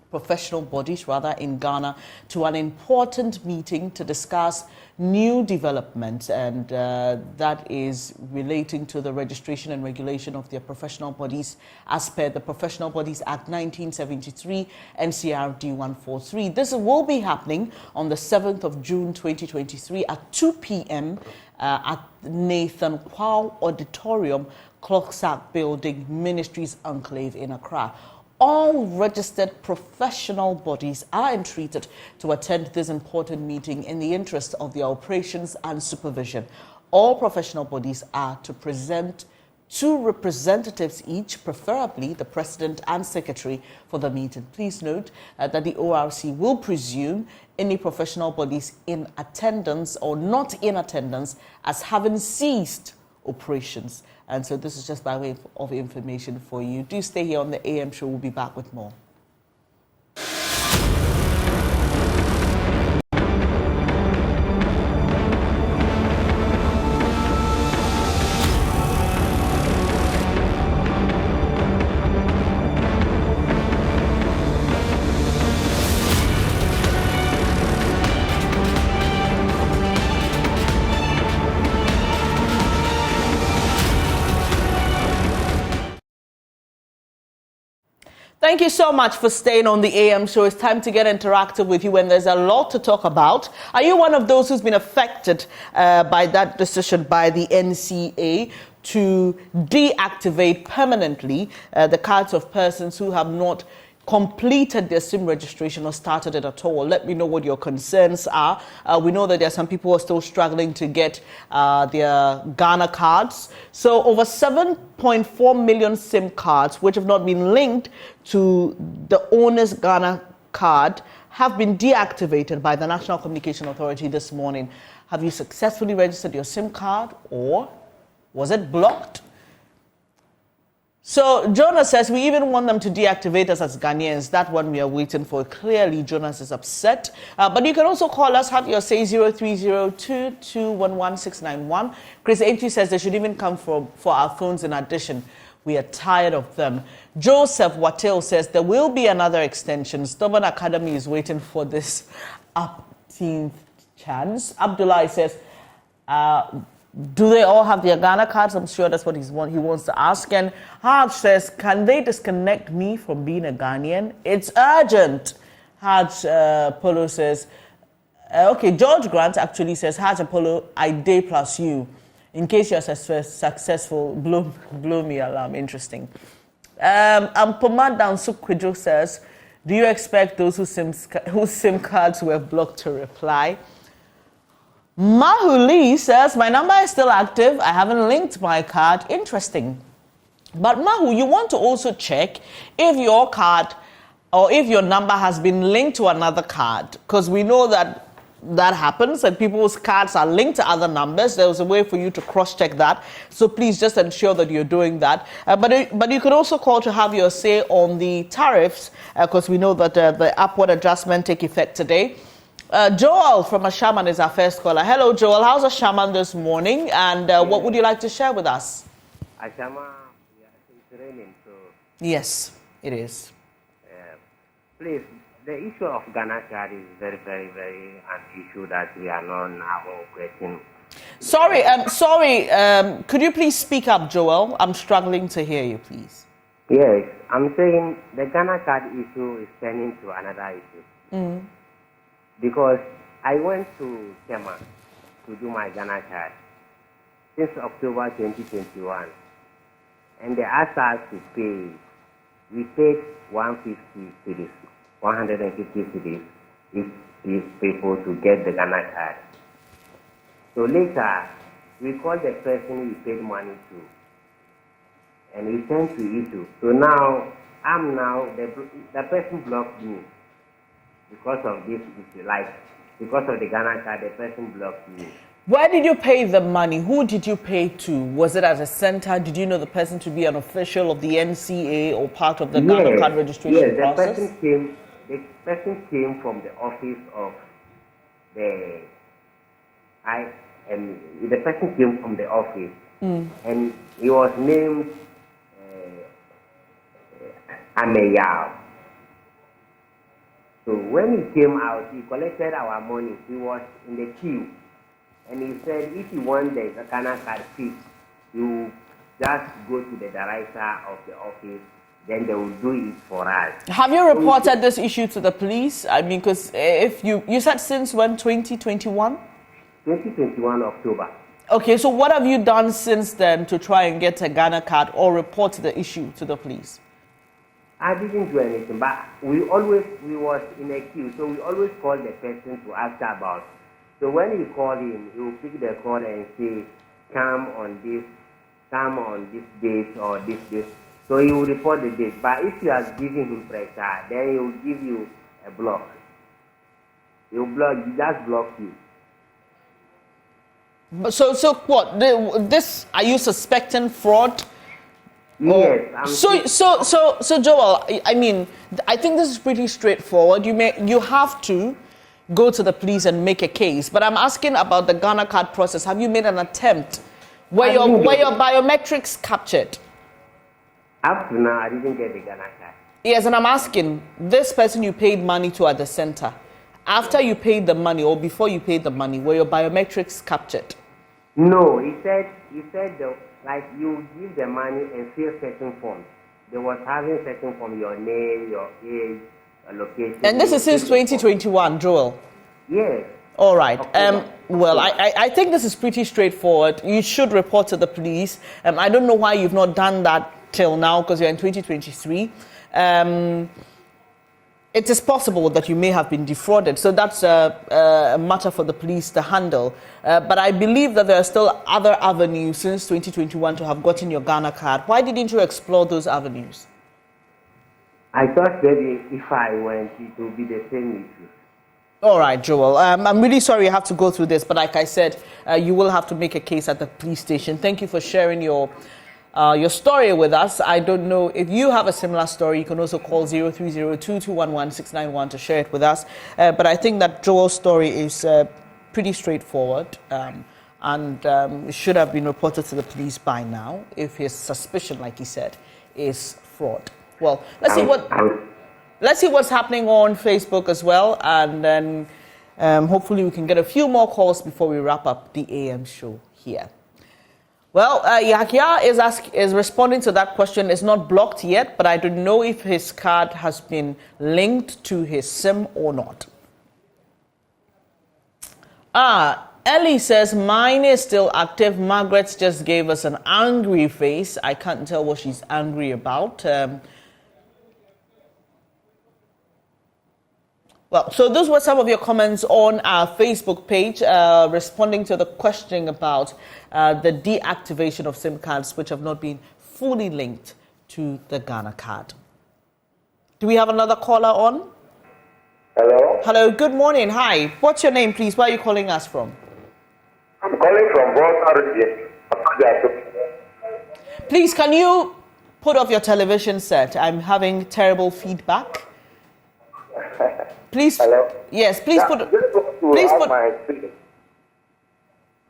Speaker 16: professional bodies, rather, in Ghana to an important meeting to discuss new developments, and that is relating to the registration and regulation of their professional bodies as per the Professional Bodies Act 1973 NCRD 143. This will be happening on the 7th of June 2023 at 2 p.m. At Nathan Kwao Auditorium, Clocksack Building, Ministries Enclave in Accra. All registered professional bodies are entreated to attend this important meeting in the interest of their operations and supervision. All professional bodies are to present 2 representatives each, preferably the president and secretary, for the meeting. Please note that the ORC will presume any professional bodies in attendance or not in attendance as having ceased operations. And so this is just by way of information for you. Do stay here on the AM show. We'll be back with more. Thank you so much for staying on the AM show. It's time to get interactive with you, and there's a lot to talk about. Are you one of those who's been affected by that decision by the NCA to deactivate permanently the cards of persons who have not completed their SIM registration or started it at all? Let me know what your concerns are. We know that there are some people who are still struggling to get their Ghana cards. So over 7.4 million SIM cards, which have not been linked to the owner's Ghana card, have been deactivated by the National Communication Authority this morning. Have you successfully registered your SIM card, or was it blocked? So Jonas says we even want them to deactivate us as Ghanaians. That one we are waiting for. Clearly, Jonas is upset. But you can also call us. Have your say 0302211691. Chris Auntie says they should even come for our phones in addition. We are tired of them. Joseph Watel says there will be another extension. Stubborn Academy is waiting for this 18th chance. Abdullah says, do they all have their Ghana cards? I'm sure that's what he wants to ask. And Haj says, can they disconnect me from being a Ghanaian? It's urgent. Haj Polo says, okay, George Grant actually says, Haj Apollo, I day plus you. In case you're successful, blow me alarm. Interesting. Pomad Dansukwijo says, do you expect those whose SIM cards were blocked to reply? Mahuli says, my number is still active. I haven't linked my card. Interesting. But Mahu, you want to also check if your card or if your number has been linked to another card. Because we know that happens and people's cards are linked to other numbers. There's a way for you to cross-check that. So please just ensure that you're doing that. But you could also call to have your say on the tariffs because we know that the upward adjustment take effect today. Joel from Ashaman is our first caller. Hello, Joel. How's Ashaman this morning? And what would you like to share with us?
Speaker 2: Ashaman, it's raining. So
Speaker 16: yes, it is.
Speaker 2: Please, the issue of Ghana card is very, very, very an issue that we are not now questioning.
Speaker 16: Sorry. Could you please speak up, Joel? I'm struggling to hear you, please.
Speaker 2: Yes, I'm saying the Ghana card issue is turning to another issue.
Speaker 16: Mm.
Speaker 2: Because I went to Kema to do my Ghana card since October 2021, and they asked us to pay. We paid 150 cedis, 150 cedis each people to get the Ghana card. So later, we called the person we paid money to, and we sent to issue. So now, the person blocked me. Because of this issue, because of the Ghana card, the person blocked me.
Speaker 16: Where did you pay the money? Who did you pay to? Was it at a center? Did you know the person to be an official of the NCA or part of the Ghana card registration process?
Speaker 2: The person came from the office of the the person came from the office, and he was named Ameyao. So when he came out, he collected our money. He was in the queue. And he said, if you want the Ghana card fixed, you just go to the director of the office, then they will do it for us.
Speaker 16: Have you reported this issue to the police? I mean, because if you said since when, 2021?
Speaker 2: 2021 October.
Speaker 16: Okay, so what have you done since then to try and get a Ghana card or report the issue to the police?
Speaker 2: I didn't do anything, but we was in a queue, so we always call the person to ask about. So when you call him, he will pick the call and say, come on this date or this date. So he will report the date. But if you are giving him pressure, then he will give you a block. He will just block you.
Speaker 16: So what? Are you suspecting fraud?
Speaker 2: Yes.
Speaker 16: So Joel, I mean, I think this is pretty straightforward. You have to go to the police and make a case. But I'm asking about the Ghana card process. Have you made an attempt where your biometrics captured?
Speaker 2: Up to now, I didn't get the Ghana card.
Speaker 16: Yes, and I'm asking this person you paid money to at the center. After you paid the money or before you paid the money, were your biometrics captured?
Speaker 2: No, he said you give the money and fill certain forms. They was having certain forms, your name, your age, your location.
Speaker 16: And this is since 2021, Joel?
Speaker 2: Yes.
Speaker 16: All right. Well, I think this is pretty straightforward. You should report to the police. I don't know why you've not done that till now because you're in 2023. It is possible that you may have been defrauded. So that's a matter for the police to handle. But I believe that there are still other avenues since 2021 to have gotten your Ghana card. Why didn't you explore those avenues?
Speaker 2: I thought maybe if I went, it would be the same issue.
Speaker 16: All right, Joel. I'm really sorry you have to go through this. But like I said, you will have to make a case at the police station. Thank you for sharing your your story with us. I don't know if you have a similar story. You can also call 0302-211-691 to share it with us. But I think that Joel's story is pretty straightforward and should have been reported to the police by now if his suspicion, like he said, is fraud. Well, let's see what's happening on Facebook as well, and then hopefully we can get a few more calls before we wrap up the AM show here. Well, Yahya is responding to that question. It's not blocked yet, but I don't know if his card has been linked to his SIM or not. Ellie says, mine is still active. Margaret just gave us an angry face. I can't tell what she's angry about. Well, so those were some of your comments on our Facebook page, responding to the question about the deactivation of SIM cards which have not been fully linked to the Ghana card. Do we have another caller on?
Speaker 17: Hello?
Speaker 16: Hello, good morning. Hi. What's your name, please? Where are you calling us from?
Speaker 17: I'm calling from Volta.
Speaker 16: Please, can you put off your television set? I'm having terrible feedback. Please.
Speaker 17: Hello?
Speaker 16: Yes, please put. Please put.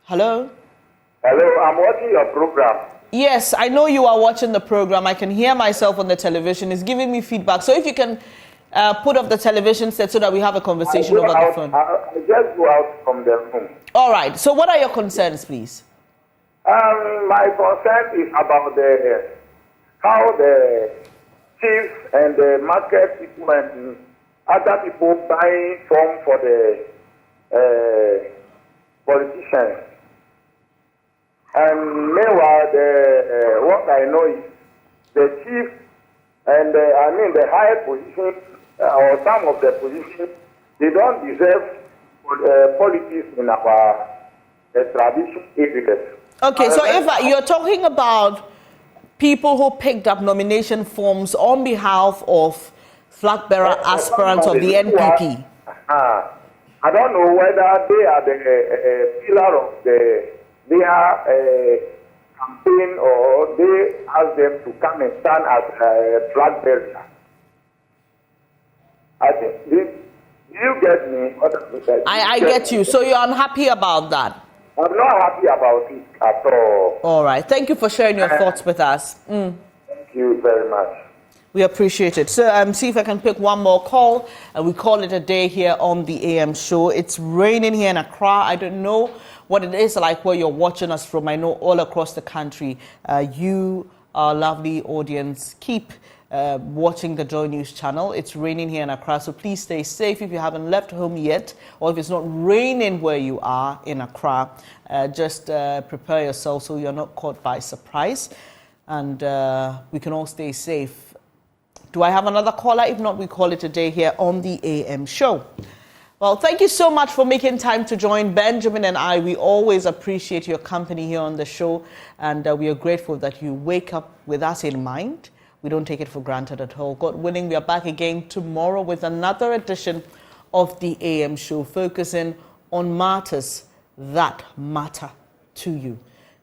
Speaker 16: Hello?
Speaker 17: Hello, I'm watching your program.
Speaker 16: Yes, I know you are watching the program. I can hear myself on the television. It's giving me feedback. So if you can put off the television set so that we have a conversation over the phone.
Speaker 17: I just go out from the room.
Speaker 16: All right. So what are your concerns, please?
Speaker 17: My concern is about how the chiefs and the market people and other people buying form for the politicians. And meanwhile, what I know is the chief and the higher position or some of the positions, they don't deserve politics in our tradition areas.
Speaker 16: Okay, so if you're talking about people who picked up nomination forms on behalf of flag bearer aspirants of the NPP.
Speaker 17: I don't know whether they are the pillar of their campaign or they ask them to come and stand as flag bearer. I think this. Do you get me?
Speaker 16: I get you. So you're unhappy about that?
Speaker 17: I'm not happy about it at all.
Speaker 16: All right. Thank you for sharing your thoughts with us.
Speaker 17: Thank you very much.
Speaker 16: We appreciate it. So see if I can pick one more call, and we call it a day here on the AM show. It's raining here in Accra. I don't know what it is like where you're watching us from. I know all across the country, you, our lovely audience, keep watching the Joy News channel. It's raining here in Accra, so please stay safe. If you haven't left home yet, or if it's not raining where you are in Accra, just prepare yourself so you're not caught by surprise, and we can all stay safe. Do I have another caller? If not, we call it a day here on the AM show. Well, thank you so much for making time to join Benjamin and I. We always appreciate your company here on the show, and we are grateful that you wake up with us in mind. We don't take it for granted at all. God willing, we are back again tomorrow with another edition of the AM show, focusing on matters that matter to you.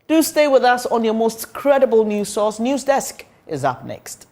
Speaker 16: Do stay with us on your most credible news source. News Desk is up next.